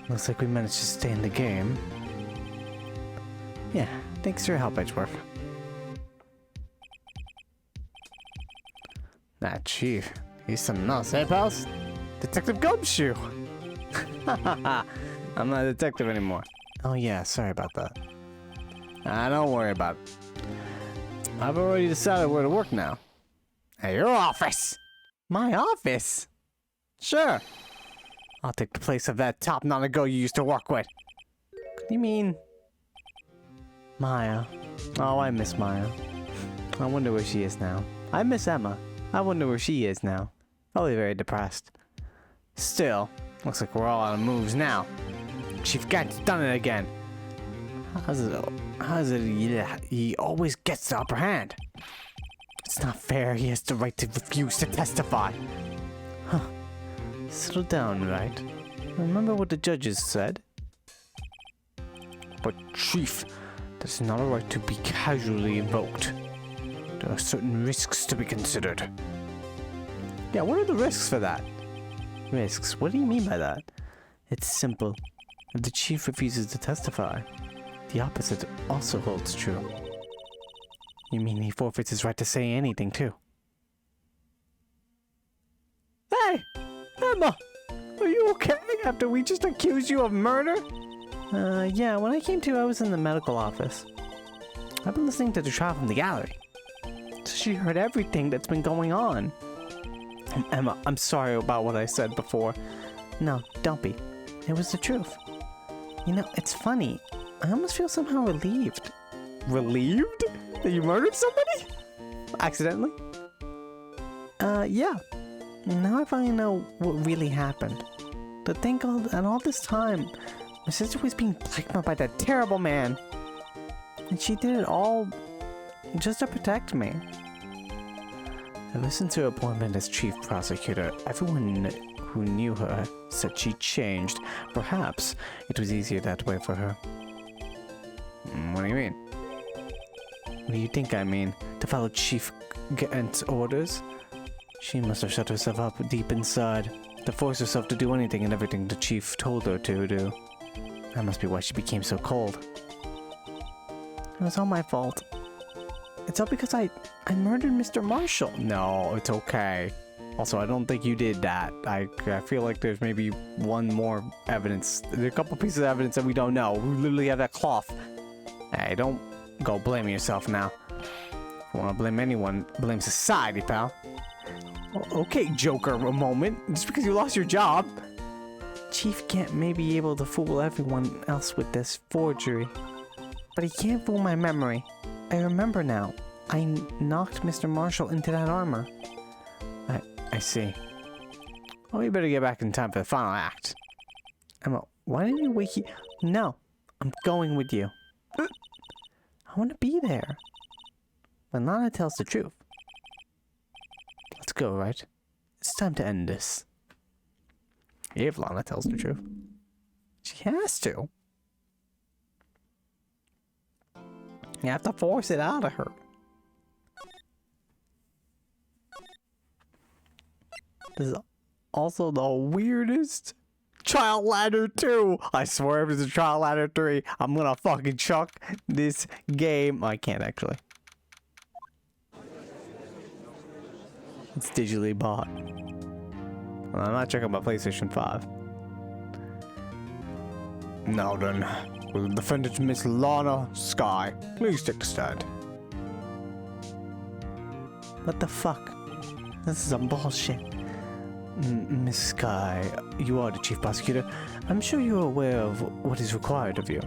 Looks like we managed to stay in the game. Yeah, thanks for your help, Edgeworth. Nah, Chief, he's something else, eh, pals? Detective Gumshoe! I'm not a detective anymore. Oh yeah, sorry about that. Don't worry about it. I've already decided where to work now. At your office! My office? Sure. I'll take the place of that top non-go you used to work with. What do you mean? Maya. Oh, I miss Maya. I wonder where she is now. I miss Emma. I wonder where she is now. Probably very depressed. Still, looks like we're all out of moves now. Chief Gant's done it again. How's it he always gets the upper hand? It's not fair, he has the right to refuse to testify. Huh. Settle down, Wright. Remember what the judges said? But Chief, that's not a right to be casually invoked. There are certain risks to be considered. Yeah, what are the risks for that? Risks? What do you mean by that? It's simple. If the chief refuses to testify, the opposite also holds true. You mean he forfeits his right to say anything, too? Hey! Emma! Are you okay after we just accused you of murder? Yeah, when I came to, I was in the medical office. I've been listening to the trial from the gallery. So she heard everything that's been going on. Emma, I'm sorry about what I said before. No, don't be. It was the truth. You know, it's funny. I almost feel somehow relieved. Relieved? That you murdered somebody? Accidentally? Yeah. Now I finally know what really happened. To think all this time, my sister was being blackmailed by that terrible man. And she did it all just to protect me. Ever since her appointment as chief prosecutor, everyone who knew her said she changed. Perhaps it was easier that way for her. What do you mean? What do you think I mean? To follow Chief Gant's orders? She must have shut herself up deep inside, to force herself to do anything and everything the chief told her to do. That must be why she became so cold. It was all my fault. It's all because I murdered Mr. Marshall. No, it's okay. Also, I don't think you did that. I feel like there's maybe one more evidence. There's a couple pieces of evidence that we don't know. We literally have that cloth. Hey, don't go blaming yourself now. If you want to blame anyone, blame society, pal. Okay, Joker, a moment. Just because you lost your job. Chief Gant may be able to fool everyone else with this forgery. But he can't fool my memory. I remember now. I knocked Mr. Marshall into that armor. I see. Well, we better get back in time for the final act. Emma, why didn't you wait here? No, I'm going with you. I want to be there. When Lana tells the truth. Let's go, right? It's time to end this. If Lana tells the truth. She has to. You have to force it out of her. This is also the weirdest Trial Ladder 2. I swear if it's a Trial Ladder 3, I'm gonna fucking chuck this game. I can't actually. It's digitally bought. I'm not checking my PlayStation 5. Now then, will the defendant Miss Lana Sky please take a stand? What the fuck? This is some bullshit. Miss Sky, you are the chief prosecutor. I'm sure you're aware of what is required of you.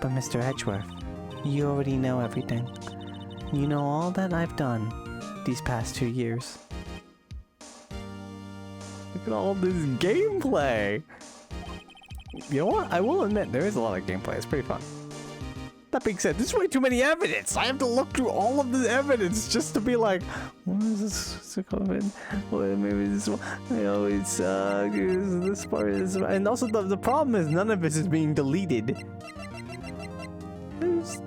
But Mr. Edgeworth, you already know everything. You know all that I've done these past 2 years. Look at all this gameplay! You know what? I will admit, there is a lot of gameplay. It's pretty fun. That being said, there's way too many evidence. I have to look through all of the evidence just to be like, what is this COVID? Well, maybe this one. I always suck. This part is. And also, the problem is none of this is being deleted. There's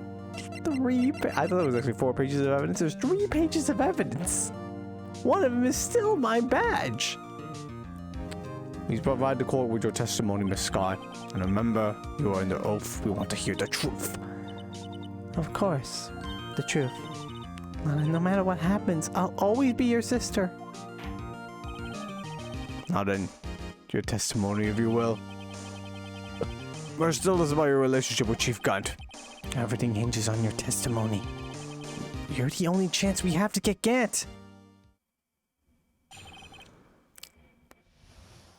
3. I thought it was actually 4 pages of evidence. There's 3 pages of evidence. One of them is still my badge. Please provide the court with your testimony, Miss Sky. And remember, you are under oath. We want to hear the truth. Of course. The truth. No matter what happens, I'll always be your sister. Now then, your testimony, if you will. We're still about your relationship with Chief Gant. Everything hinges on your testimony. You're the only chance we have to get Gant.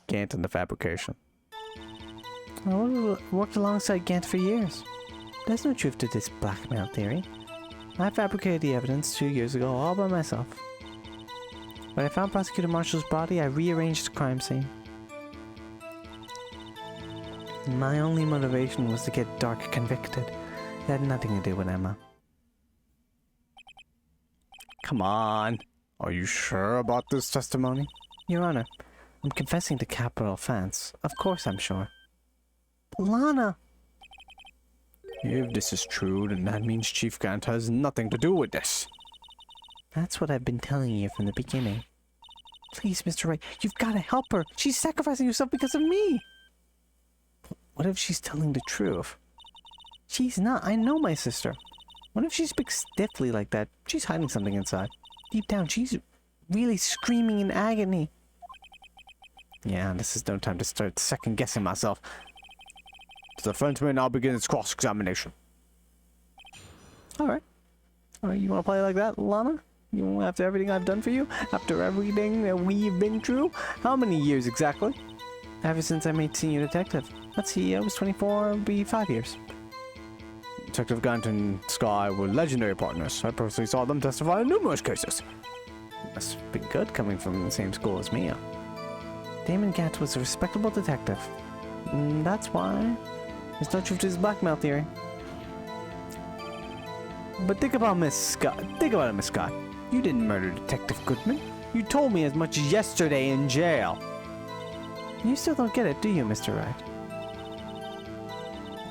Gant and the fabrication. I worked alongside Gant for years. There's no truth to this blackmail theory. I fabricated the evidence 2 years ago all by myself. When I found Prosecutor Marshall's body, I rearranged the crime scene. My only motivation was to get Dark convicted. It had nothing to do with Emma. Come on. Are you sure about this testimony? Your Honor, I'm confessing to capital offense. Of course I'm sure. Lana! If this is true, then that means Chief Gant has nothing to do with this. That's what I've been telling you from the beginning. Please, Mr. Wright, you've got to help her. She's sacrificing herself because of me. What if she's telling the truth? She's not. I know my sister. What if she speaks stiffly like that? She's hiding something inside. Deep down, she's really screaming in agony. Yeah, this is no time to start second-guessing myself. The defense may now begin its cross-examination. Alright. Alright, you want to play like that, Lana? You after everything I've done for you? After everything that we've been through? How many years exactly? Ever since I made senior detective. Let's see, I was 24, it'll be 5 years. Detective Gant and Sky were legendary partners. I personally saw them testify in numerous cases. Must be good coming from the same school as Mia. Damon Gant was a respectable detective. That's why there's no truth to his blackmail theory. But think about Miss Scott. Think about it, Miss Scott. You didn't murder Detective Goodman. You told me as much yesterday in jail. You still don't get it, do you, Mr. Wright?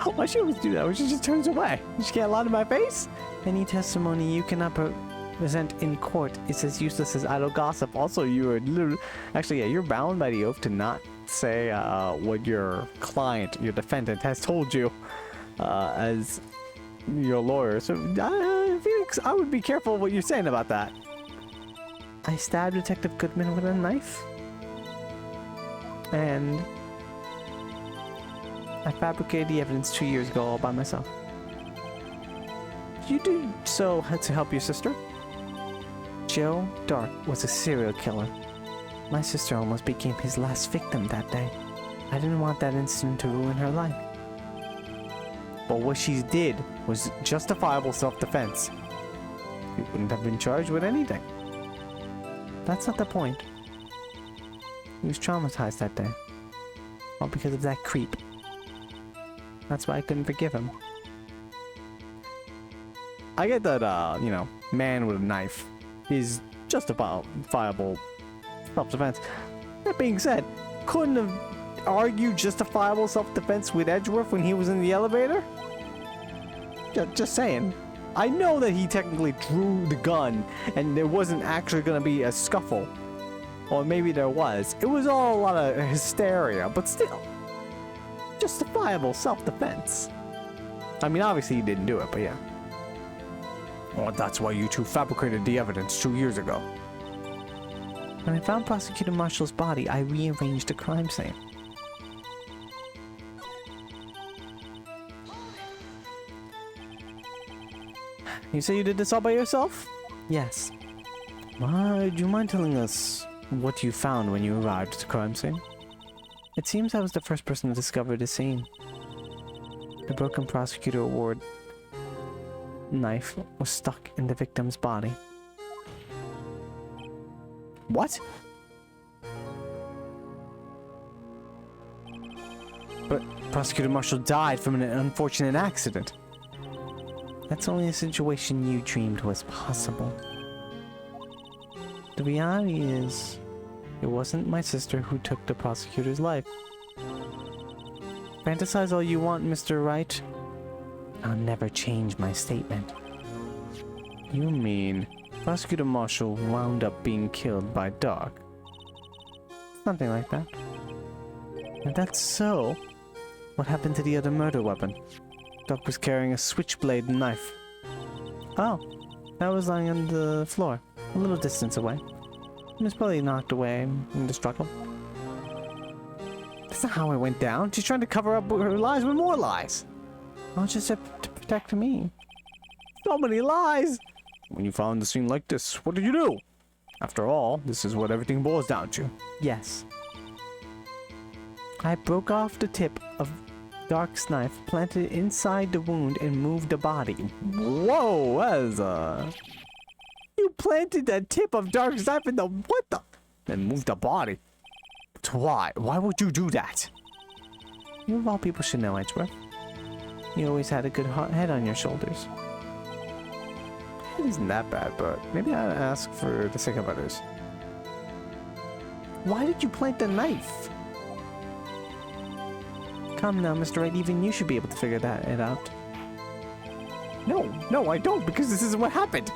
Oh, why she always do that? She just turns away. She can't lie to my face? Any testimony you cannot present in court is as useless as idle gossip. Also, you are literally... Actually, yeah, you're bound by the oath to not say what your client, your defendant, has told you as your lawyer. So, Phoenix, I would be careful what you're saying about that. I stabbed Detective Goodman with a knife. And I fabricated the evidence 2 years ago all by myself. Did you do so to help your sister? Joe Dark was a serial killer. My sister almost became his last victim that day. I didn't want that incident to ruin her life. But what she did was justifiable self-defense. She wouldn't have been charged with anything. That's not the point. He was traumatized that day. All because of that creep. That's why I couldn't forgive him. I get that, you know, man with a knife is justifiable self-defense. That being said, couldn't have argued justifiable self-defense with Edgeworth when he was in the elevator? Just saying. I know that he technically drew the gun and there wasn't actually going to be a scuffle. Or maybe there was. It was all a lot of hysteria, but still. Justifiable self-defense. I mean, obviously he didn't do it, but yeah. Well, that's why you two fabricated the evidence 2 years ago. When I found Prosecutor Marshall's body, I rearranged the crime scene. You say you did this all by yourself? Yes. Do you mind telling us what you found when you arrived at the crime scene? It seems I was the first person to discover the scene. The broken prosecutor award knife was stuck in the victim's body. What? But Prosecutor Marshall died from an unfortunate accident. That's only a situation you dreamed was possible. The reality is, it wasn't my sister who took the prosecutor's life. Fantasize all you want, Mr. Wright. I'll never change my statement. You mean Prosecutor Marshall wound up being killed by Dark? Something like that. If that's so, what happened to the other murder weapon? Dark was carrying a switchblade knife. Oh, that was lying on the floor, a little distance away. It was probably knocked away in the struggle. That's not how it went down. She's trying to cover up her lies with more lies. Oh, just to protect me. So many lies! When you found the scene like this, what did you do? After all, this is what everything boils down to. Yes. I broke off the tip of Dark's knife, planted it inside the wound, and moved the body. Whoa, that is, You planted the tip of Dark's knife in the... What the... And moved the body. Why? Why would you do that? You of all people should know, Edgeworth. You always had a good head on your shoulders. It isn't that bad, but maybe I'd ask for the sake of others. Why did you plant the knife? Come now, Mr. Wright, even you should be able to figure it out. No, I don't, because this isn't what happened.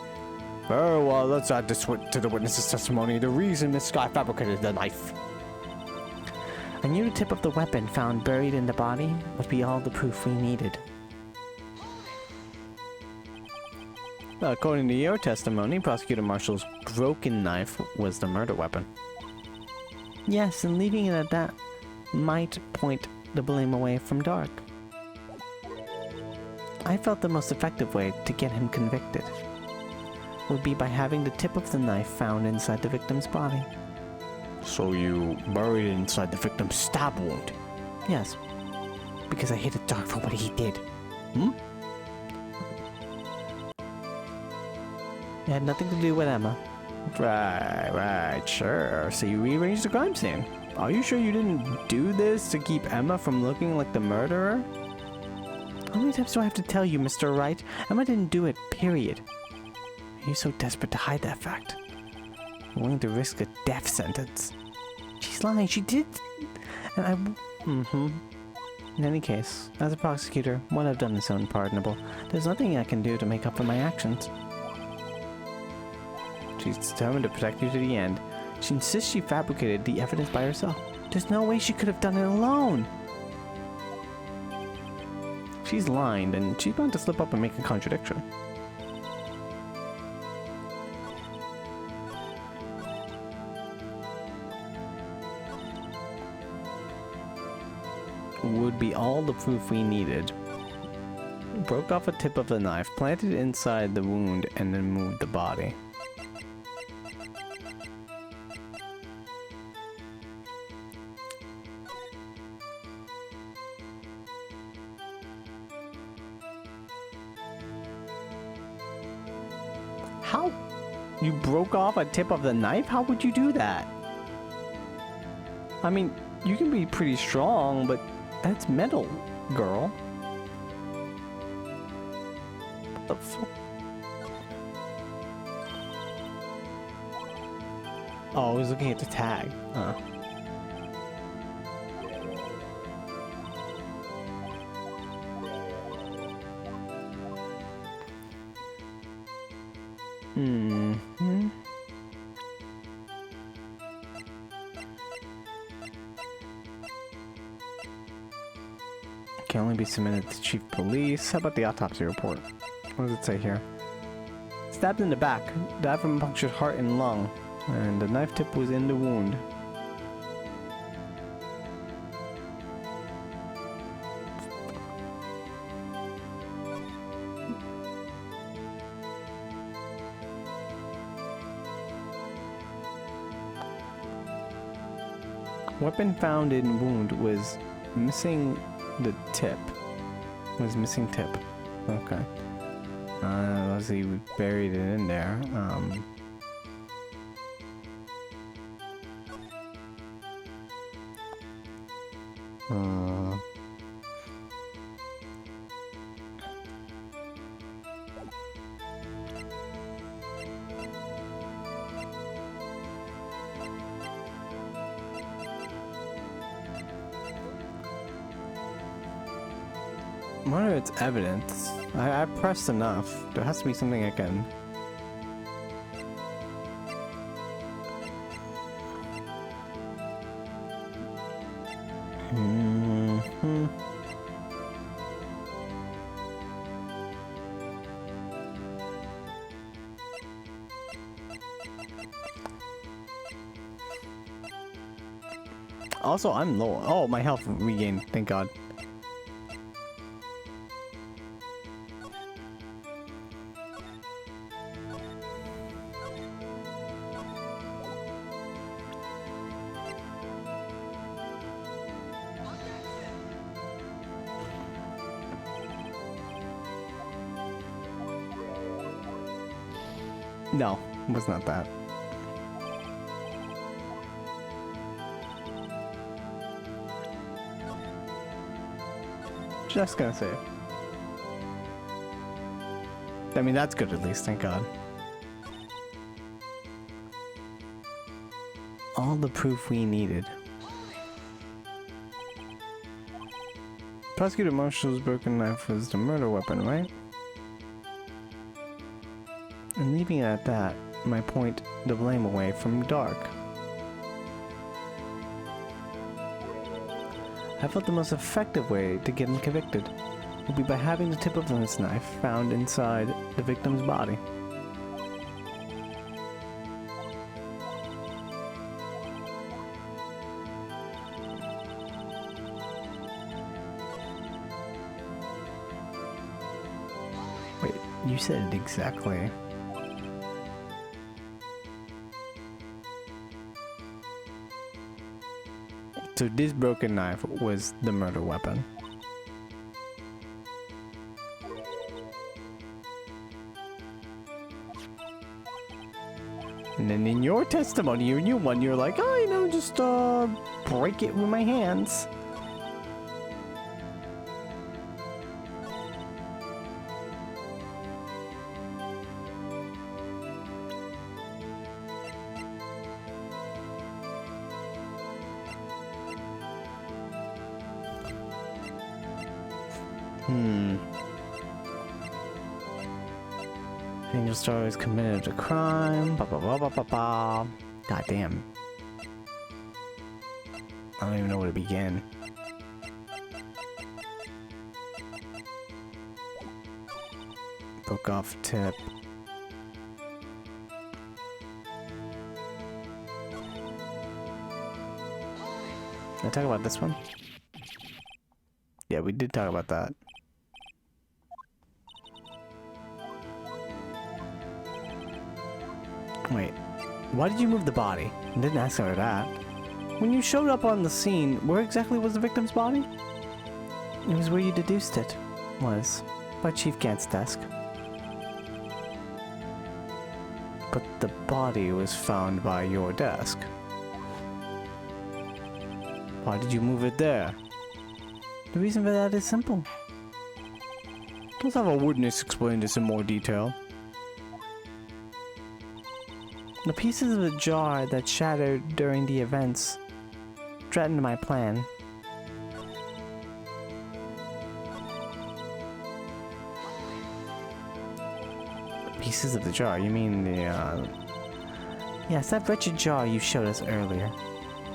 Oh, well, let's add this to the witness's testimony. The reason Miss Sky fabricated the knife. I knew the tip of the weapon found buried in the body would be all the proof we needed. According to your testimony, Prosecutor Marshall's broken knife was the murder weapon. Yes, and leaving it at that might point the blame away from Dark. I felt the most effective way to get him convicted would be by having the tip of the knife found inside the victim's body. So you buried it inside the victim's stab wound? Yes, because I hated Dark for what he did. It had nothing to do with Emma. Right, sure. So you rearranged the crime scene. Are you sure you didn't do this to keep Emma from looking like the murderer? How many times do I have to tell you, Mr. Wright? Emma didn't do it, period. You're so desperate to hide that fact. You're willing to risk a death sentence. She's lying, she did. And I... In any case, as a prosecutor, what I've done is unpardonable. There's nothing I can do to make up for my actions. She's determined to protect you to the end. She insists she fabricated the evidence by herself. There's no way she could have done it alone. She's lying, and she's bound to slip up and make a contradiction. Would be all the proof we needed. Broke off a tip of the knife, planted it inside the wound, and then moved the body. How? You broke off a tip of the knife? How would you do that? I mean, you can be pretty strong, but that's metal, girl. What the fuck? Oh, I was looking at the tag. Can only be submitted to Chief Police. How about the autopsy report? What does it say here? Stabbed in the back, died from a punctured heart and lung, and the knife tip was in the wound. Weapon found in wound was missing the tip. Was missing tip. Okay. Let's see, we buried it in there. What are its evidence? I pressed enough. There has to be something I can... Also, I'm low. Oh, my health regained. Thank God. No, it was not that. Just gonna say. I mean, that's good at least, thank God. All the proof we needed. Prosecutor Marshall's broken knife was the murder weapon, right? And leaving it at that might point the blame away from Dark. I felt the most effective way to get him convicted will be by having the tip of this knife found inside the victim's body. Wait, you said it exactly. So this broken knife was the murder weapon. And then in your testimony, your new one, you're like, oh, you know, just break it with my hands. Angel Star has committed a crime. Ba, ba, ba, ba, ba, ba. God damn. I don't even know where to begin. Book off tip. Did I talk about this one? Yeah, we did talk about that. Wait, why did you move the body? I didn't ask her that. When you showed up on the scene, where exactly was the victim's body? It was where you deduced it was, by Chief Gant's desk. But the body was found by your desk. Why did you move it there? The reason for that is simple. Let's have a witness explain this in more detail. The pieces of the jar that shattered during the events threatened my plan. Pieces of the jar? You mean the, Yes, that wretched jar you showed us earlier.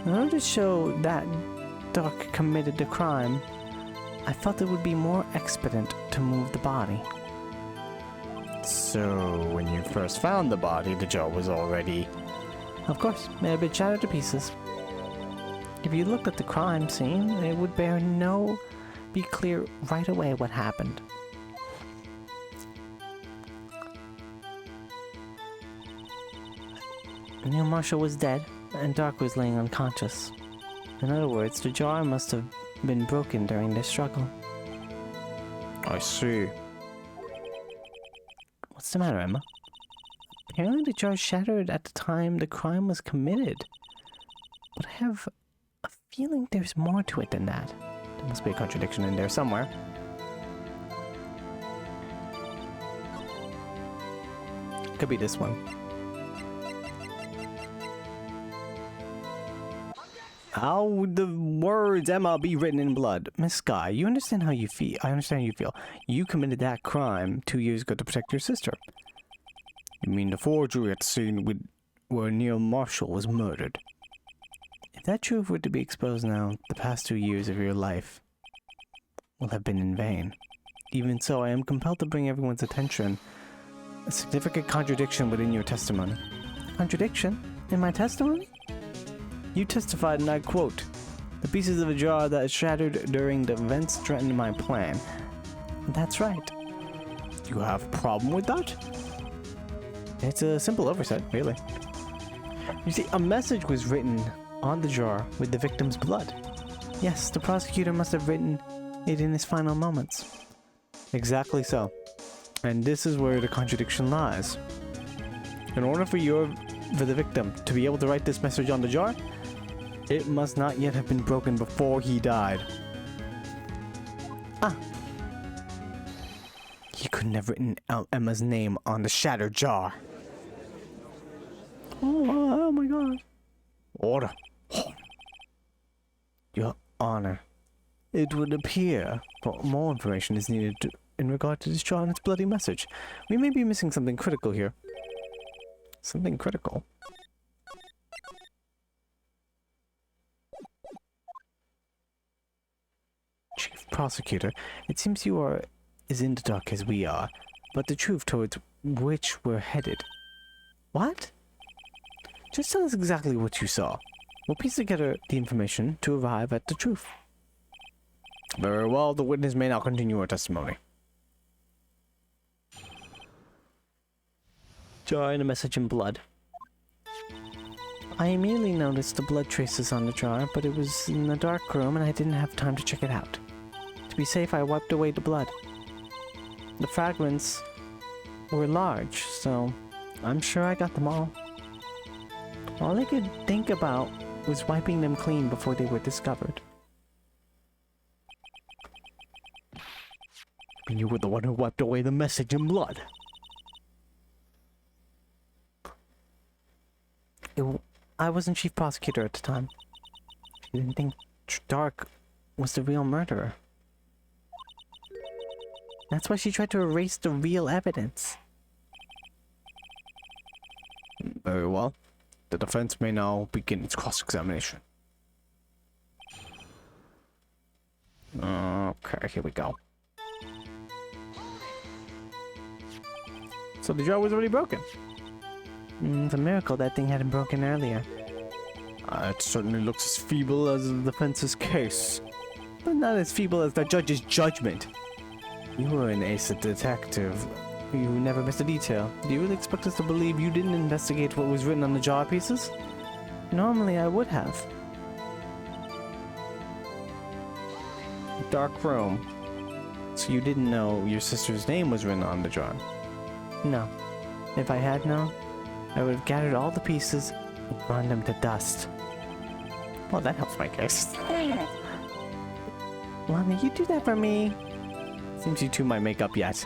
In order to show that Dark committed the crime, I felt it would be more expedient to move the body. So, when you first found the body, the jar was already... Of course, it had been shattered to pieces. If you looked at the crime scene, it would be clear right away what happened. Neil Marshall was dead, and Dark was laying unconscious. In other words, the jar must have been broken during their struggle. I see. What's the matter, Emma? Apparently the jar shattered at the time the crime was committed. But I have a feeling there's more to it than that. There must be a contradiction in there somewhere. Could be this one. How would the words Emma be written in blood? Miss Skye, you understand how you feel. I understand how you feel. You committed that crime 2 years ago to protect your sister. You mean the forgery at the scene where Neil Marshall was murdered? If that truth were to be exposed now, the past 2 years of your life will have been in vain. Even so, I am compelled to bring everyone's attention a significant contradiction within your testimony. Contradiction? In my testimony? You testified, and I quote, "The pieces of a jar that shattered during the events threatened my plan." That's right. You have a problem with that? It's a simple oversight, really. You see, a message was written on the jar with the victim's blood. Yes, the prosecutor must have written it in his final moments. Exactly so. And this is where the contradiction lies. In order for the victim to be able to write this message on the jar, it must not yet have been broken before he died. Ah. He couldn't have written out Emma's name on the shattered jar. Oh my god. Order. Your Honor, it would appear that more information is needed in regard to this jar and its bloody message. We may be missing something critical here. Something critical? Chief prosecutor, it seems you are as in the dark as we are, but the truth towards which we're headed. What? Just tell us exactly what you saw. We'll piece together the information to arrive at the truth. Very well, the witness may now continue her testimony. Jar and a message in blood. I immediately noticed the blood traces on the jar, but it was in a dark room and I didn't have time to check it out. To be safe, I wiped away the blood. The fragments were large, so I'm sure I got them all. All I could think about was wiping them clean before they were discovered. And you were the one who wiped away the message in blood. I wasn't chief prosecutor at the time. She didn't think Dark was the real murderer. That's why she tried to erase the real evidence. Very well. The defense may now begin its cross-examination. Okay, here we go. So the jar was already broken. It's a miracle that thing hadn't broken earlier. It certainly looks as feeble as the defense's case. But not as feeble as the judge's judgment. You were an ace detective. You never missed a detail. Do you really expect us to believe you didn't investigate what was written on the jar pieces? Normally I would have. Dark room. So you didn't know your sister's name was written on the jar? No. If I had known, I would have gathered all the pieces and burned them to dust. Well, that helps my case. Lana, you do that for me. Seems you two might make up yet.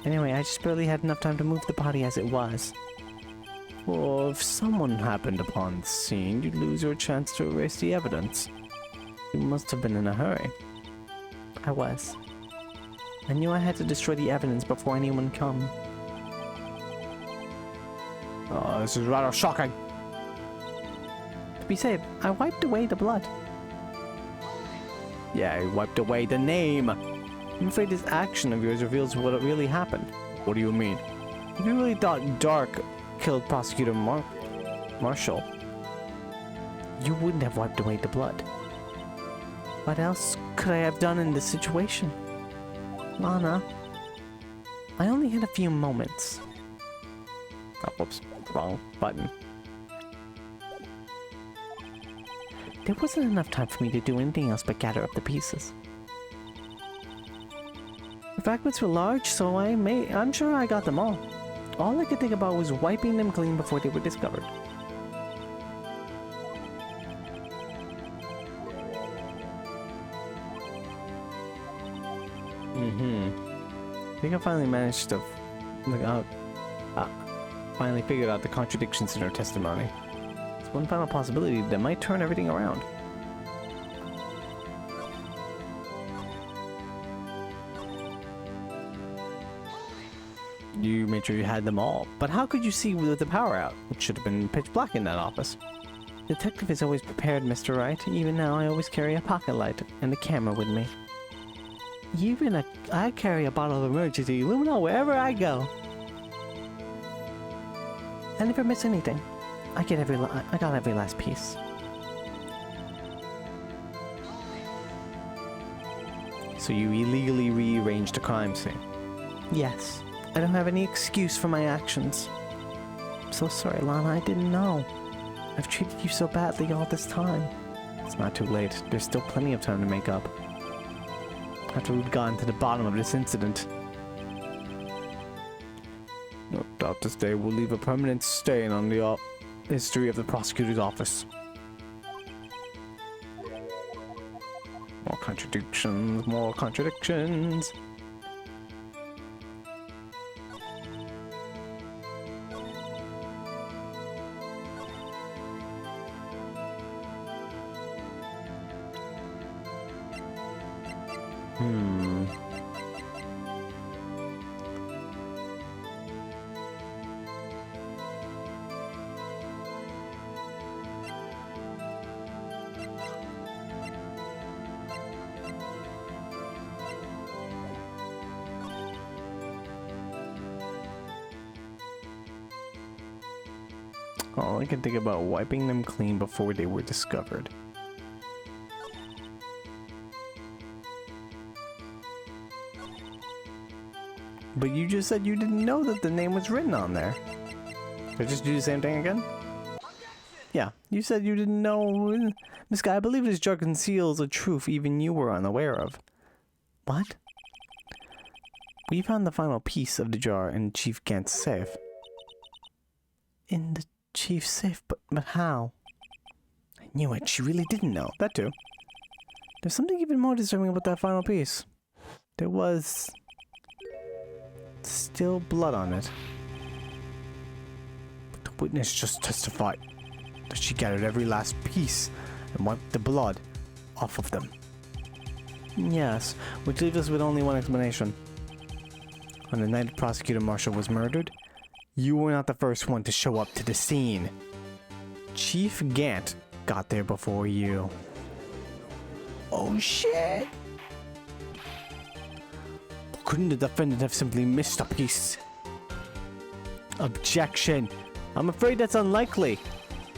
Anyway, I just barely had enough time to move the body as it was. Well, if someone happened upon the scene, you'd lose your chance to erase the evidence. You must have been in a hurry. I was. I knew I had to destroy the evidence before anyone come. Oh, this is rather shocking. To be safe, I wiped away the blood. Yeah, you wiped away the name. I'm afraid this action of yours reveals what really happened. What do you mean? If you really thought Dark killed Prosecutor Marshall, you wouldn't have wiped away the blood. What else could I have done in this situation? Lana, I only had a few moments. Oh, whoops. Wrong button. There wasn't enough time for me to do anything else but gather up the pieces. The fragments were large, so I'm sure I got them all. All I could think about was wiping them clean before they were discovered. I think I finally managed to finally figured out the contradictions in her testimony. It's one final possibility that might turn everything around. You made sure you had them all, but how could you see with the power out? It should have been pitch black in that office. Detective is always prepared, Mr. Wright. Even now, I always carry a pocket light and a camera with me. I carry a bottle of emergency luminol wherever I go. I never miss anything. I got every last piece. So you illegally rearranged the crime scene? Yes. I don't have any excuse for my actions. I'm so sorry, Lana. I didn't know. I've treated you so badly all this time. It's not too late. There's still plenty of time to make up. After we've gotten to the bottom of this incident. No doubt this day will leave a permanent stain on the history of the prosecutor's office. More contradictions, more contradictions. All I can think about wiping them clean before they were discovered. But you just said you didn't know that the name was written on there. Did I just do the same thing again? Yeah, you said you didn't know. Miss Guy, I believe this jar conceals a truth even you were unaware of. What? We found the final piece of the jar in Chief Gant's safe. In the Chief's safe? But how? I knew it. She really didn't know. That too. There's something even more disturbing about that final piece. There was still blood on it. But the witness just testified that she gathered every last piece and wiped the blood off of them. Yes, which leaves us with only one explanation. On the night Prosecutor Marshall was murdered, you were not the first one to show up to the scene. Chief Gant got there before you. Oh shit! Couldn't the defendant have simply missed a piece? Objection! I'm afraid that's unlikely.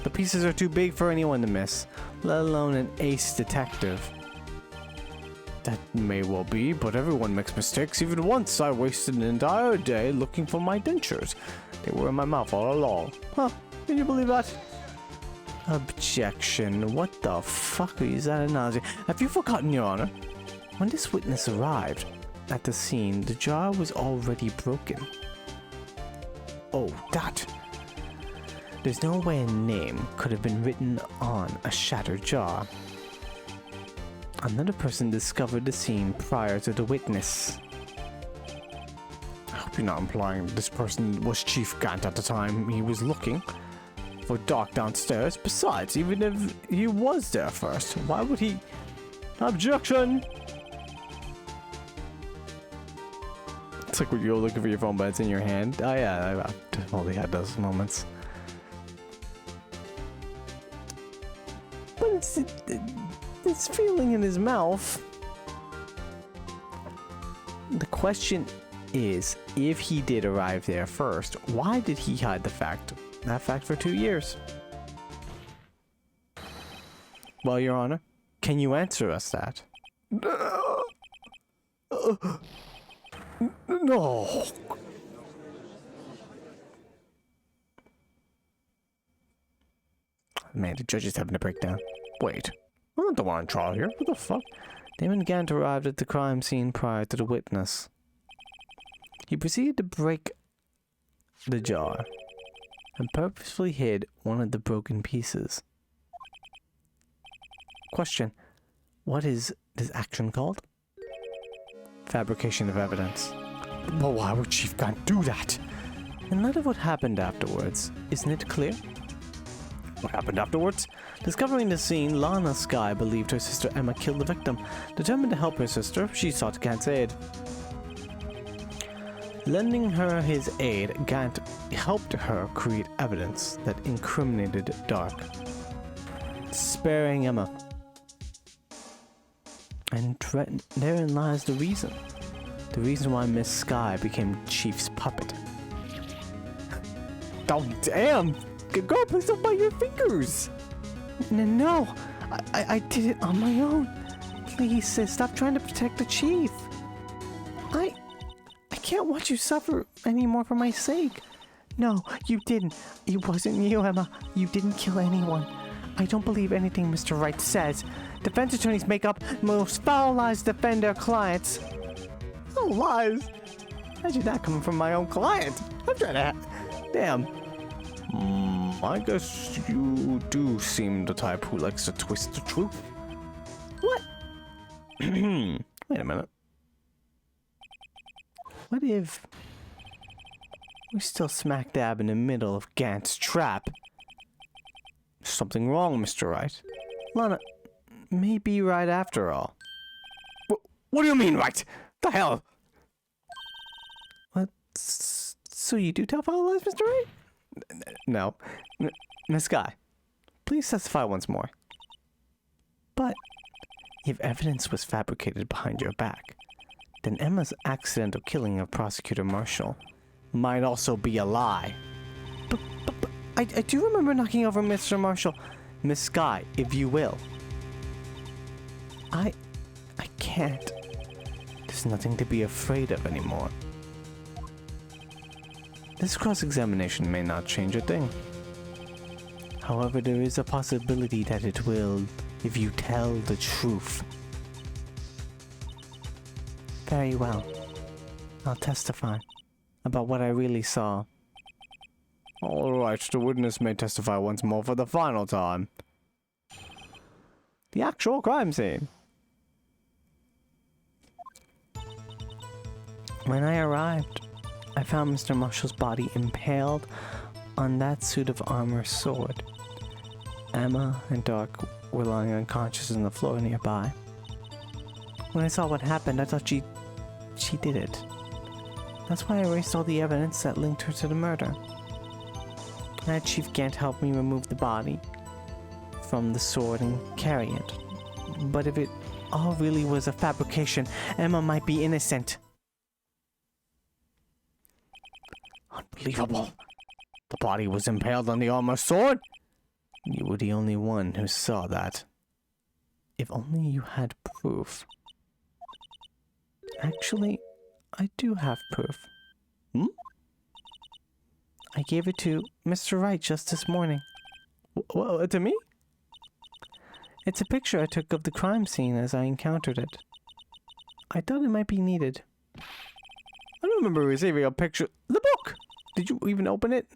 The pieces are too big for anyone to miss, let alone an ace detective. That may well be, but everyone makes mistakes. Even once, I wasted an entire day looking for my dentures. They were in my mouth all along. Huh, can you believe that? Objection. What the fuck is that analogy? Have you forgotten, Your Honor? When this witness arrived at the scene, the jar was already broken. Oh, that. There's no way a name could have been written on a shattered jar. Another person discovered the scene prior to the witness. I hope you're not implying this person was Chief Gant at the time he was looking for Doc downstairs. Besides, even if he was there first, why would he... Objection! It's like when you go looking for your phone but it's in your hand. Oh yeah, I've totally had those moments. But it's feeling in his mouth. The question is, if he did arrive there first, why did he hide that fact for 2 years? Well, Your Honor, can you answer us that? No. Man, the judge is having a breakdown. Wait, I'm not the one on trial here. What the fuck? Damon Gant arrived at the crime scene prior to the witness. He proceeded to break the jar and purposefully hid one of the broken pieces. Question: what is this action called? Fabrication of evidence. But why would Chief Gant do that? In light of what happened afterwards, isn't it clear? What happened afterwards? Discovering the scene, Lana Skye believed her sister Emma killed the victim. Determined to help her sister, she sought Gant's aid. Lending her his aid, Gant helped her create evidence that incriminated Dark, sparing Emma. And therein lies the reason. The reason why Miss Skye became Chief's puppet. Oh, damn! Girl, please don't bite your fingers! No, I did it on my own. Please, sis, stop trying to protect the Chief. I can't watch you suffer anymore for my sake. No, you didn't. It wasn't you, Emma. You didn't kill anyone. I don't believe anything Mr. Wright says. Defense attorneys make up most foul lies to defend their clients. Oh, lies? Imagine that coming from my own client. I'm trying to... Damn. I guess you do seem the type who likes to twist the truth. What? Wait a minute. What if we're still smack dab in the middle of Gant's trap? Something wrong, Mr. Wright. Lana may be right after all. What do you mean, right? The hell? What? So you do tell foul lies, Mr. Wright? No. Miss Guy, please testify once more. But if evidence was fabricated behind your back, then Emma's accidental killing of Prosecutor Marshall might also be a lie. But I do remember knocking over Mr. Marshall. Miss Sky, if you will. I can't. There's nothing to be afraid of anymore. This cross-examination may not change a thing. However, there is a possibility that it will if you tell the truth. Very well. I'll testify about what I really saw. Alright, the witness may testify once more for the final time. The actual crime scene. When I arrived, I found Mr. Marshall's body impaled on that suit of armor sword. Emma and Doc were lying unconscious on the floor nearby. When I saw what happened, I thought she did it. That's why I erased all the evidence that linked her to the murder. I had Chief Gant help me remove the body from the sword and carry it. But if it all really was a fabrication, Emma might be innocent. Unbelievable. The body was impaled on the armor sword? You were the only one who saw that. If only you had proof. Actually, I do have proof. I gave it to Mr. Wright just this morning. To me? It's a picture I took of the crime scene as I encountered it. I thought it might be needed. I don't remember receiving a picture. The book! Did you even open it?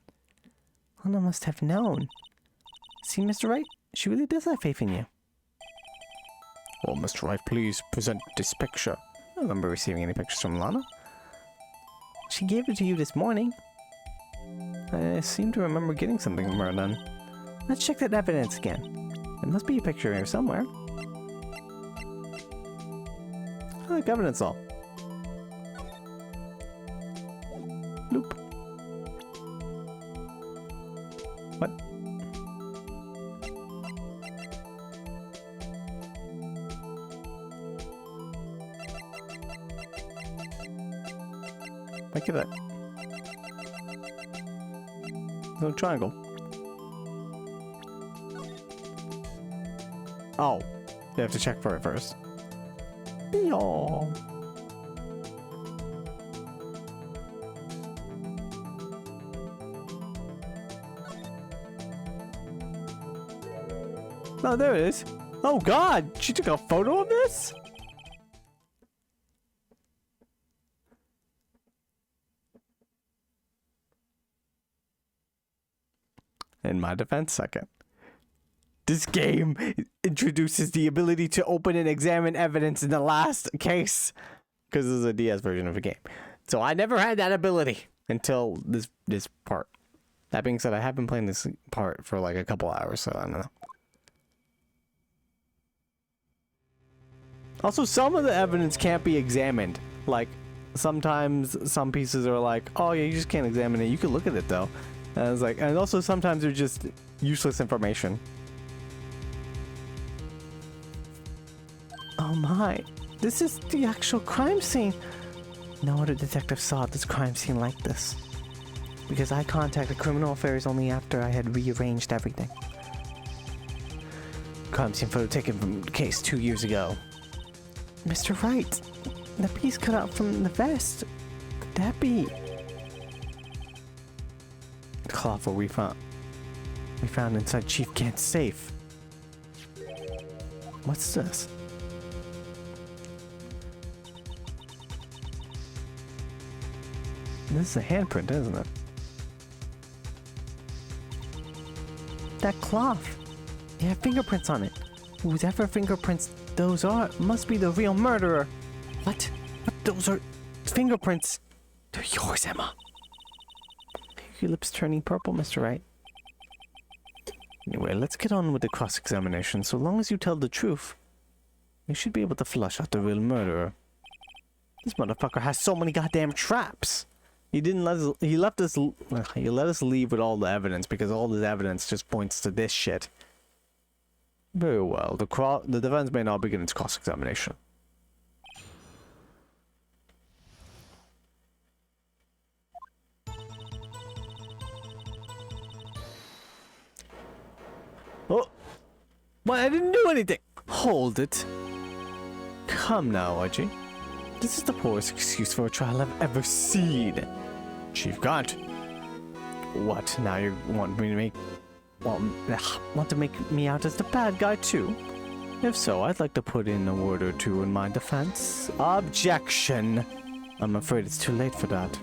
Lana must have known. See, Mr. Wright? She really does have faith in you. Well, Mr. Wright, please present this picture. I don't remember receiving any pictures from Lana. She gave it to you this morning. I seem to remember getting something from her then. Let's check that evidence again. There must be a picture here somewhere. I like evidence all. Loop. What? Look at that. No triangle. Oh, you have to check for it first. Yo. Oh, there it is. Oh God, she took a photo of this? In my defense, second. This game introduces the ability to open and examine evidence in the last case. Because this is a DS version of the game. So I never had that ability until this part. That being said, I have been playing this part for like a couple hours, so I don't know. Also, some of the evidence can't be examined. Like, sometimes some pieces are like, oh yeah, you just can't examine it. You can look at it though. And I was like, and also sometimes they're just useless information. Oh my, this is the actual crime scene. No other detective saw this crime scene like this. Because I contacted Criminal Affairs only after I had rearranged everything. Crime scene photo taken from the case 2 years ago. Mr. Wright, the piece cut out from the vest. Could that be? The cloth we found inside Chief Gant's safe. What's this? This is a handprint, isn't it? That cloth. It had fingerprints on it. Whoever fingerprints those are must be the real murderer. What? Those are fingerprints. They're yours, Emma. Your lips turning purple, Mr. Wright. Anyway, let's get on with the cross-examination. So long as you tell the truth, you should be able to flush out the real murderer. This motherfucker has so many goddamn traps. He let us leave with all the evidence because all this evidence just points to this shit. Very well. The defense may now begin its cross-examination. What? I didn't do anything! Hold it. Come now, Archie. This is the poorest excuse for a trial I've ever seen. Chief Guard. What? Now you want me to make... want to make me out as the bad guy too? If so, I'd like to put in a word or two in my defense. Objection! I'm afraid it's too late for that.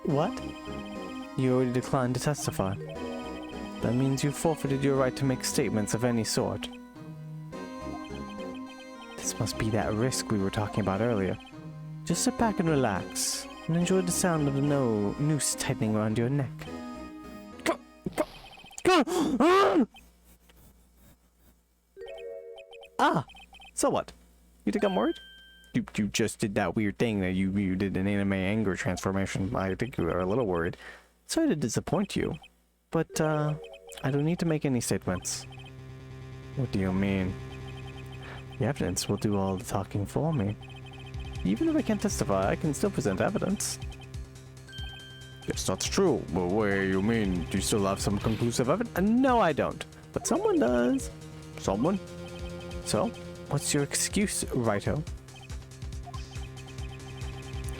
What? You already declined to testify. That means you forfeited your right to make statements of any sort. This must be that risk we were talking about earlier. Just sit back and relax, and enjoy the sound of the noose tightening around your neck. Ah! So what? You think I'm worried? You just did that weird thing that you did an anime anger transformation. I think you were a little worried. Sorry to disappoint you, but I don't need to make any statements. What do you mean? The evidence will do all the talking for me. Even if I can't testify, I can still present evidence. Yes, that's true. But what do you mean? Do you still have some conclusive evidence? No, I don't. But someone does. Someone? So, what's your excuse, Righto?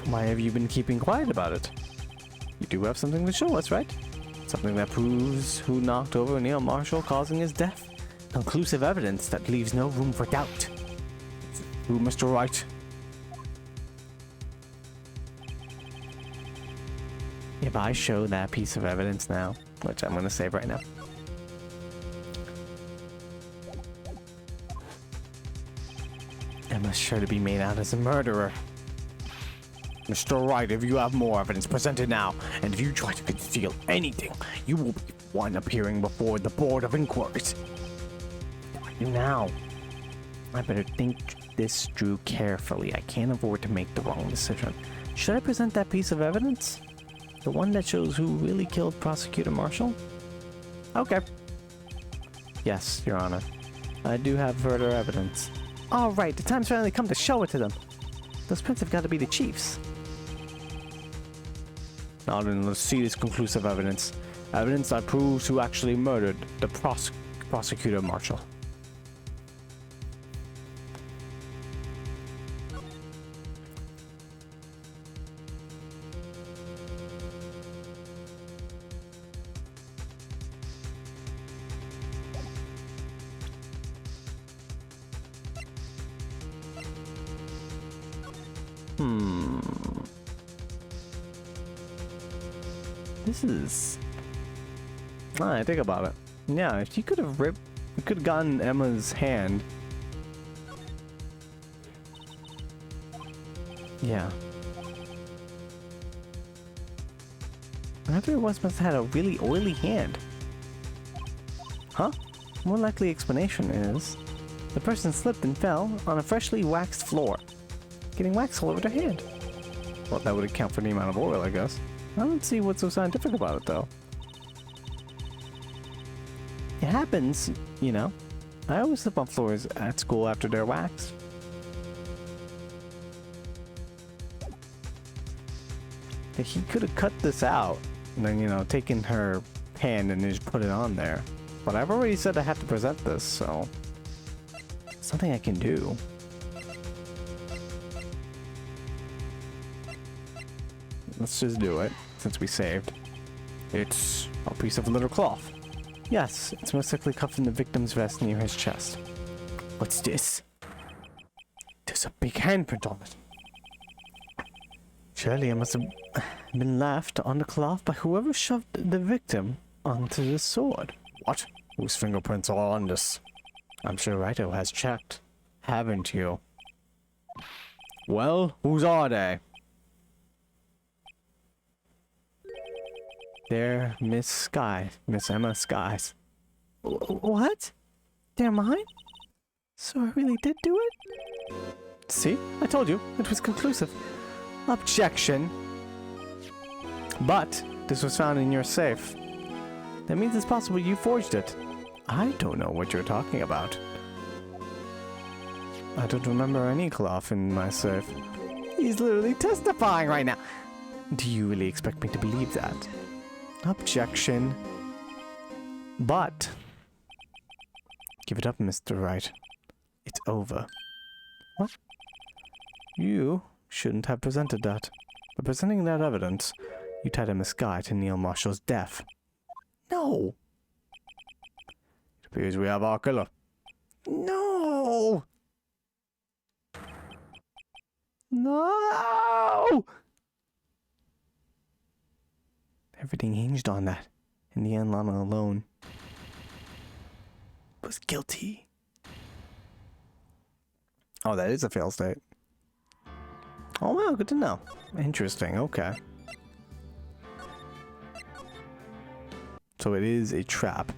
Why have you been keeping quiet about it? You do have something to show us, right? Something that proves who knocked over Neil Marshall, causing his death. Conclusive evidence that leaves no room for doubt. Who, Mr. Wright? If I show that piece of evidence now, which I'm going to save right now. Emma's sure to be made out as a murderer. Mr. Wright, if you have more evidence, present it now. And if you try to conceal anything, you will be one appearing before the Board of Inquiries. Now, I better think this through carefully. I can't afford to make the wrong decision. Should I present that piece of evidence? The one that shows who really killed Prosecutor Marshall? Okay. Yes, Your Honor. I do have further evidence. All right, the time's finally come to show it to them. Those prints have got to be the Chief's. Now then, let's see this conclusive evidence. Evidence that proves who actually murdered the Prosecutor Marshall. This is... I think about it. Yeah, if you could have gotten Emma's hand. Yeah. Whoever it was must have had a really oily hand. Huh? More likely explanation is the person slipped and fell on a freshly waxed floor, getting wax all over their hand. Well, that would account for the amount of oil, I guess. I don't see what's so scientific about it, though. It happens, you know. I always slip on floors at school after they're waxed. He could have cut this out and then, you know, taken her hand and just put it on there. But I've already said I have to present this, so... something I can do. Let's just do it, since we saved. It's a piece of leather cloth. Yes, it's most likely cuffed in the victim's vest near his chest. What's this? There's a big handprint on it. Surely it must have been left on the cloth by whoever shoved the victim onto the sword. What? Whose fingerprints are on this? I'm sure Righto has checked. Haven't you? Well, whose are they? They're Miss Emma Sky's. What? They're mine? So I really did do it? See? I told you. It was conclusive. Objection. But this was found in your safe. That means it's possible you forged it. I don't know what you're talking about. I don't remember any cloth in my safe. He's literally testifying right now. Do you really expect me to believe that? Objection. But Give it up, Mr. Wright. It's over. What? You shouldn't have presented that. By presenting that evidence, you tied a Miskai to Neil Marshall's death. No! It appears we have our killer. No! No! Everything hinged on that. In the end, Lana alone was guilty. Oh, that is a fail state. Oh, well, good to know. Interesting, okay. So it is a trap.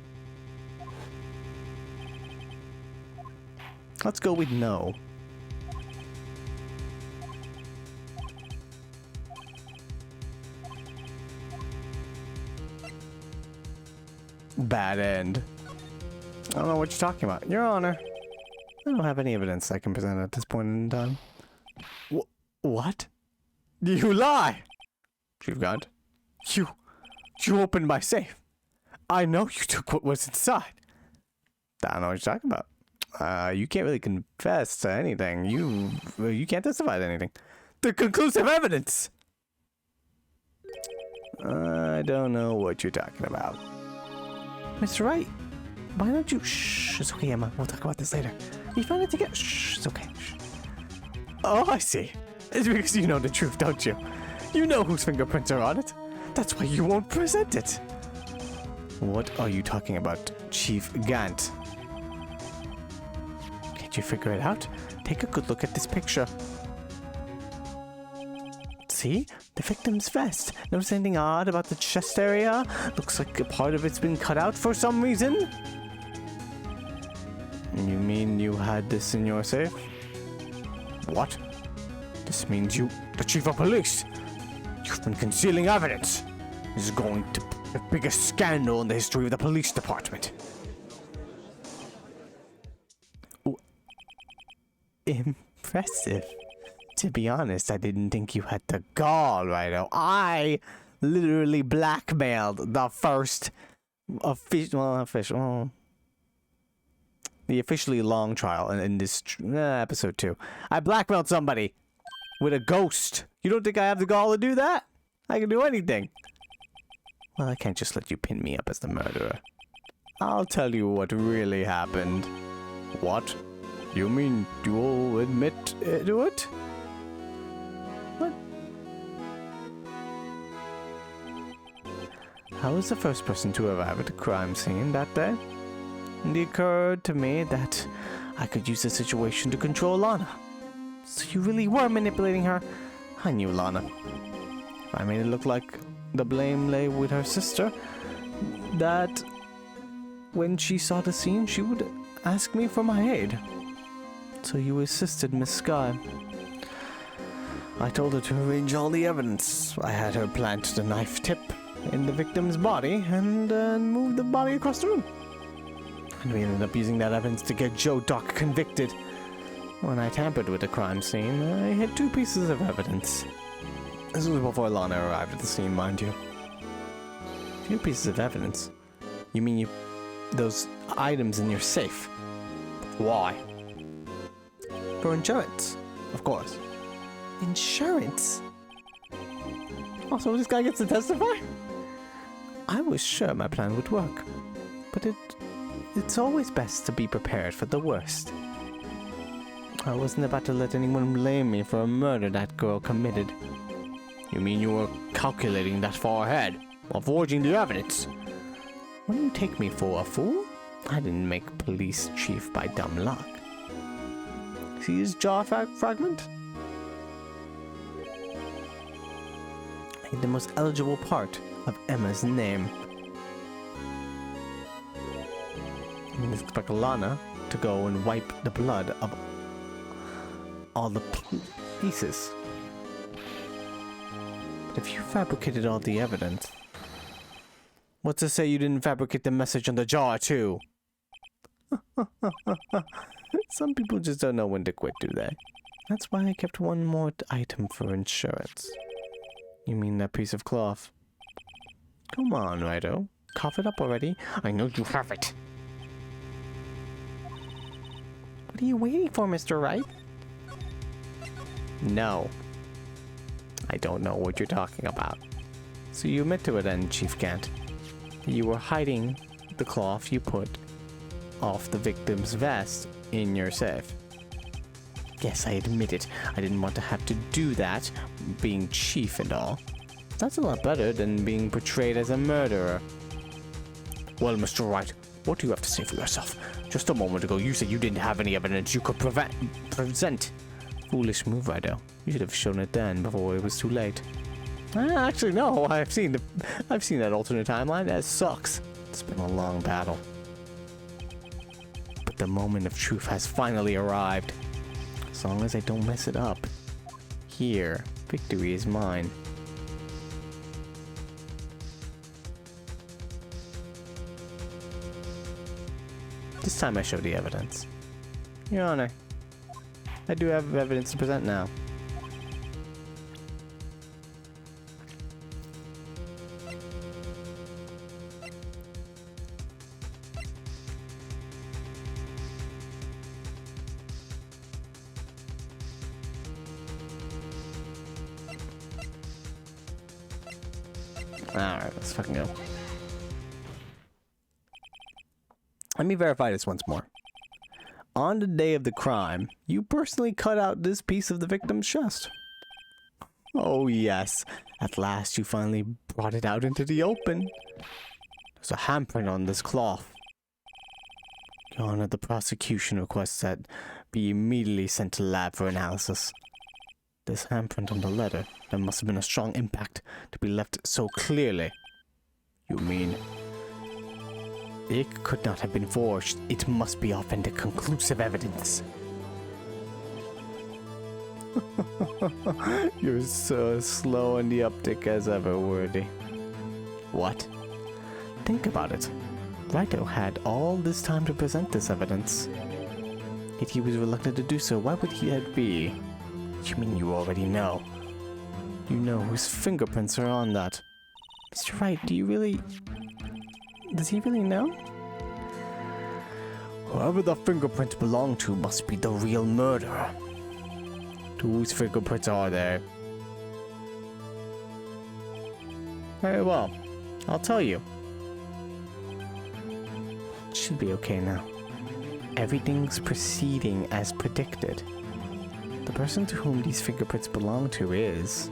Let's go with no. Bad end. I don't know what you're talking about. Your Honor, I don't have any evidence I can present at this point in time. What? You lie! Chief Gunt. You opened my safe. I know you took what was inside. I don't know what you're talking about. You can't really confess to anything. You can't testify to anything. The conclusive evidence! I don't know what you're talking about. Mr. Wright, why don't you... Shh, it's okay, Emma. We'll talk about this later. You found it together. Shh, it's okay. Shh. Oh, I see. It's because you know the truth, don't you? You know whose fingerprints are on it. That's why you won't present it. What are you talking about, Chief Gant? Can't you figure it out? Take a good look at this picture. See? The victim's vest. Notice anything odd about the chest area? Looks like a part of it's been cut out for some reason. You mean you had this in your safe? What? This means you, the chief of police, you've been concealing evidence. This is going to be the biggest scandal in the history of the police department. Impressive. To be honest, I didn't think you had the gall, Righto. I literally blackmailed the first the officially long trial in this episode 2. I blackmailed somebody with a ghost. You don't think I have the gall to do that? I can do anything. Well, I can't just let you pin me up as the murderer. I'll tell you what really happened. What? You mean you'll admit to it? What? I was the first person to arrive at the crime scene that day. And it occurred to me that I could use the situation to control Lana. So you really were manipulating her? I knew Lana. I made it look like the blame lay with her sister. That when she saw the scene, she would ask me for my aid. So you assisted Miss Sky. I told her to arrange all the evidence. I had her plant the knife tip in the victim's body and move the body across the room. And we ended up using that evidence to get Joe Doc convicted. When I tampered with the crime scene, I had 2 pieces of evidence. This was before Lana arrived at the scene, mind you. 2 pieces of evidence? You mean those items in your safe? Why? For insurance, of course. Insurance? Also, this guy gets to testify? I was sure my plan would work, but it's always best to be prepared for the worst. I wasn't about to let anyone blame me for a murder that girl committed. You mean you were calculating that far ahead, while forging the evidence? What do you take me for, a fool? I didn't make police chief by dumb luck. See his jaw fragment? Made the most eligible part of Emma's name. And expect Lana to go and wipe the blood of all the pieces. But if you fabricated all the evidence, what's to say you didn't fabricate the message on the jar too? Some people just don't know when to quit, do they? That's why I kept one more item for insurance. You mean that piece of cloth? Come on, Righto. Cough it up already. I know you have it. What are you waiting for, Mr. Wright? No. I don't know what you're talking about. So you admit to it then, Chief Gant. You were hiding the cloth you put off the victim's vest in your safe. Yes, I admit it. I didn't want to have to do that, being chief and all. That's a lot better than being portrayed as a murderer. Well, Mr. Wright, what do you have to say for yourself? Just a moment ago, you said you didn't have any evidence you could present. Foolish move, Righto. You should have shown it then, before it was too late. Actually, no. I've seen that alternate timeline. That sucks. It's been a long battle. But the moment of truth has finally arrived. As long as I don't mess it up. Here, victory is mine. This time I show the evidence. Your Honor, I do have evidence to present now. Alright, let's fucking go. Let me verify this once more. On the day of the crime, you personally cut out this piece of the victim's chest. Oh yes, at last you finally brought it out into the open. There's a handprint on this cloth. Your Honor, the prosecution requests that be immediately sent to lab for analysis. This handprint on the letter, there must have been a strong impact to be left so clearly. You mean... it could not have been forged. It must be authentic, conclusive evidence. You're so slow in the uptick as ever, Worthy. What? Think about it. Righto had all this time to present this evidence. Yet he was reluctant to do so. Why would he be? You mean you already know? You know whose fingerprints are on that. Mr. Wright, do you really... does he really know? Whoever the fingerprints belong to must be the real murderer. Whose fingerprints are there? Very well. I'll tell you. It should be okay now. Everything's proceeding as predicted. The person to whom these fingerprints belong to is...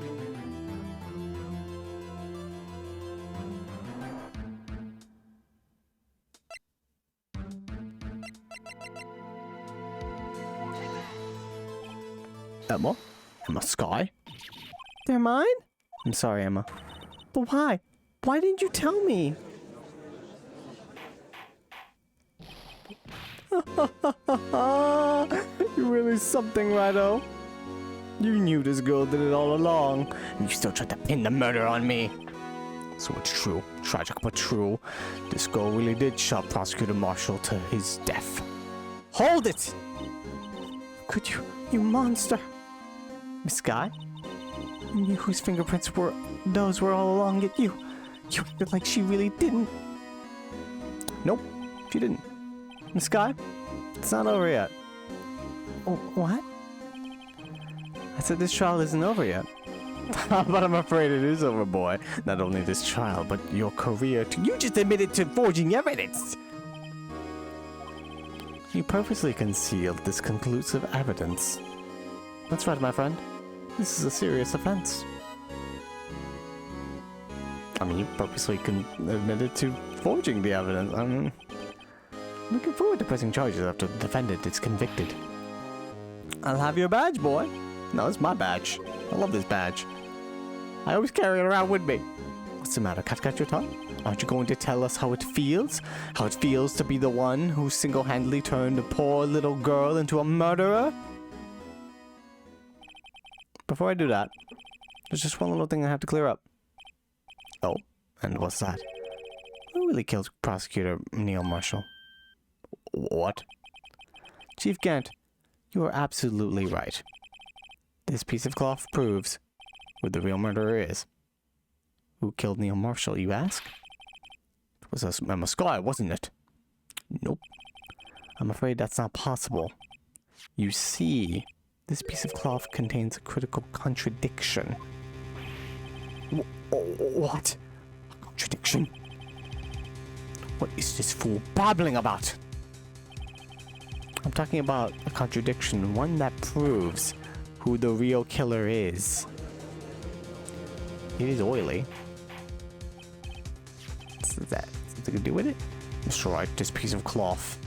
Emma? Emma Sky? They're mine? I'm sorry, Emma. But why? Why didn't you tell me? You're really something, Righto. You knew this girl did it all along, and you still tried to pin the murder on me. So it's true, tragic but true. This girl really did shot Prosecutor Marshall to his death. Hold it! Could you monster? Miss Sky? You knew whose fingerprints those were all along, yet you acted like she really didn't. Nope, she didn't. Miss Sky, it's not over yet. What? I said this trial isn't over yet. But I'm afraid it is over, boy. Not only this trial, but your career too. You just admitted to forging evidence! You purposely concealed this conclusive evidence. That's right, my friend. This is a serious offense. I mean, you purposely admitted to forging the evidence. I'm looking forward to pressing charges after the defendant is convicted. I'll have your badge, boy. No, it's my badge. I love this badge. I always carry it around with me. What's the matter? Cut your tongue? Aren't you going to tell us how it feels? How it feels to be the one who single-handedly turned a poor little girl into a murderer? Before I do that, there's just one little thing I have to clear up. Oh, and what's that? Who really killed Prosecutor Neil Marshall? What? Chief Gant, you are absolutely right. This piece of cloth proves who the real murderer is. Who killed Neil Marshall, you ask? It was Emma Sky, wasn't it? Nope. I'm afraid that's not possible. You see, this piece of cloth contains a critical contradiction. What? A contradiction? What is this fool babbling about? I'm talking about a contradiction, one that proves who the real killer is. It is oily. Is that something to do with it? Mr. Wright, this piece of cloth.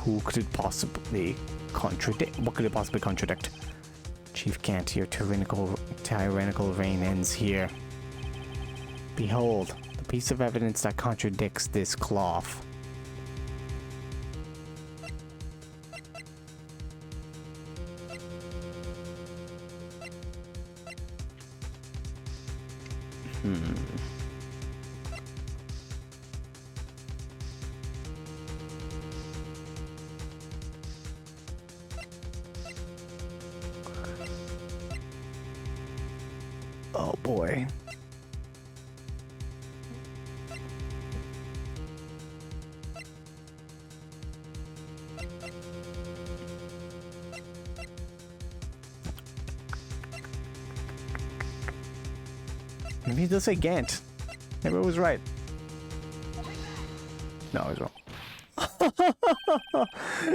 Who could it possibly contradict? What could it possibly contradict? Chief Gant, your tyrannical reign ends here. Behold, the piece of evidence that contradicts this cloth. Oh boy. Maybe he does say Gant. Maybe I was right. No, I was wrong.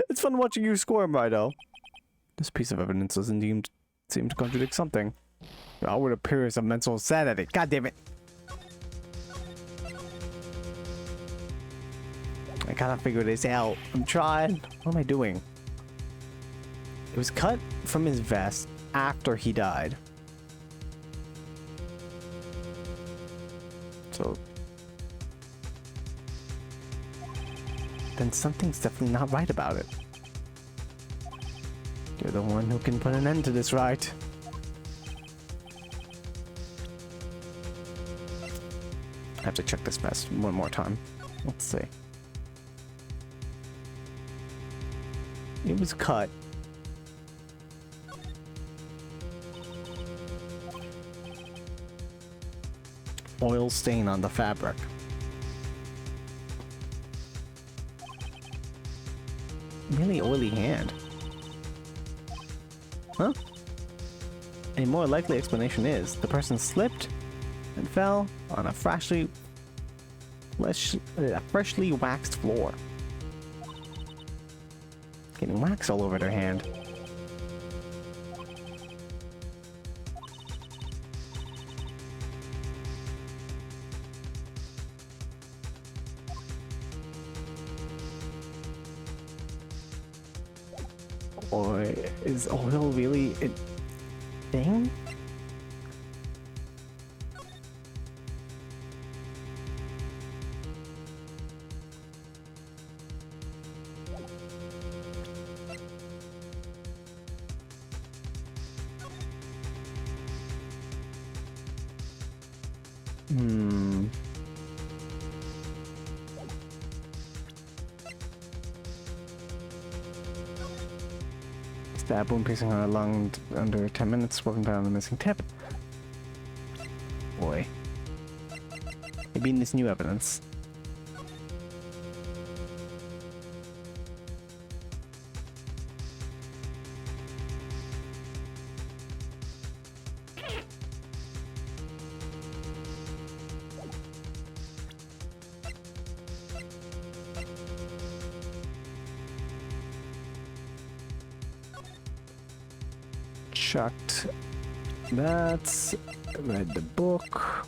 It's fun watching you squirm, Righto. This piece of evidence doesn't seem to contradict something. I would appear as a mental insanity. God damn it. I gotta figure this out. I'm trying. What am I doing? It was cut from his vest after he died. So then something's definitely not right about it. You're the one who can put an end to this, right? I have to check this vest one more time. Let's see. It was cut. Oil stain on the fabric. Really oily hand. Huh? A more likely explanation is the person slipped and fell on a freshly waxed floor. Getting wax all over their hand. Or is oil really a thing? Stab wound piercing on a lung under 10 minutes, weapon found on the missing tip. Boy. Maybe in this new evidence. Chucked that, read the book.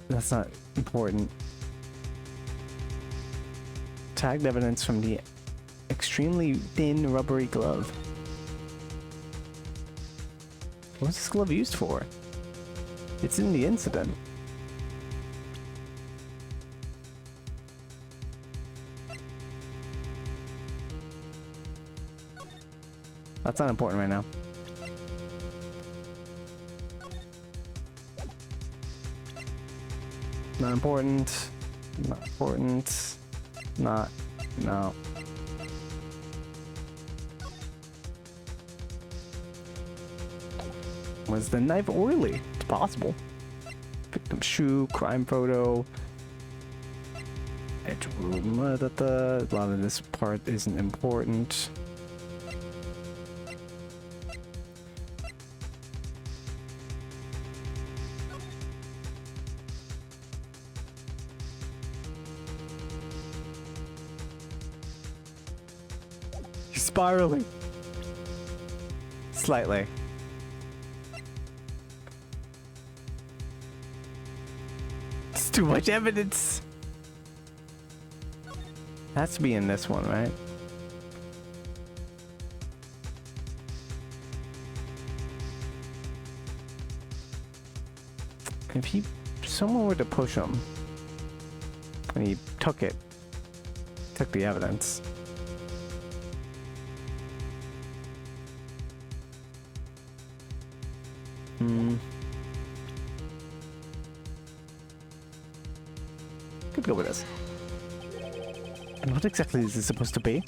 That's not important. Tagged evidence from the extremely thin rubbery glove. What was this glove used for? It's in the incident. That's not important right now. Not important. Not important. Not. No. Was the knife oily? It's possible. Victim shoe, crime photo. Bedroom. A lot of this part isn't important. He's spiraling. Slightly. It's too much evidence. Has to be in this one, right? If someone were to push him, and he took the evidence. Could go with this. And what exactly is this supposed to be?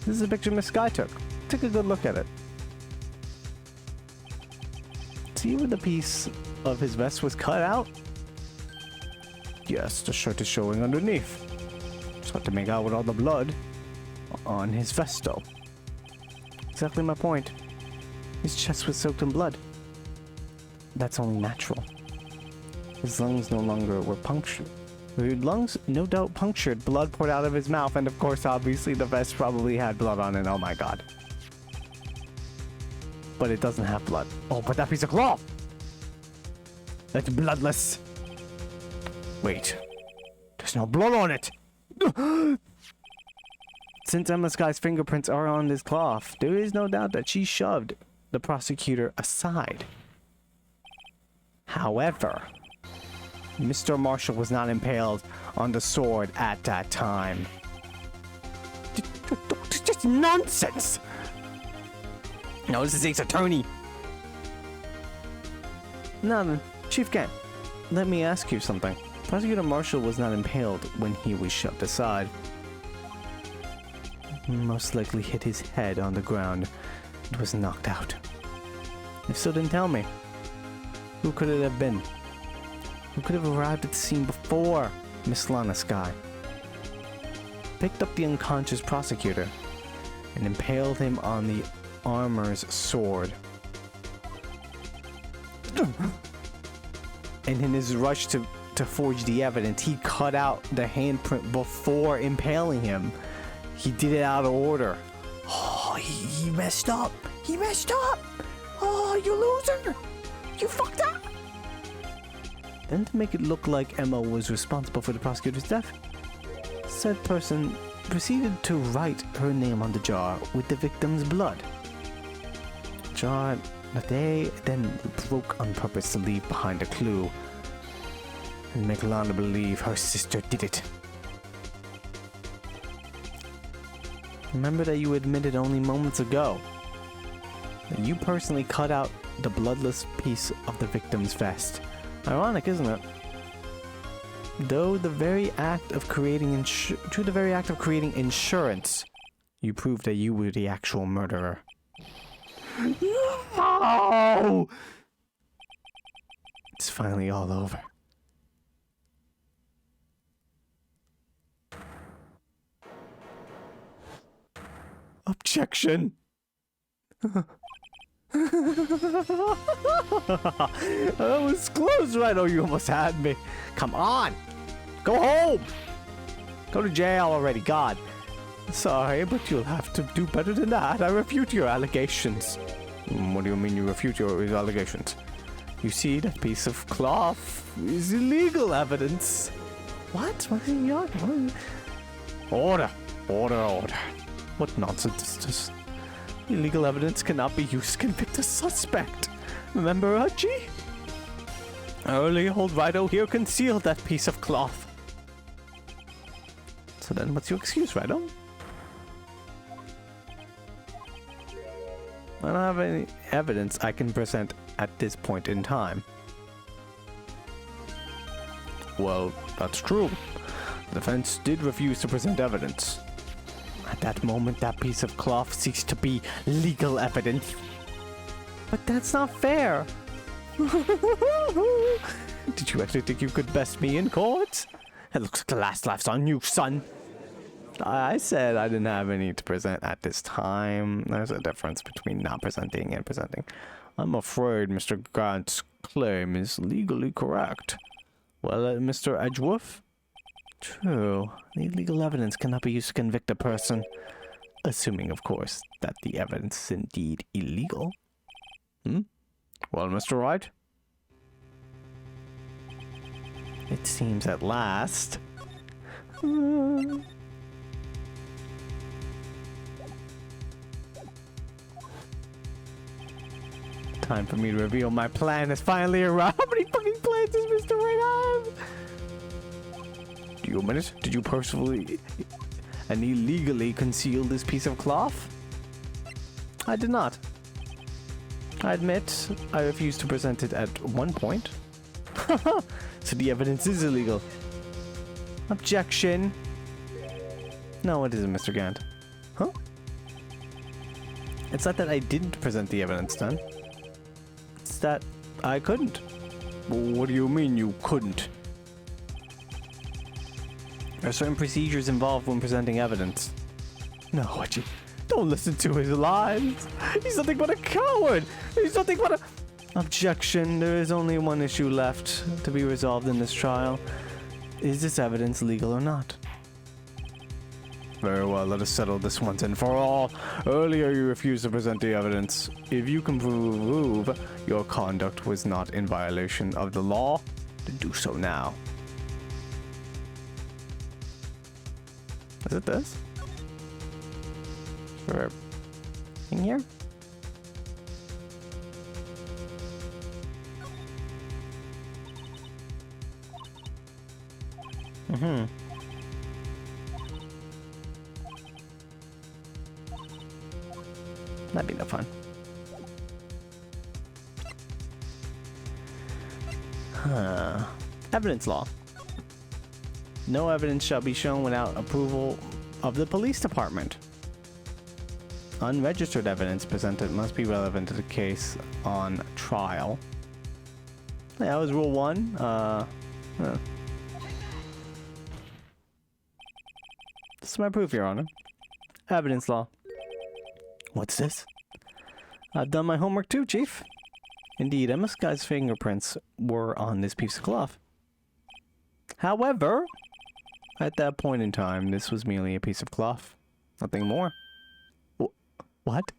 This is a picture Miss Sky took. Take a good look at it. See where the piece of his vest was cut out? Yes, the shirt is showing underneath. It's hard to make out with all the blood on his vest though. Exactly my point. His chest was soaked in blood. That's only natural. His lungs no longer were punctured. His lungs, no doubt, punctured. Blood poured out of his mouth, and of course, obviously, the vest probably had blood on it. Oh my god. But it doesn't have blood. Oh, but that piece of cloth! That's bloodless. Wait. There's no blood on it! Since Emma Sky's fingerprints are on this cloth, there is no doubt that she shoved the prosecutor aside. However, Mr. Marshall was not impaled on the sword at that time. It's just nonsense! No, this is Ace Attorney. No, Chief Kent, let me ask you something. Prosecutor Marshall was not impaled when he was shoved aside. He most likely hit his head on the ground and was knocked out. If so, then tell me. Who could it have been? Who could have arrived at the scene before Miss Lana Sky? Picked up the unconscious prosecutor and impaled him on the armor's sword. And in his rush to forge the evidence, he cut out the handprint before impaling him. He did it out of order. Oh, he messed up. He messed up. Oh, you loser. You fucked up. Then to make it look like Emma was responsible for the prosecutor's death, said person proceeded to write her name on the jar with the victim's blood. Jar that they then broke on purpose to leave behind a clue and make Lana believe her sister did it. Remember that you admitted only moments ago that you personally cut out the bloodless piece of the victim's vest. Ironic, isn't it? Though the very act of creating insurance, you proved that you were the actual murderer. No! It's finally all over. Objection! That was close, right? Oh, you almost had me. Come on! Go home! Go to jail already, God. Sorry, but you'll have to do better than that. I refute your allegations. What do you mean you refute your allegations? You see, that piece of cloth is illegal evidence. What? What are you arguing? Order! Order, order. What nonsense is this? Illegal evidence cannot be used to convict a suspect. Remember, Archie? Early old Rido here concealed that piece of cloth. So then what's your excuse, Rido? I don't have any evidence I can present at this point in time. Well, that's true. The defense did refuse to present evidence. At that moment, that piece of cloth ceased to be legal evidence. But that's not fair. Did you actually think you could best me in court? It looks like the last laugh's on you, son. I said I didn't have any to present at this time. There's a difference between not presenting and presenting. I'm afraid Mr. Grant's claim is legally correct. Well, Mr. Edgeworth? True. The legal evidence cannot be used to convict a person. Assuming, of course, that the evidence is indeed illegal. Well, Mr. Wright? It seems at last. Time for me to reveal my plan has finally arrived. How many fucking plans does Mr. Wright have? Do you a minute? Did you personally and illegally conceal this piece of cloth? I did not. I admit I refused to present it at one point. So the evidence is illegal. Objection. No, it isn't, Mr. Gant. Huh? It's not that I didn't present the evidence, then. It's that I couldn't. What do you mean you couldn't? There are certain procedures involved when presenting evidence. No, Wedgie. Don't listen to his lies. He's nothing but a coward. He's nothing but a... Objection. There is only one issue left to be resolved in this trial. Is this evidence legal or not? Very well, let us settle this once and for all. Earlier you refused to present the evidence. If you can prove your conduct was not in violation of the law, then do so now. Is it this? For in here? That'd be no fun. Evidence law. No evidence shall be shown without approval of the police department. Unregistered evidence presented must be relevant to the case on trial. Yeah, that was rule 1. This is my proof, Your Honor. Evidence law. What's this? I've done my homework too, Chief. Indeed, Emma Sky's fingerprints were on this piece of cloth. However, at that point in time, this was merely a piece of cloth. Nothing more. What?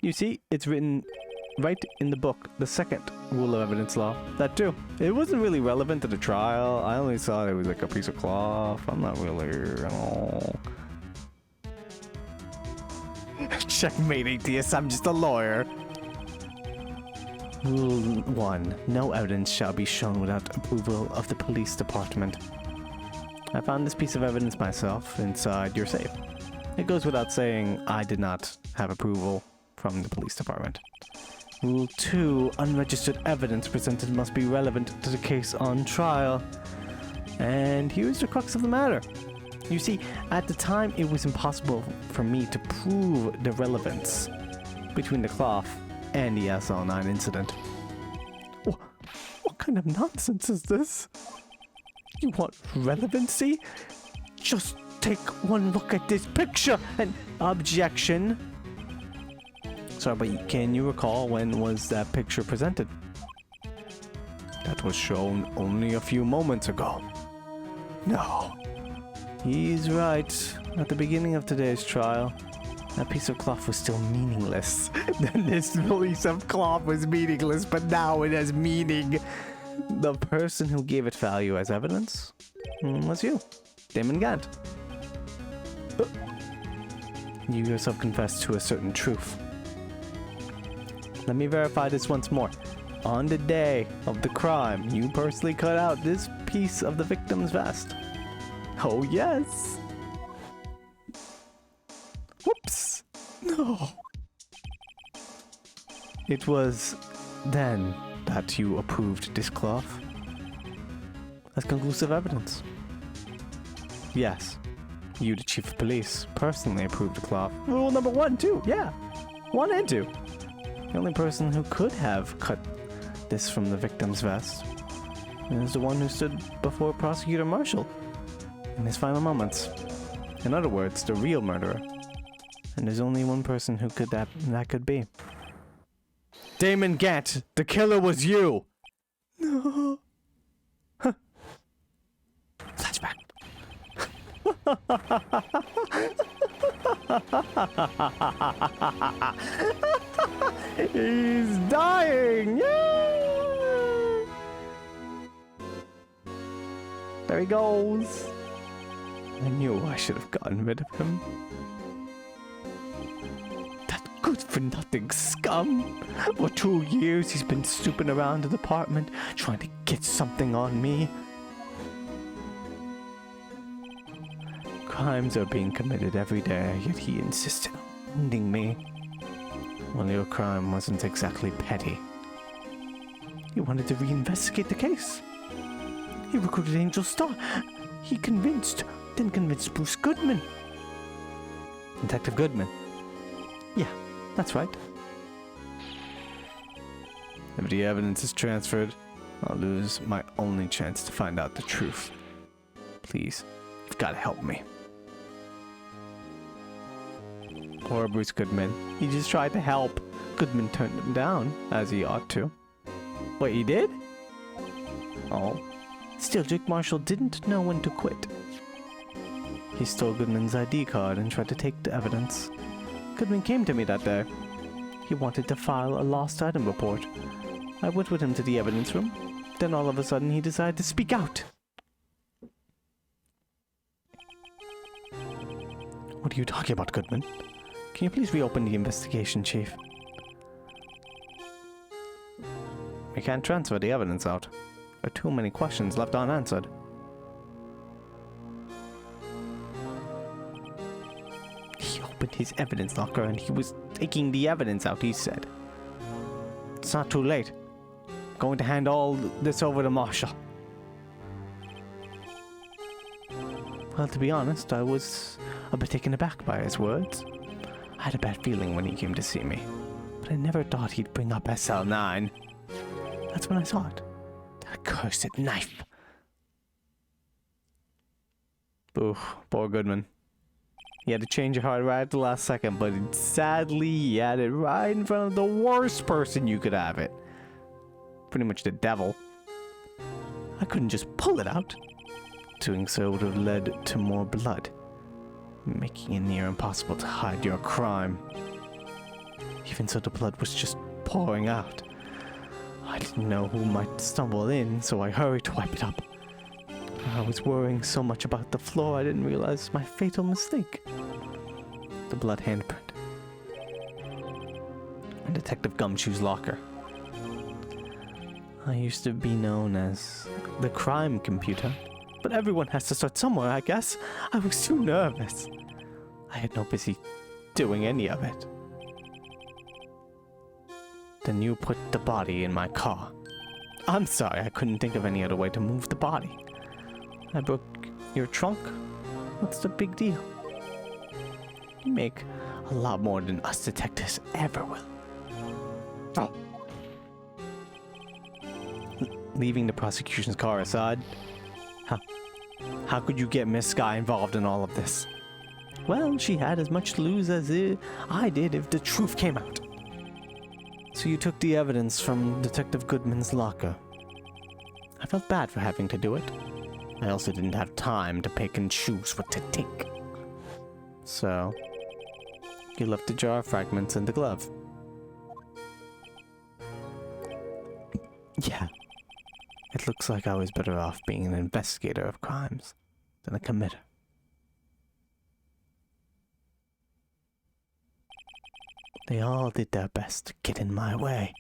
You see, it's written right in the book, the second rule of evidence law. That too. It wasn't really relevant to the trial. I only saw it was like a piece of cloth. I'm not really at all. Checkmate, atheist. I'm just a lawyer. Rule 1. No evidence shall be shown without approval of the police department. I found this piece of evidence myself inside your safe. It goes without saying I did not have approval from the police department. Rule 2. Unregistered evidence presented must be relevant to the case on trial. And here's the crux of the matter. You see, at the time it was impossible for me to prove the relevance between the cloth and the SL9 incident. What kind of nonsense is this? You want relevancy? Just take one look at this picture and... Objection. Sorry, but can you recall when was that picture presented? That was shown only a few moments ago. No. He's right. At the beginning of today's trial, that piece of cloth was still meaningless. Then this piece of cloth was meaningless, but now it has meaning. The person who gave it value as evidence was you, Damon Gant. You yourself confessed to a certain truth. Let me verify this once more. On the day of the crime, you personally cut out this piece of the victim's vest. Oh, yes. Whoops. No. It was then that you approved this cloth as conclusive evidence. Yes. You, the chief of police, personally approved the cloth. Rule number 1, 2. Yeah. 1 and 2. The only person who could have cut this from the victim's vest and is the one who stood before Prosecutor Marshall in his final moments. In other words, the real murderer. And there's only one person who that could be. Damon Gant, the killer was you! No. Huh. Flashback. He's dying! Yay! There he goes. I knew I should have gotten rid of him. That good-for-nothing scum! For 2 years he's been snooping around the department, trying to get something on me. Crimes are being committed every day, yet he insisted on wounding me. Well, your crime wasn't exactly petty. He wanted to reinvestigate the case. He recruited Angel Starr. He convinced Bruce Goodman. Detective Goodman. Yeah, that's right. If the evidence is transferred, I'll lose my only chance to find out the truth. Please, you've got to help me. Poor Bruce Goodman. He just tried to help. Goodman turned him down, as he ought to. Wait, he did? Oh. Still, Jake Marshall didn't know when to quit. He stole Goodman's ID card and tried to take the evidence. Goodman came to me that day. He wanted to file a lost item report. I went with him to the evidence room. Then all of a sudden he decided to speak out. What are you talking about, Goodman? Can you please reopen the investigation, Chief? We can't transfer the evidence out. There are too many questions left unanswered. He opened his evidence locker and he was taking the evidence out, he said. It's not too late. I'm going to hand all this over to Marshall. Well, to be honest, I was a bit taken aback by his words. I had a bad feeling when he came to see me, but I never thought he'd bring up SL9. That's when I saw it. That accursed knife. Oof, poor Goodman. He had to change your heart right at the last second, but sadly he had it right in front of the worst person you could have it. Pretty much the devil. I couldn't just pull it out. Doing so would have led to more blood, making it near impossible to hide your crime. Even so, the blood was just pouring out. I didn't know who might stumble in, so I hurried to wipe it up. I was worrying so much about the floor, I didn't realize my fatal mistake. The blood handprint. In Detective Gumshoe's locker. I used to be known as the crime computer, but everyone has to start somewhere, I guess. I was too nervous. I had no busy doing any of it. Then you put the body in my car. I'm sorry, I couldn't think of any other way to move the body. I broke your trunk. What's the big deal? You make a lot more than us detectives ever will. Oh. Leaving the prosecution's car aside, how could you get Miss Sky involved in all of this? Well, she had as much to lose as I did if the truth came out. So you took the evidence from Detective Goodman's locker. I felt bad for having to do it. I also didn't have time to pick and choose what to take. So, you left the jar of fragments in the glove. Yeah. It looks like I was better off being an investigator of crimes than a committer. They all did their best to get in my way.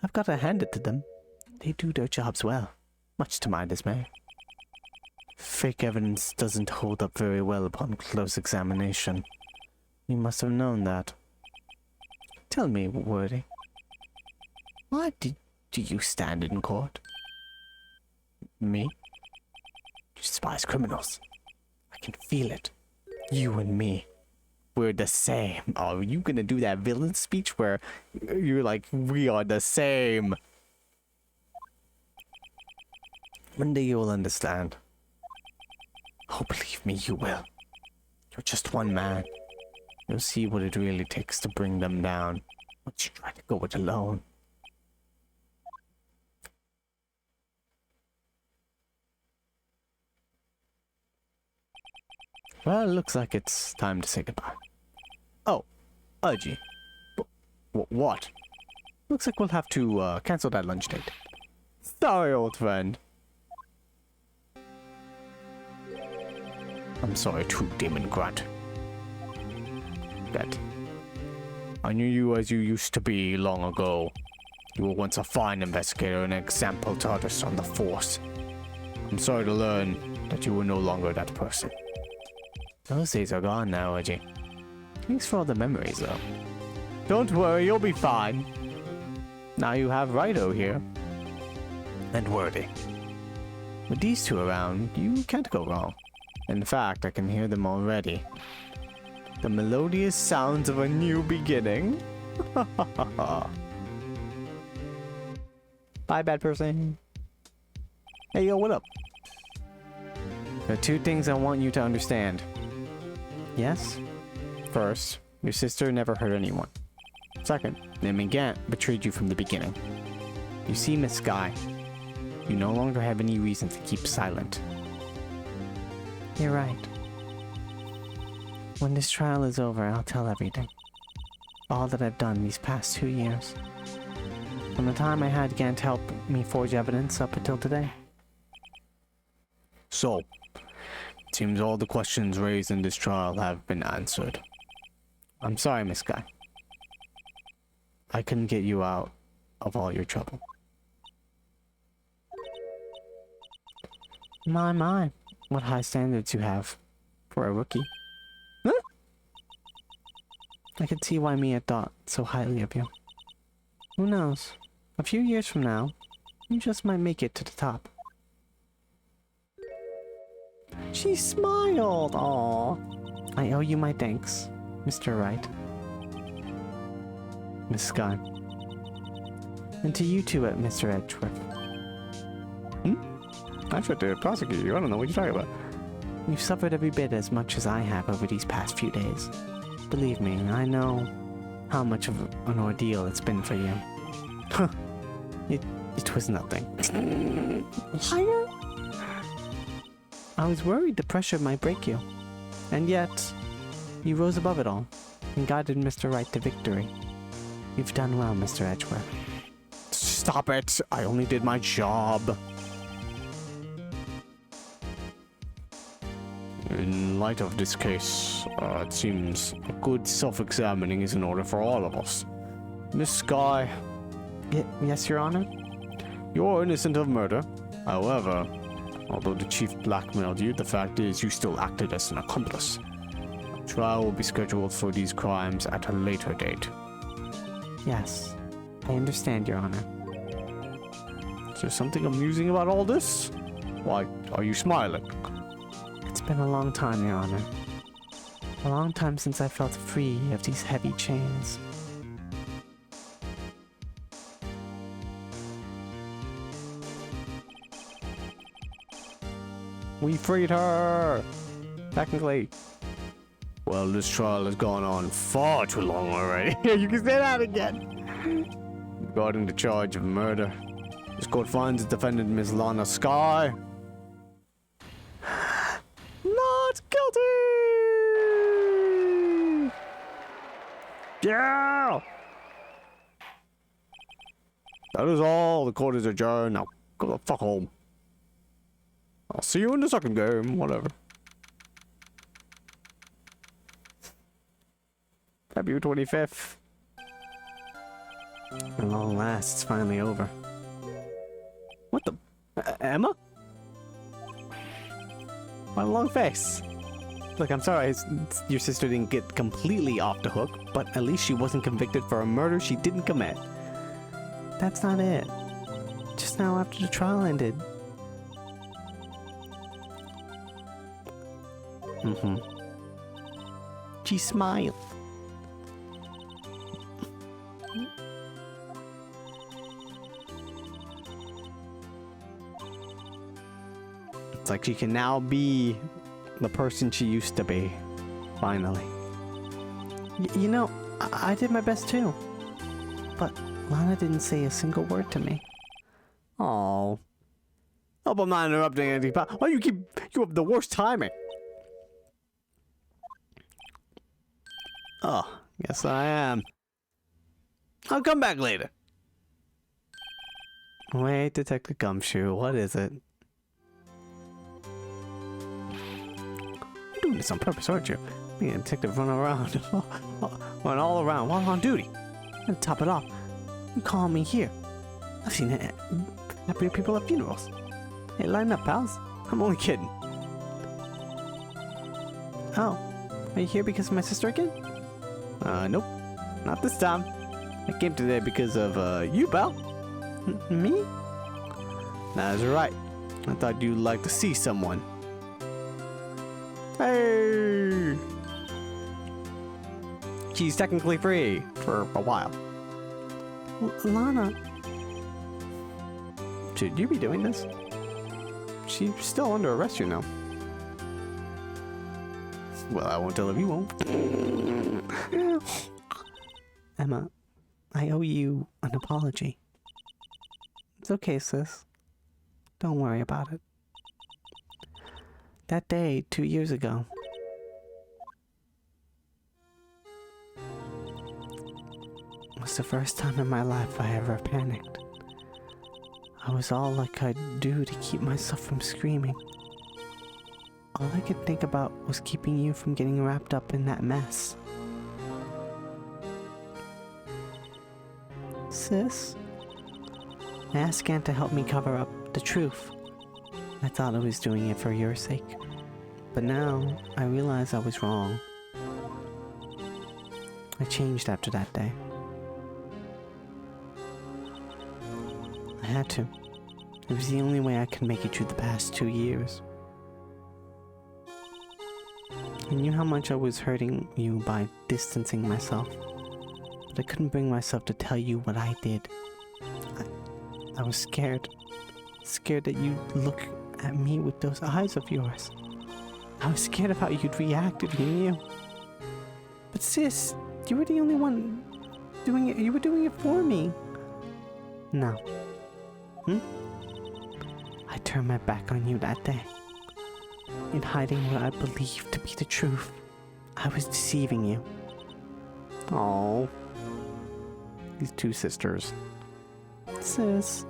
I've got to hand it to them. They do their jobs well, much to my dismay. Fake evidence doesn't hold up very well upon close examination. You must have known that. Tell me, Worthy, why do you stand in court? Me? You despise criminals. I can feel it. You and me. We're the same. Oh, are you gonna do that villain speech where you're like, we are the same? One day you will understand. Oh, believe me, you will. You're just one man. You'll see what it really takes to bring them down once you try to go it alone. Well, it looks like it's time to say goodbye. Oh, Urgy. What? Looks like we'll have to cancel that lunch date. Sorry, old friend. I'm sorry too, Demon Grunt. That I knew you as you used to be long ago. You were once a fine investigator and an example to others on the force. I'm sorry to learn that you were no longer that person. Those days are gone now, Urgy. Thanks for all the memories, though. Don't worry, you'll be fine. Now you have Wright here. And Worthy. With these two around, you can't go wrong. In fact, I can hear them already. The melodious sounds of a new beginning. Bye, bad person. Hey, yo, what up? There are two things I want you to understand. Yes? First, your sister never hurt anyone. Second, Nim Gant betrayed you from the beginning. You see, Miss Sky, you no longer have any reason to keep silent. You're right. When this trial is over, I'll tell everything. All that I've done these past 2 years. From the time I had Gant help me forge evidence up until today. So, it seems all the questions raised in this trial have been answered. I'm sorry, Miss Guy. I couldn't get you out of all your trouble. My, what high standards you have for a rookie. Huh? I could see why Mia thought so highly of you. Who knows? A few years from now, you just might make it to the top. She smiled. Aww. I owe you my thanks, Mr. Wright. Miss Sky. And to you too, Mr. Edgeworth. I tried to prosecute you. I don't know what you're talking about. You've suffered every bit as much as I have over these past few days. Believe me, I know how much of an ordeal it's been for you. Huh. It was nothing. Liar! I was worried the pressure might break you. And yet, you rose above it all and guided Mr. Wright to victory. You've done well, Mr. Edgeworth. Stop it! I only did my job. In light of this case, it seems a good self-examining is in order for all of us. Miss Sky. Yes, Your Honor? You're innocent of murder. However, although the chief blackmailed you, the fact is you still acted as an accomplice. A trial will be scheduled for these crimes at a later date. Yes, I understand, Your Honor. Is there something amusing about all this? Why are you smiling? It's been a long time, Your Honor. A long time since I felt free of these heavy chains. We freed her! Technically. Well, this trial has gone on far too long already. You can say that again! Regarding the charge of murder, this court finds the defendant, Miss Lana Sky, not guilty! Yeah! That is all. The court is adjourned. Now, go the fuck home. I'll see you in the second game, whatever. February 25th. At long last, it's finally over. What the? Emma? What a long face. Look, I'm sorry your sister didn't get completely off the hook, but at least she wasn't convicted for a murder she didn't commit. That's not it. Just now after the trial ended. She smiled. like she can now be the person she used to be. Finally. You know, I did my best too. But Lana didn't say a single word to me. Oh. Hope I'm not interrupting anything. Why you have the worst timing? Oh, yes I am. I'll come back later. Wait, Detective Gumshoe, what is it? You're doing this on purpose, aren't you? Being a detective run around, run all around while on duty. And top it off, you call me here. I've seen it. Happy people at funerals. Hey, line up, pals. I'm only kidding. Oh, are you here because of my sister again? Nope. Not this time. I came today because of, you, pal. Me? That's right. I thought you'd like to see someone. Hey! She's technically free for a while. Lana. Should you be doing this? She's still under arrest, you know. Well, I won't tell if you won't. Emma, I owe you an apology. It's okay, sis. Don't worry about it. That day, 2 years ago, was the first time in my life I ever panicked. I was all I could do to keep myself from screaming. All I could think about was keeping you from getting wrapped up in that mess. Sis? I asked Aunt to help me cover up the truth. I thought I was doing it for your sake. But now, I realize I was wrong. I changed after that day. I had to. It was the only way I could make it through the past 2 years. I knew how much I was hurting you by distancing myself, but I couldn't bring myself to tell you what I did. I was scared. Scared that you'd look at me with those eyes of yours. I was scared of how you'd react if you knew. But sis, you were the only one doing it. You were doing it for me. No. I turned my back on you that day. In hiding what I believed to be the truth. I was deceiving you. Oh, these two sisters. Sis,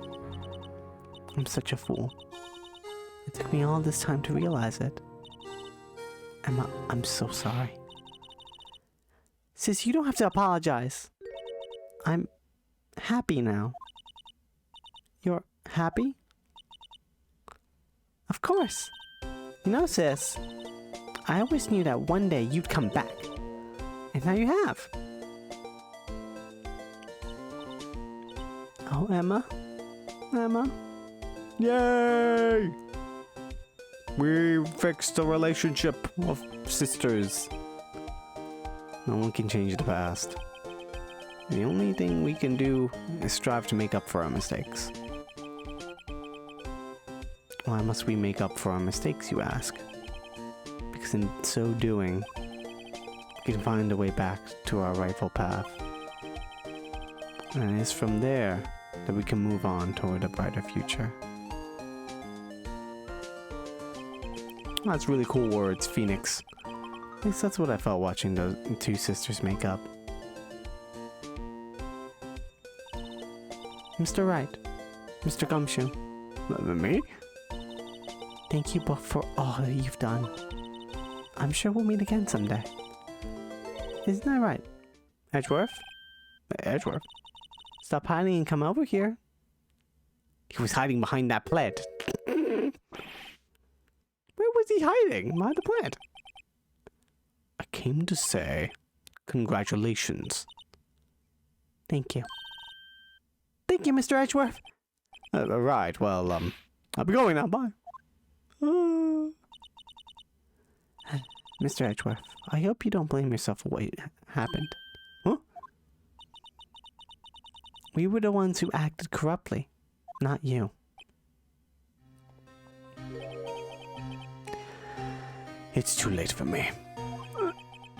I'm such a fool. It took me all this time to realize it. Emma, I'm so sorry. Sis, you don't have to apologize. I'm happy now. You're happy? Of course. You know, sis, I always knew that one day you'd come back. And now you have. Oh, Emma? Emma? Yay! We fixed the relationship of sisters. No one can change the past. The only thing we can do is strive to make up for our mistakes. Why must we make up for our mistakes, you ask? Because in so doing, we can find a way back to our rightful path. And it is from there that we can move on toward a brighter future. That's really cool words, Phoenix. At least that's what I felt watching the two sisters make up. Mr. Wright, Mr. Gumshoe. Me? Thank you both for all that you've done. I'm sure we'll meet again someday. Isn't that right? Edgeworth? Edgeworth? Stop hiding and come over here. He was hiding behind that plant. Where was he hiding? Behind the plant. I came to say congratulations. Thank you. Thank you, Mr. Edgeworth. Right, well, I'll be going now. Bye. Mr. Edgeworth, I hope you don't blame yourself for what happened. Huh? We were the ones who acted corruptly, not you. It's too late for me.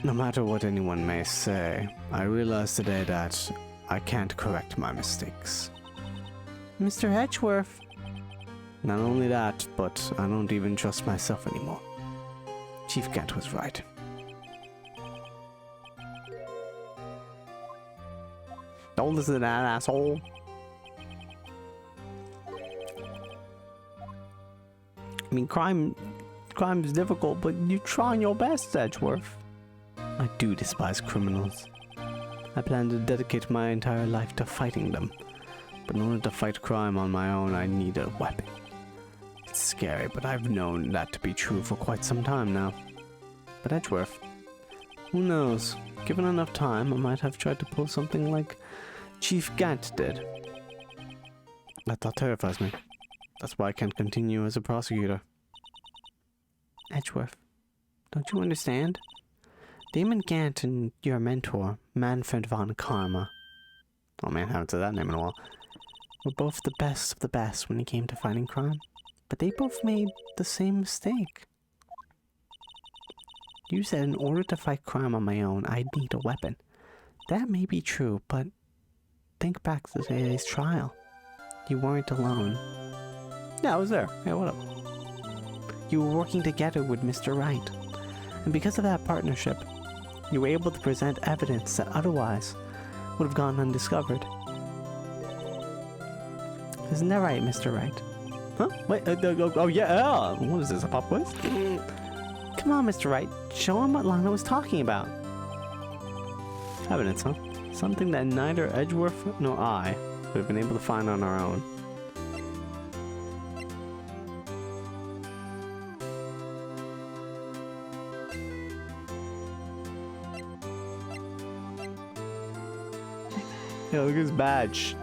No matter what anyone may say, I realize today that I can't correct my mistakes. Mr. Edgeworth. Not only that, but I don't even trust myself anymore. Chief Gant was right. Don't listen to that asshole. I mean, crime is difficult, but you're trying your best, Edgeworth. I do despise criminals. I plan to dedicate my entire life to fighting them. But in order to fight crime on my own, I need a weapon. It's scary, but I've known that to be true for quite some time now. But Edgeworth, who knows? Given enough time, I might have tried to pull something like Chief Gant did. That thought terrifies me. That's why I can't continue as a prosecutor. Edgeworth, don't you understand? Damon Gant and your mentor, Manfred von Karma. Oh man, haven't said that name in a while. Were both the best of the best when it came to fighting crime. But they both made the same mistake. You said in order to fight crime on my own, I'd need a weapon. That may be true, but think back to today's trial. You weren't alone. Yeah, I was there. Yeah, what up? You were working together with Mr. Wright. And because of that partnership, you were able to present evidence that otherwise would have gone undiscovered. Isn't that right, Mr. Wright? Huh? Wait, oh yeah, what is this, a pop quiz? Come on, Mr. Wright, show him what Lana was talking about. Evidence, huh? Something that neither Edgeworth nor I would have been able to find on our own. Yeah, look at his badge.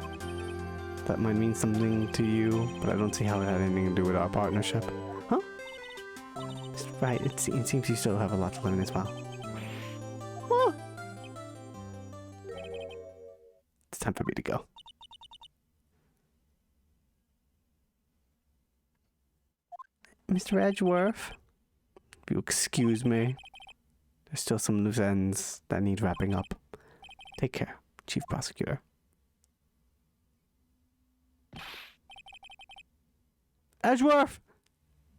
That might mean something to you, but I don't see how it had anything to do with our partnership. Huh? Right, it seems you still have a lot to learn as well. Huh? It's time for me to go. Mr. Edgeworth? If you excuse me, there's still some loose ends that need wrapping up. Take care, Chief Prosecutor. Edgeworth!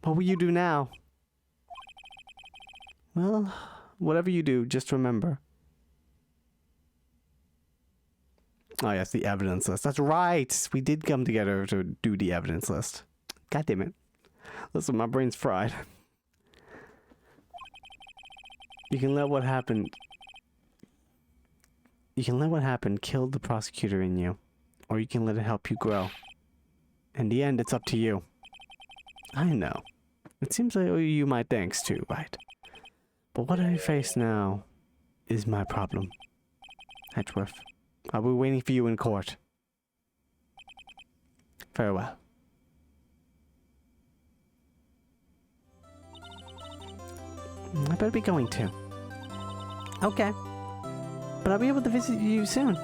What will you do now? Well, whatever you do, just remember. Oh yes, the evidence list. That's right! We did come together to do the evidence list. God damn it. Listen, my brain's fried. You can let what happened kill the prosecutor in you, or you can let it help you grow. In the end, it's up to you. I know. It seems like you might thanks too, right? But what I face now is my problem. Edgeworth, I'll be waiting for you in court. Farewell. I better be going to. Okay. But I'll be able to visit you soon.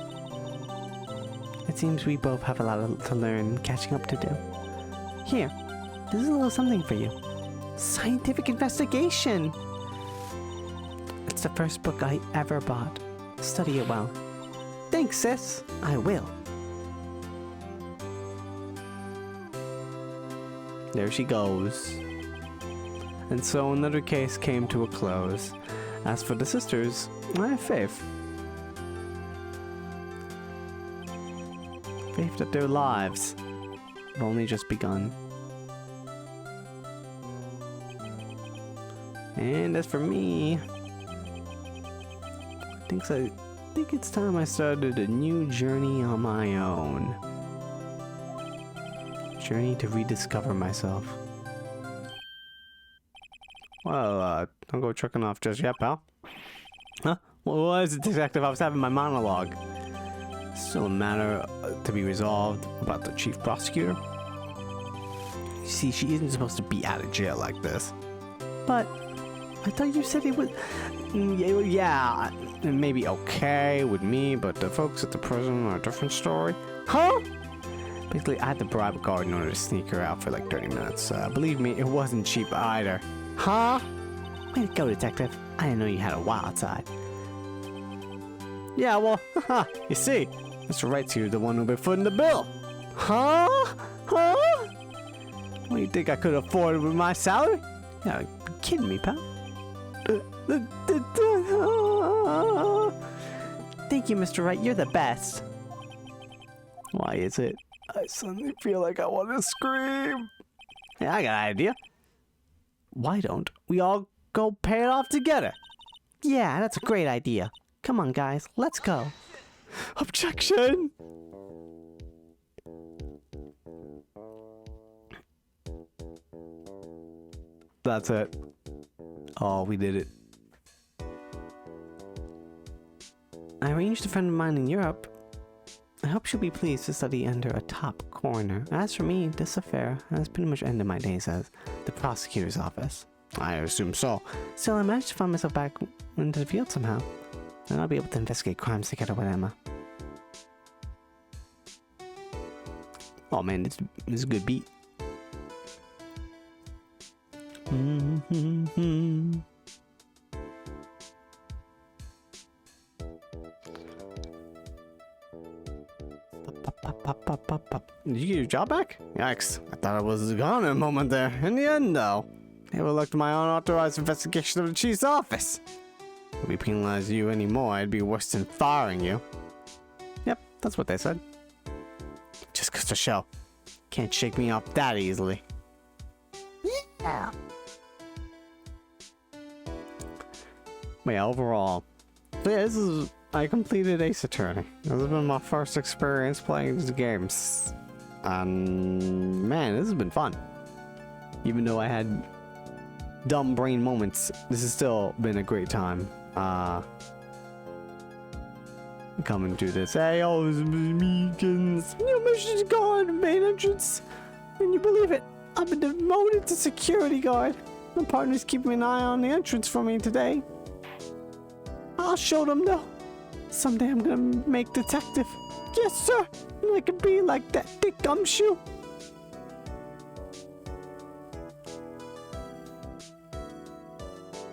It seems we both have a lot to learn and catching up to do. Here, this is a little something for you. Scientific investigation! It's the first book I ever bought. Study it well. Thanks, sis. I will. There she goes. And so another case came to a close. As for the sisters, I have faith. Faith that their lives have only just begun. And as for me, I think it's time I started a new journey on my own. Journey to rediscover myself. Well, don't go trucking off just yet, pal. Huh? What was it, detective? I was having my monologue. Still a matter to be resolved about the chief prosecutor. You see, she isn't supposed to be out of jail like this. But I thought you said it was... Yeah, it may be okay with me, but the folks at the prison are a different story. Huh? Basically, I had to bribe a guard in order to sneak her out for like 30 minutes. Believe me, it wasn't cheap either. Huh? Way to go, detective. I didn't know you had a wild side. Yeah, well, haha, you see, Mr. Wright's here, the one who'll be footing the bill. Huh? Huh? What do you think I could afford with my salary? Yeah, you're kidding me, pal. Thank you, Mr. Wright. You're the best. Why is it? I suddenly feel like I want to scream. Yeah, I got an idea. Why don't we all go pay it off together? Yeah, that's a great idea. Come on, guys. Let's go. Objection! That's it. Oh, we did it. I arranged a friend of mine in Europe. I hope she'll be pleased to study under a top coroner. As for me, this affair has pretty much ended my days as the prosecutor's office. I assume so. Still, I managed to find myself back into the field somehow, and I'll be able to investigate crimes together with Emma. Oh man, this is a good beat. Did you get your job back? Yikes. I thought I was gone in a moment there. In the end, though, they will look to my unauthorized investigation of the chief's office. If we penalize you anymore, it'd be worse than firing you. Yep, that's what they said. Just 'cause the show. Can't shake me off that easily. Yeah. But yeah, overall, so yeah, I completed Ace Attorney. This has been my first experience playing these games. And man, this has been fun. Even though I had dumb brain moments, this has still been a great time. Coming to this. Hey, oh, this is me, kids. Your mission's gone, main entrance. Can you believe it? I've been demoted to security guard. My partner's keeping an eye on the entrance for me today. I'll show them though. Someday I'm gonna make detective. Yes, sir. And I can be like that thick gumshoe.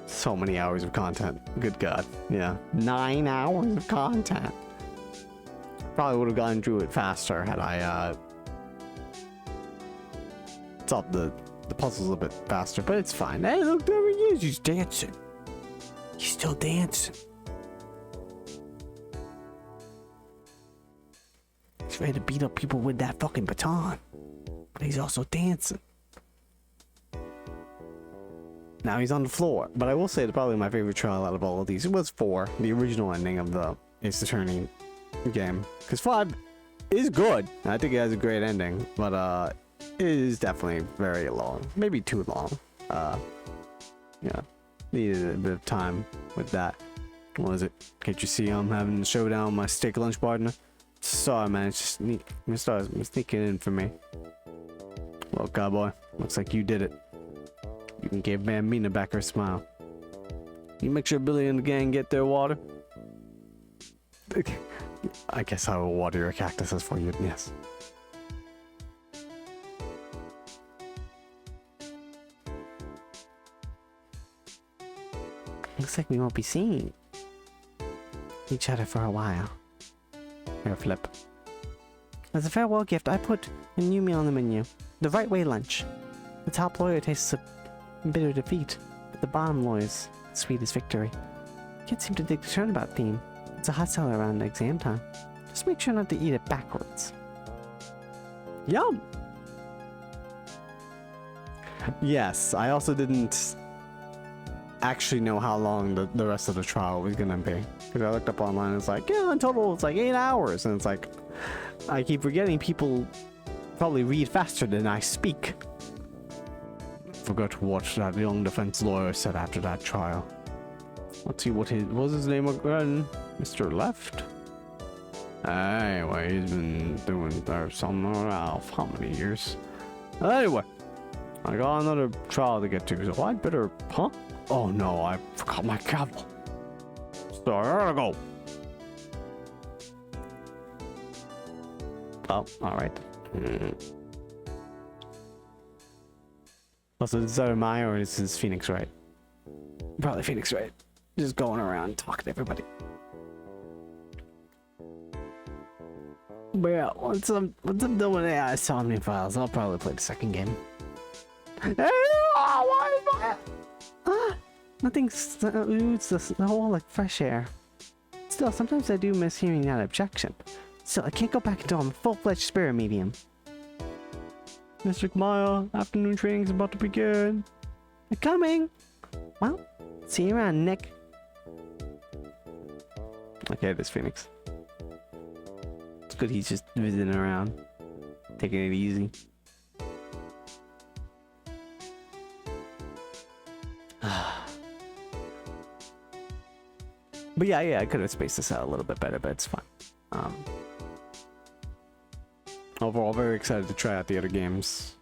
So many hours of content. Good God. Yeah. 9 hours of content. Probably would have gotten through it faster had I solved the puzzles a bit faster, but it's fine. Hey, look, there he is. He's dancing. He's still dancing. He's ready to beat up people with that fucking baton. But he's also dancing. Now he's on the floor. But I will say that probably my favorite trial out of all of these, it was 4, the original ending of the Ace Attorney game. Because 5 is good. I think it has a great ending. But it is definitely very long. Maybe too long. Yeah. Needed a bit of time with that. What was it? Can't you see I'm having a showdown with my steak lunch partner? Sorry, man. It's just sneaking in for me. Well, cowboy, looks like you did it. You can give Bambina back her smile. You make sure Billy and the gang get their water? I guess I will water your cactuses for you, yes. Looks like we won't be seeing each other for a while. Here, flip. As a farewell gift, I put a new meal on the menu. The Right Way lunch. The top lawyer tastes a bitter defeat, but the bottom lawyer's sweet as victory. Kids seem to dig the turnabout theme. It's a hot seller around exam time. Just make sure not to eat it backwards. Yum! Yes, I also didn't actually know how long the rest of the trial was gonna be. Because I looked up online and it's like, yeah, in total it's like 8 hours. And it's like, I keep forgetting people probably read faster than I speak. Forgot to watch that young defense lawyer said after that trial. Let's see what was his name again? Mr. Left? Anyway, he's been doing somewhere else. How many years? Anyway, I got another trial to get to, so I'd better... Huh? Oh no, I forgot my gavel. So I gotta go. Oh, alright. Also, this is Maya or this is Phoenix, right? Probably Phoenix, right? Just going around talking to everybody. But yeah, once I'm done with AI Somnium Files, I'll probably play the second game. Hey, why is my... Nothing's the whole like fresh air. Still, sometimes I do miss hearing that objection. Still, I can't go back until I'm a full-fledged spirit medium. Mr. Maya, afternoon training's about to begin. I'm coming. Well, see you around, Nick. Okay, this Phoenix. It's good he's just visiting around, taking it easy. But yeah, I could have spaced this out a little bit better, but it's fine. Overall, very excited to try out the other games.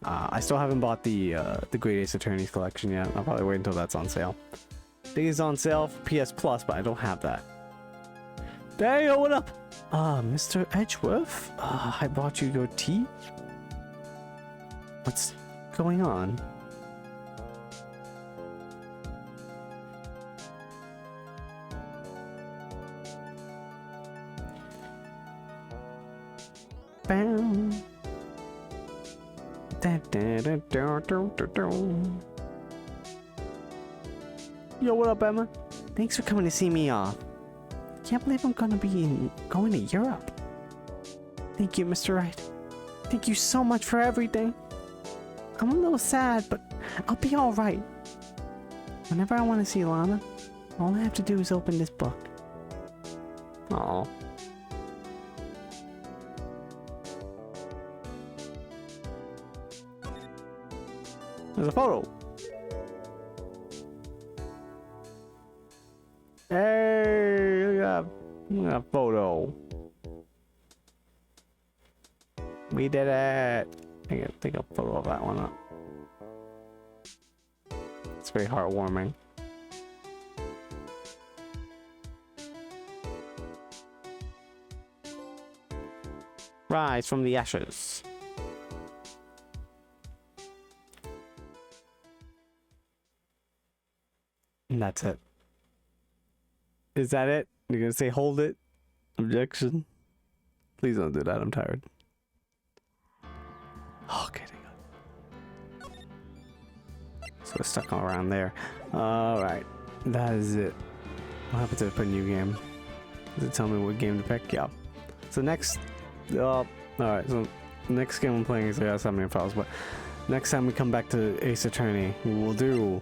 I still haven't bought the Great Ace Attorneys collection yet. I'll probably wait until that's on sale. I think it's on sale for PS Plus, but I don't have that. Hey, what up? Mr. Edgeworth? I brought you your tea? What's going on? Bam. Yo, what up, Emma? Thanks for coming to see me off. Can't believe I'm going to Europe. Thank you, Mr. Wright. Thank you so much for everything. I'm a little sad, but I'll be all right. Whenever I want to see Lana, all I have to do is open this book. Aww. There's a photo. Hey, look at that photo. We did it. I can take a photo of that one up. It's very heartwarming. Rise from the ashes. And that's it. Is that it? You're gonna say hold it? Objection? Please don't do that, I'm tired. Okay, so we're stuck all around there. Alright. That is it. What happened to the new game? Does it tell me what game to pick? Yeah. So next alright, so next game I'm playing is Somnium Files, but next time we come back to Ace Attorney, we will do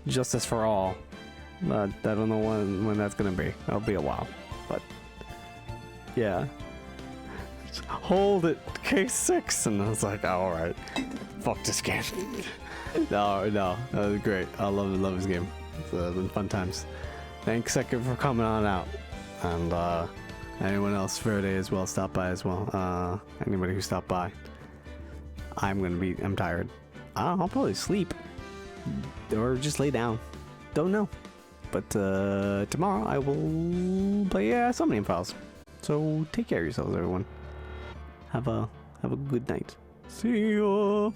Justice for All. I don't know when that's gonna be. That'll be a while, but yeah. Hold it, case 6, and I was like, oh, all right, fuck this game. no, that was great. I love this game. It's been fun times. Thanks, Second, for coming on out, and anyone else, Verde as well, stop by as well. Anybody who stopped by. I'm tired. I'll probably sleep or just lay down. Don't know. But tomorrow I will play Somnium Files. So take care of yourselves, everyone. Have a good night. See ya.